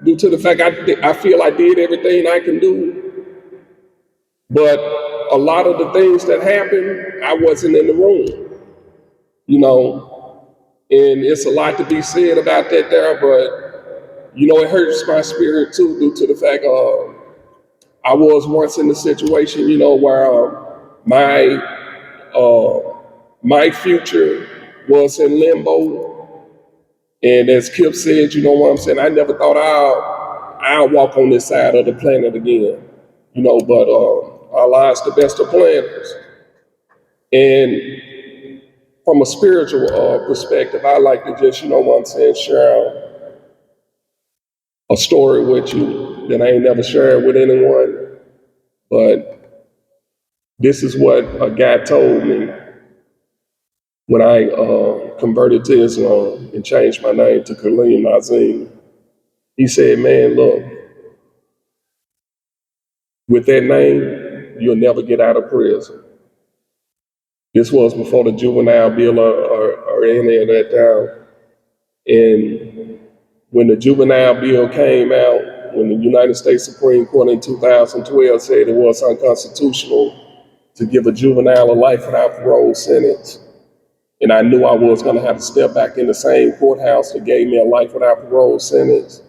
due to the fact I feel I did everything I can do. But a lot of the things that happened, I wasn't in the room, you know, and it's a lot to be said about that there, but, you know, it hurts my spirit too, due to the fact I was once in the situation, you know, where my future was in limbo. And as Kip said, you know what I'm saying, I never thought I'll walk on this side of the planet again, you know, but Allah's the best of planners. And from a spiritual perspective, I like to just, you know what I'm saying, share a story with you that I ain't never shared with anyone. But this is what a guy told me when I converted to Islam and changed my name to Kaleem Nazim. He said, man, look, with that name, you'll never get out of prison. This was before the juvenile bill or any of that time. And when the juvenile bill came out, when the United States Supreme Court in 2012 said it was unconstitutional to give a juvenile a life without parole sentence, and I knew I was going to have to step back in the same courthouse that gave me a life without parole sentence,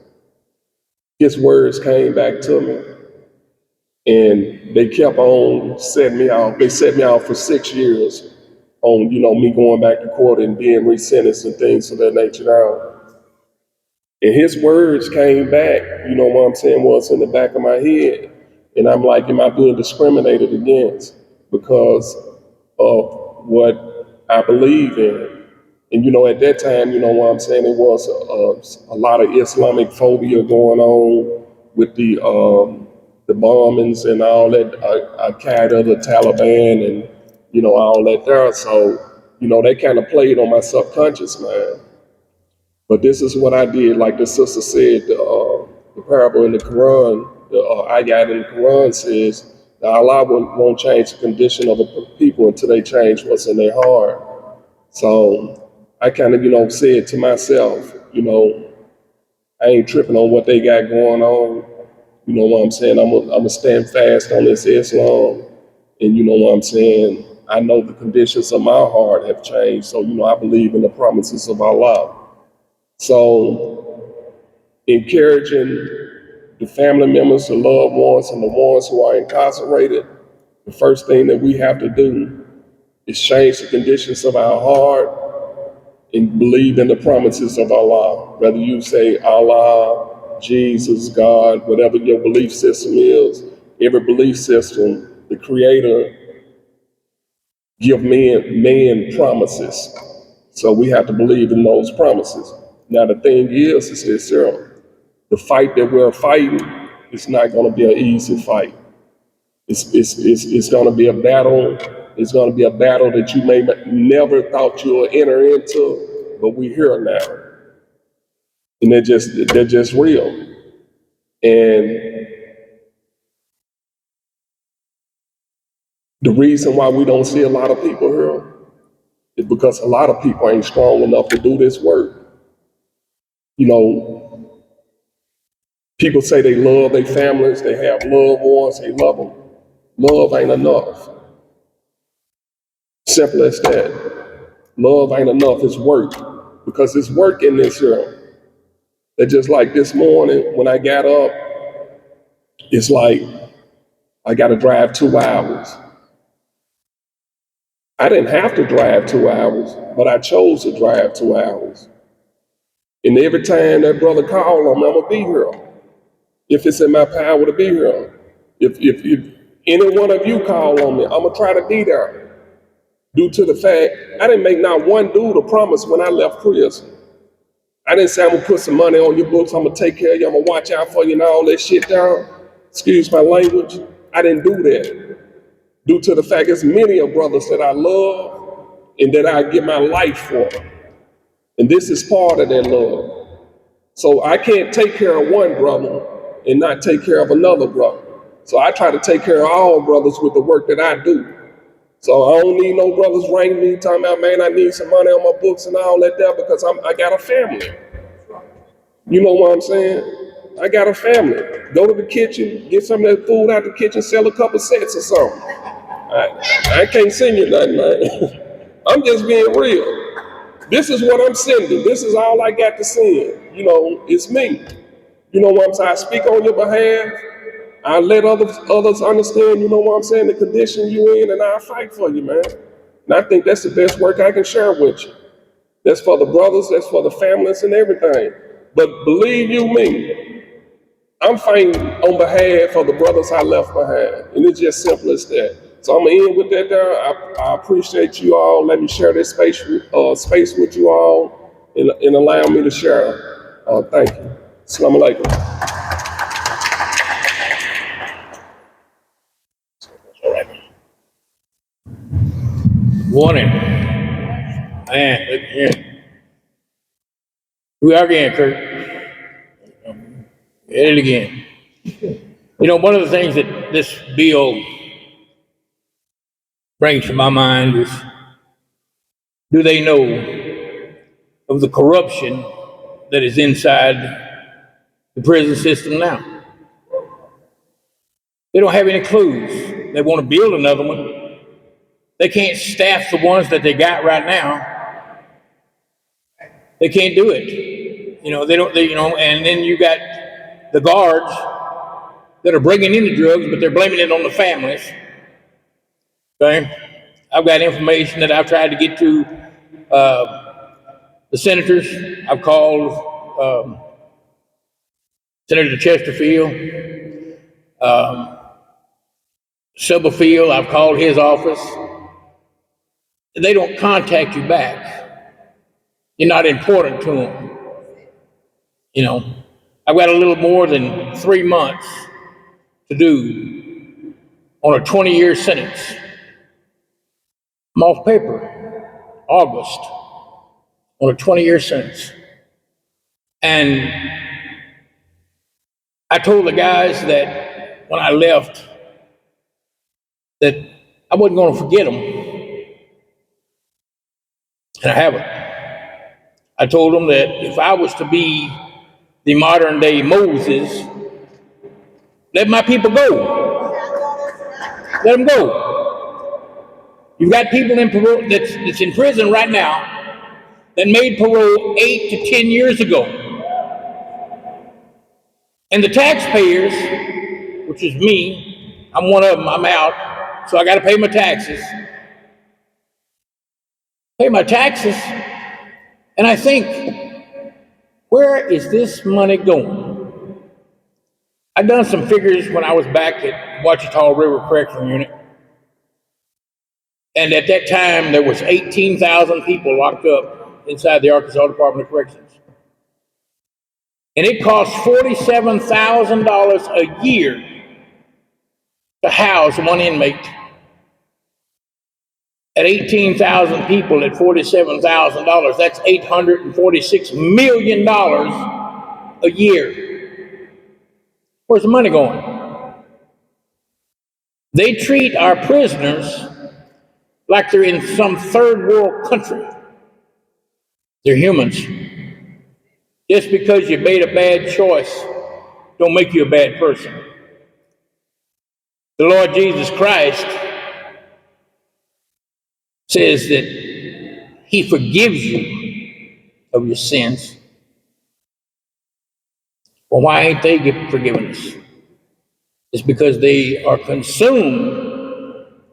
his words came back to me. And they kept on setting me out. They set me out for 6 years on, you know, me going back to court and being resentenced and things of that nature now. And his words came back, you know what I'm saying, was in the back of my head. And I'm like, am I being discriminated against because of what I believe in? And, you know, at that time, you know what I'm saying, it was a lot of Islamic phobia going on with the bombings and all that, Al-Qaeda, the Taliban, and, you know, all that there. So, you know, they kind of played on my subconscious mind. But this is what I did. Like the sister said, the parable in the Quran, the ayat in the Quran says that Allah won't change the condition of the people until they change what's in their heart. So I kind of, you know, said to myself, you know, I ain't tripping on what they got going on. You know what I'm saying? I'm gonna stand fast on this Islam. And you know what I'm saying? I know the conditions of my heart have changed. So, you know, I believe in the promises of Allah. So encouraging the family members, the loved ones, and the ones who are incarcerated, the first thing that we have to do is change the conditions of our heart and believe in the promises of Allah. Whether you say Allah, Jesus, God, whatever your belief system is, every belief system, the Creator give man promises. So we have to believe in those promises. Now the thing is the fight that we're fighting is not going to be an easy fight. It's going to be a battle. It's going to be a battle that you may never thought you would enter into, but we're here now. And they're just real. And the reason why we don't see a lot of people here is because a lot of people ain't strong enough to do this work. You know, people say they love their families, they have loved ones, they love them. Love ain't enough. Simple as that. Love ain't enough, it's work. Because it's work in this here. That just like this morning when I got up, it's like I got to drive 2 hours. I didn't have to drive 2 hours, but I chose to drive 2 hours. And every time that brother called on me, I'm going to be here. If it's in my power to be here. If any one of you call on me, I'm going to try to be there. Due to the fact, I didn't make not one dude a promise when I left prison. I didn't say I'm going to put some money on your books, I'm going to take care of you, I'm going to watch out for you and all that shit down. Excuse my language. I didn't do that. Due to the fact there's many of brothers that I love and that I give my life for. And this is part of that love. So I can't take care of one brother and not take care of another brother. So I try to take care of all brothers with the work that I do. So I don't need no brothers ringing me talking about, man, I need some money on my books and all that there because I got a family. You know what I'm saying? I got a family. Go to the kitchen, get some of that food out the kitchen, sell a couple sets or something. I can't send you nothing, man. I'm just being real. This is what I'm sending. This is all I got to send. It's me. You know what I'm saying? I speak on your behalf. I let others understand, you know what I'm saying, the condition you in, and I fight for you, man. And I think that's the best work I can share with you. That's for the brothers, that's for the families and everything. But believe you me, I'm fighting on behalf of the brothers I left behind. And it's just simple as that. So I'm gonna end with that there. I appreciate you all. Let me share this space with you all and allow me to share. Thank you. Assalamu alaikum. Morning. Man, look here. We are again, Kurt. Hit it again. One of the things that this bill brings to my mind is, do they know of the corruption that is inside the prison system now? They don't have any clues. They want to build another one. They can't staff the ones that they got right now. They can't do it. And then you got the guards that are bringing in the drugs, but they're blaming it on the families. Okay? I've got information that I've tried to get to the senators. I've called Senator Chesterfield, Stubblefield. I've called his office. They don't contact you back. You're not important to them. I've got a little more than 3 months to do on a 20-year sentence. I'm off paper, August, on a 20-year sentence. And I told the guys that when I left that I wasn't going to forget them. And I haven't. I told them that if I was to be the modern day Moses, let my people go. Let them go. You've got people in parole that's in prison right now that made parole 8 to 10 years ago. And the taxpayers, which is me, I'm one of them, I'm out, so I got to pay my taxes. Pay my taxes, and I think, where is this money going? I've done some figures when I was back at Ouachita River Correctional Unit. And at that time, there was 18,000 people locked up inside the Arkansas Department of Corrections. And it cost $47,000 a year to house one inmate. At 18,000 people at $47,000, that's $846 million a year. Where's the money going? They treat our prisoners like they're in some third world country. They're humans. Just because you made a bad choice don't make you a bad person. The Lord Jesus Christ says that he forgives you of your sins. Well, why ain't they forgiven us? It's because they are consumed.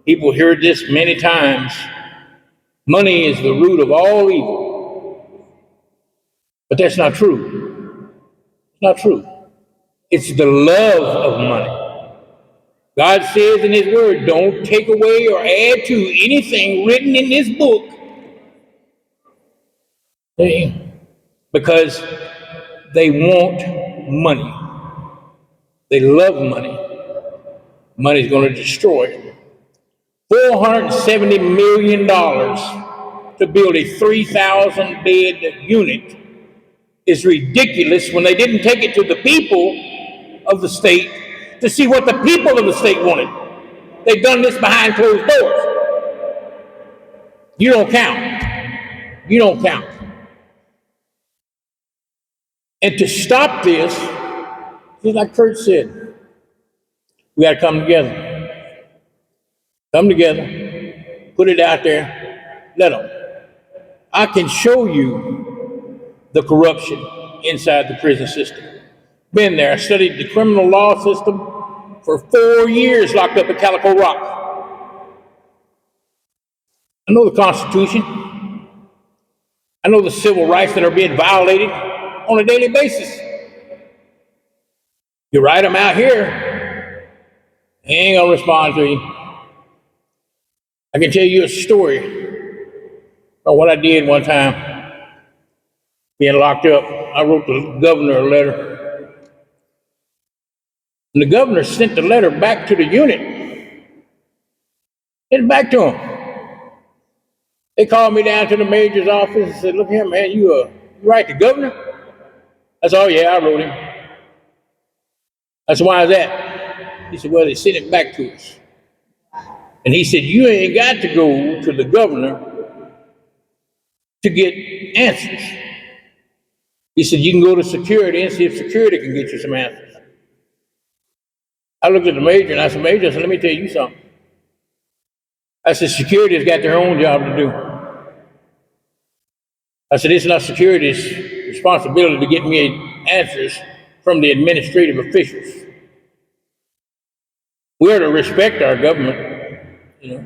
People heard this many times. Money is the root of all evil. But that's not true. It's not true. It's the love of money. God says in his word, don't take away or add to anything written in this book. Because they want money. They love money. Money's going to destroy it. $470 million to build a 3,000 bed unit is ridiculous when they didn't take it to the people of the state to see what the people of the state wanted. They've done this behind closed doors. You don't count. You don't count. And to stop this, just like Kurt said, we got to come together. Come together, put it out there, let them. I can show you the corruption inside the prison system. Been there, I studied the criminal law system for 4 years, locked up at Calico Rock. I know the Constitution. I know the civil rights that are being violated on a daily basis. You write them out here, they ain't gonna respond to you. I can tell you a story about what I did one time, being locked up. I wrote the governor a letter. And the governor sent the letter back to the unit. Sent it back to him. They called me down to the major's office and said, look here, man, you write the governor? I said, oh yeah, I wrote him. I said, why is that? He said, well, they sent it back to us. And he said, you ain't got to go to the governor to get answers. He said, you can go to security and see if security can get you some answers. I looked at the major and I said, Major, let me tell you something. I said, security's got their own job to do. I said, it's not security's responsibility to get me answers from the administrative officials. We are to respect our government, you know.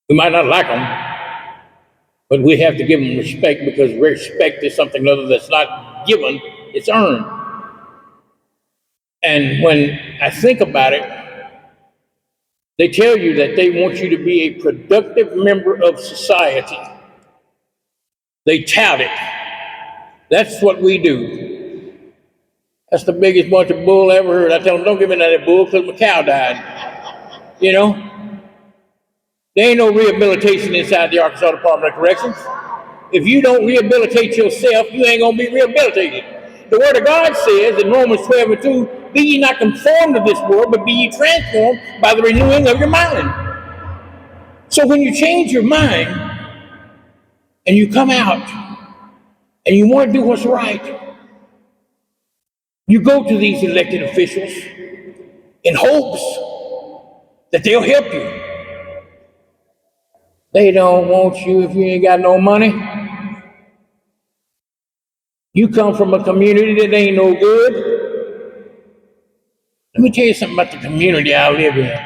We might not like them, but we have to give them respect because respect is something other that's not given, it's earned. And when I think about it, they tell you that they want you to be a productive member of society. They tout it. That's what we do. That's the biggest bunch of bull I ever heard. I tell them, don't give me that bull because my cow died. You know? There ain't no rehabilitation inside the Arkansas Department of Corrections. If you don't rehabilitate yourself, you ain't gonna be rehabilitated. The Word of God says in Romans 12:2, be ye not conformed to this world, but be ye transformed by the renewing of your mind. So when you change your mind and you come out and you want to do what's right, you go to these elected officials in hopes that they'll help you. They don't want you if you ain't got no money. You come from a community that ain't no good. Let me tell you something about the community I live in.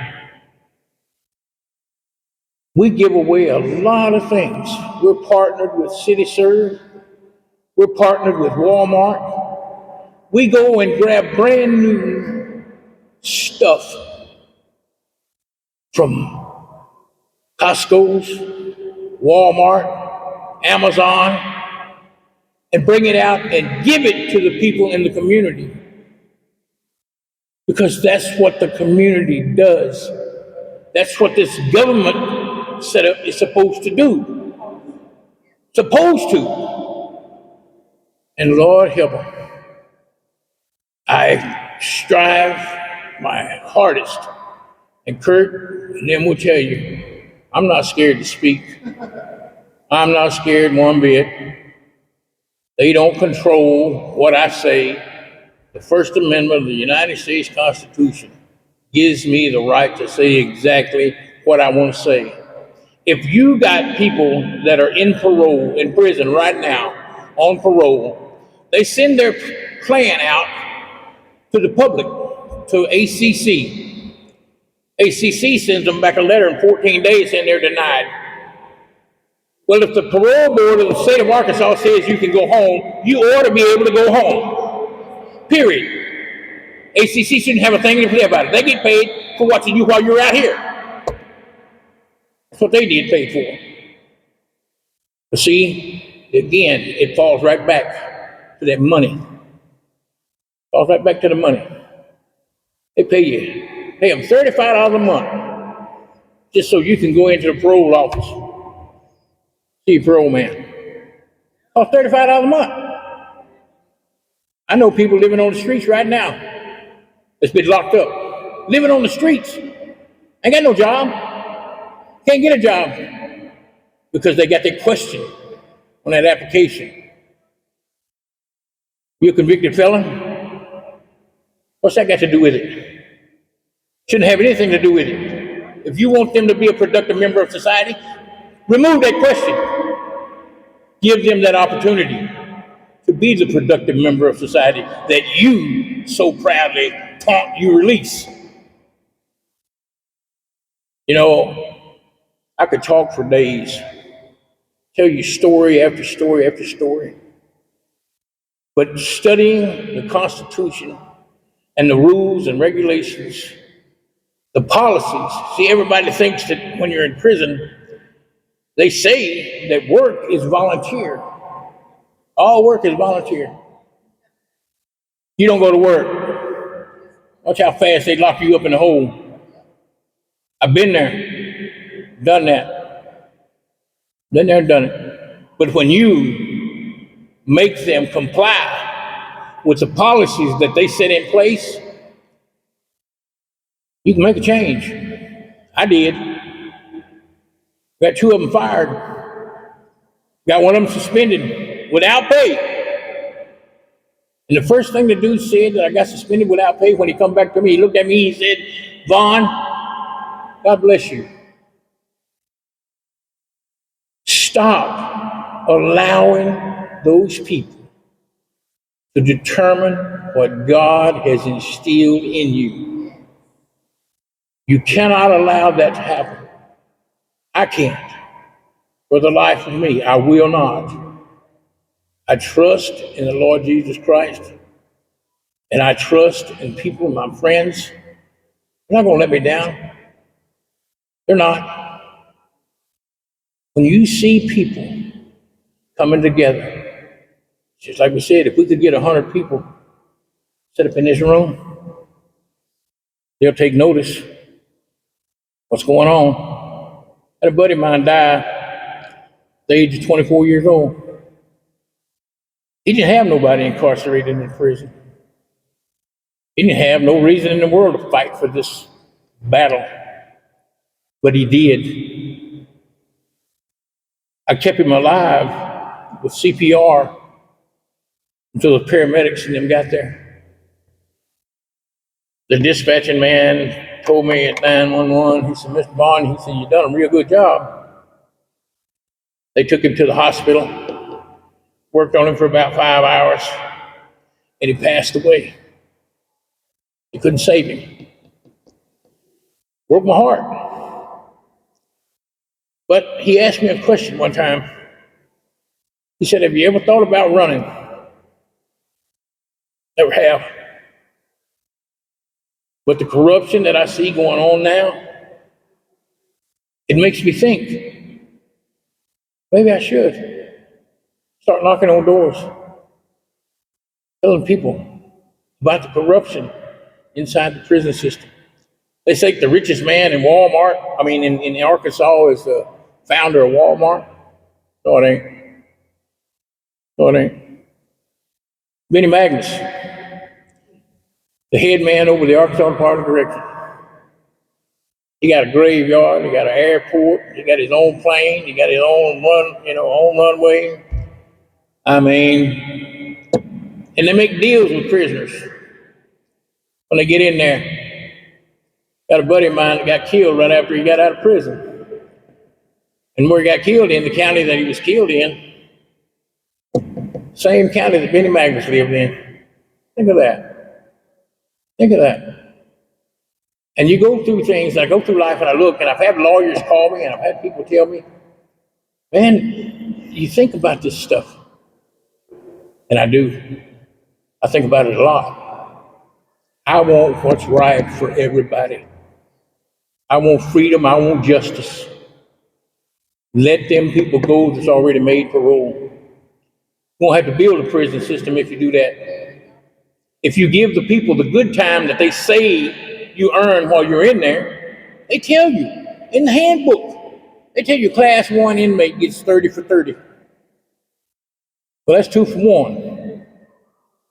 We give away a lot of things. We're partnered with CityServe. We're partnered with Walmart. We go and grab brand new stuff from Costco's, Walmart, Amazon, and bring it out and give it to the people in the community. Because that's what the community does. That's what this government setup is supposed to do. Supposed to. And Lord help them. I strive my hardest. And Kurt and them will tell you, I'm not scared to speak. I'm not scared one bit. They don't control what I say. The First Amendment of the United States Constitution gives me the right to say exactly what I want to say. If you got people that are in parole, in prison right now, on parole, they send their plan out to the public, to ACC. ACC sends them back a letter in 14 days saying they're denied. Well, if the parole board of the state of Arkansas says you can go home, you ought to be able to go home. Period. ACC shouldn't have a thing to say about it. They get paid for watching you while you're out here. That's what they get paid for. But see, again, it falls right back to that money. Falls right back to the money. They pay them $35 a month just so you can go into the parole office. See a parole man. Costs $35 a month. I know people living on the streets right now that's been locked up. Living on the streets. Ain't got no job. Can't get a job. Because they got that question on that application. You a convicted felon? What's that got to do with it? Shouldn't have anything to do with it. If you want them to be a productive member of society, remove that question. Give them that opportunity to be the productive member of society that you so proudly taunt you release. You know, I could talk for days, tell you story after story after story. But studying the Constitution and the rules and regulations, the policies, see, everybody thinks that when you're in prison, they say that work is volunteer. All work is volunteer. You don't go to work. Watch how fast they lock you up in the hole. I've been there, done that. Been there and done it. But when you make them comply with the policies that they set in place, you can make a change. I did. Got 2 of them fired. Got 1 of them suspended without pay. And the first thing the dude said that I got suspended without pay, when he come back to me, he looked at me, he said, "Vaughn, God bless you. Stop allowing those people to determine what God has instilled in you. You cannot allow that to happen. I can't. For the life of me, I will not. I trust in the Lord Jesus Christ, and I trust in people, my friends. They're not going to let me down. They're not. When you see people coming together, just like we said, if we could get 100 people set up in this room, they'll take notice what's going on. I had a buddy of mine die at the age of 24 years old. He didn't have nobody incarcerated in prison. He didn't have no reason in the world to fight for this battle, but he did. I kept him alive with CPR until the paramedics and them got there. The dispatching man told me at 911, he said, "Mr. Bond," he said, "you done a real good job." They took him to the hospital, worked on him for about 5 hours, and he passed away. They couldn't save him. Broke my heart. But he asked me a question one time. He said, "Have you ever thought about running?" Never have. But the corruption that I see going on now, it makes me think, maybe I should start knocking on doors, telling people about the corruption inside the prison system. They say the richest man in in Arkansas is the founder of Walmart. No, it ain't. No, it ain't. Benny Magnus, the head man over the Arkansas Department of Corrections. He got a graveyard, he got an airport, he got his own plane, he got his own own runway. I mean, and they make deals with prisoners when they get in there. Got a buddy of mine that got killed right after he got out of prison. And where he got killed in, the county that he was killed in, same county that Benny Magnus lived in. Think of that. Think of that. And you go through things, I go through life and I look, and I've had lawyers call me and I've had people tell me, "Man, you think about this stuff." And I do. I think about it a lot. I want what's right for everybody. I want freedom, I want justice. Let them people go that's already made parole. You won't have to build a prison system if you do that. If you give the people the good time that they say you earn while you're in there, they tell you in the handbook, they tell you class 1 inmate gets 30 for 30. Well, that's 2 for 1.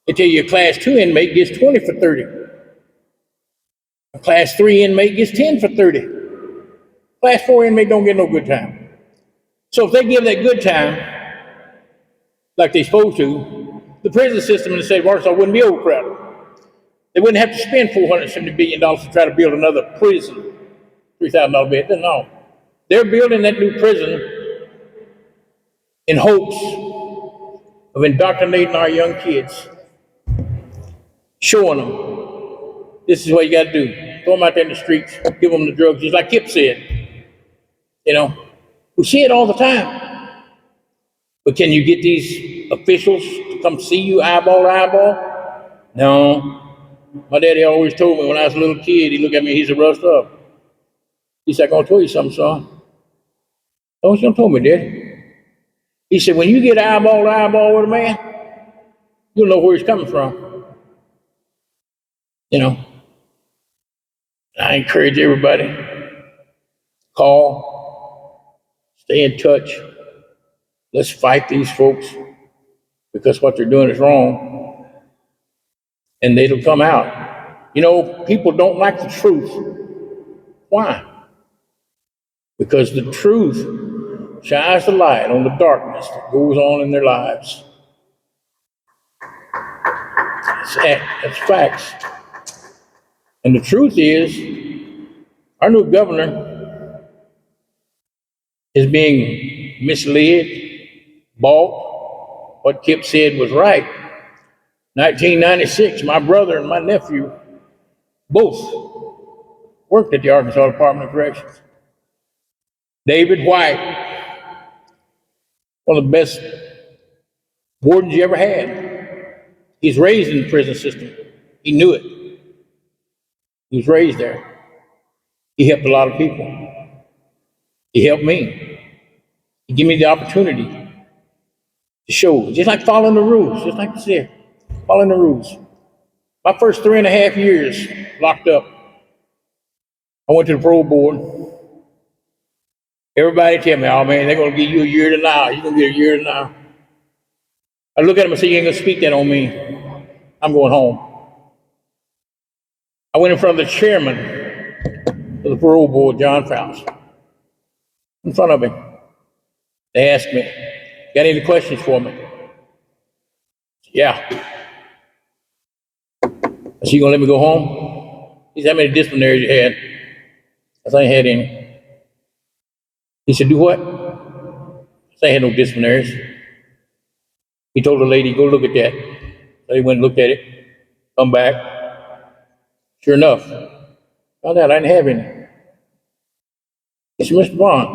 They tell you a class 2 inmate gets 20 for 30. A class 3 inmate gets 10 for 30. Class 4 inmate don't get no good time. So if they give that good time, like they're supposed to, the prison system in the state of Arkansas wouldn't be overcrowded. They wouldn't have to spend $470 billion to try to build another prison, $3,000 bed. No. They're building that new prison in hopes of indoctrinating our young kids, showing them this is what you got to do. Throw them out there in the streets, give them the drugs, just like Kip said. We see it all the time. But can you get these officials to come see you eyeball to eyeball? No. My daddy always told me when I was a little kid, he looked at me, he's a rust up. He said, I'm going to tell you something, son. Don't you tell me, Daddy. He said, when you get eyeball to eyeball with a man, you'll know where he's coming from. I encourage everybody, call, stay in touch. Let's fight these folks because what they're doing is wrong. And it'll come out. People don't like the truth. Why? Because the truth shines the light on the darkness that goes on in their lives. That's facts. And the truth is, our new governor is being misled, bought. What Kip said was right. 1996, my brother and my nephew both worked at the Arkansas Department of Corrections. David White, one of the best wardens you ever had. He's raised in the prison system. He knew it. He was raised there. He helped a lot of people. He helped me. He gave me the opportunity to show, just like following the rules, just like you said, following the rules. My first 3.5 years locked up, I went to the parole board. Everybody tell me, oh man, they're gonna give you a year denial. You're gonna get a year denial. I look at them and say, you ain't gonna speak that on me. I'm going home. I went in front of the chairman of the parole board, John Fouts, in front of him. They asked me, got any questions for me? Yeah. I said, you gonna let me go home? He said, how many disciplinaries you had? I said, I ain't had any. He said, do what? I said, I had no disciplinaries. He told the lady, go look at that. So he went and looked at it, come back. Sure enough, found out I didn't have any. He said, Mr. Bond,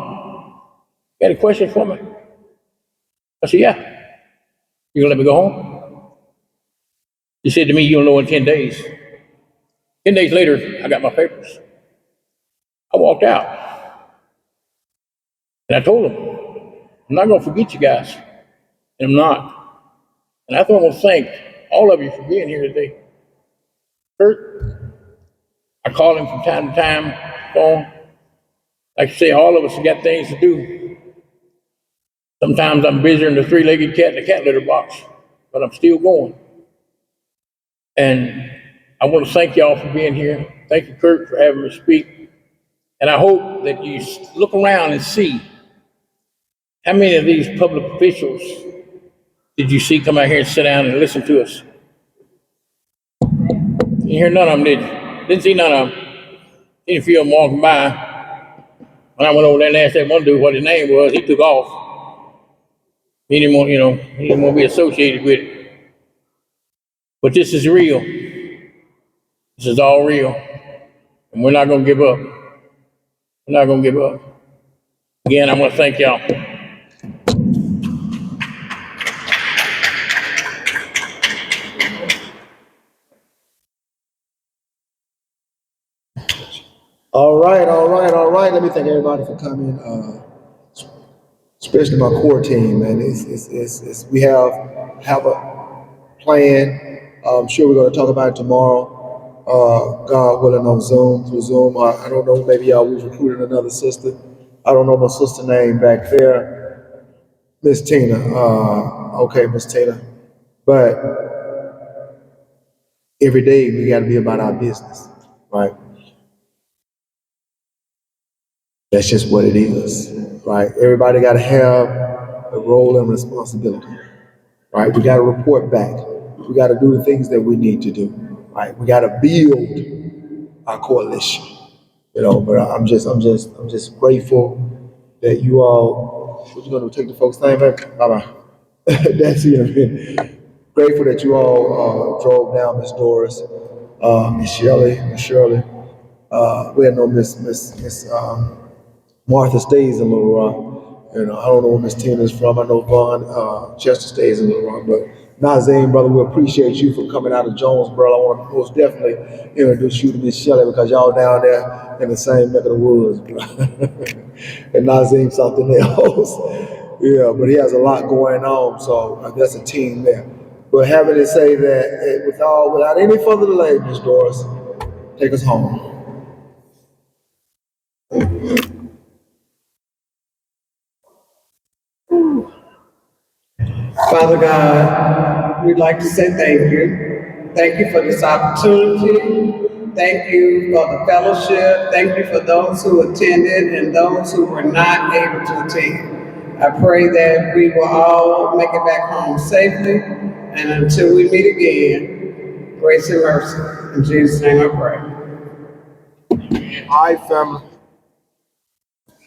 got any questions for me? I said, yeah. You gonna let me go home? He said to me, you'll know in 10 days. 10 days later, I got my papers. I walked out. And I told him, I'm not gonna forget you guys. And I'm not. And I want to thank all of you for being here today. Kurt, I call him from time to time, phone. Like I say, all of us have got things to do. Sometimes I'm busier than the three-legged cat in the cat litter box, but I'm still going. And I want to thank y'all for being here. Thank you, Kurt, for having me speak. And I hope that you look around and see how many of these public officials did you see come out here and sit down and listen to us? You hear none of them, did you? Didn't see none of them. Seen a few of them walking by. When I went over there and asked that one dude what his name was, he took off. He didn't want, he didn't want to be associated with it. But this is real. This is all real. And we're not going to give up. We're not going to give up. Again, I want to thank y'all. All right. Let me thank everybody for coming, especially my core team, man. We have a plan. I'm sure we're going to talk about it tomorrow. God willing, on Zoom, through Zoom. I don't know, maybe y'all, we've recruited another sister. I don't know my sister name back there. Miss Tina. Okay, Miss Tina. But every day we got to be about our business, right? That's just what it is, right? Everybody got to have a role and responsibility, right? We got to report back. We got to do the things that we need to do. right? We got to build our coalition, but I'm just grateful that you all, what you gonna take the folks' name, baby? Bye-bye. That's it. Grateful that you all drove down, Miss Doris, Miss Shirley. We had no Miss Martha stays in Little Rock. I don't know where Miss Tina's from. I know Vaughn Chester stays in Little Rock, but Nazim, brother, we appreciate you for coming out of Jonesboro. I want to most definitely introduce you to Miss Shelley because y'all down there in the same neck of the woods, bro. And Nazim something else. Yeah, but he has a lot going on, so that's a team there. But having to say that, without any further delay, Miss Doris, take us home. Father God, we'd like to say thank you. Thank you for this opportunity. Thank you for the fellowship. Thank you for those who attended and those who were not able to attend. I pray that we will all make it back home safely. And until we meet again, grace and mercy. In Jesus' name I pray. All right, family.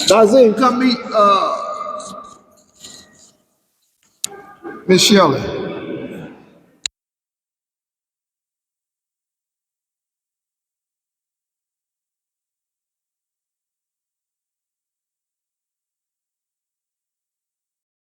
Nazim, come meet Miss Shelley.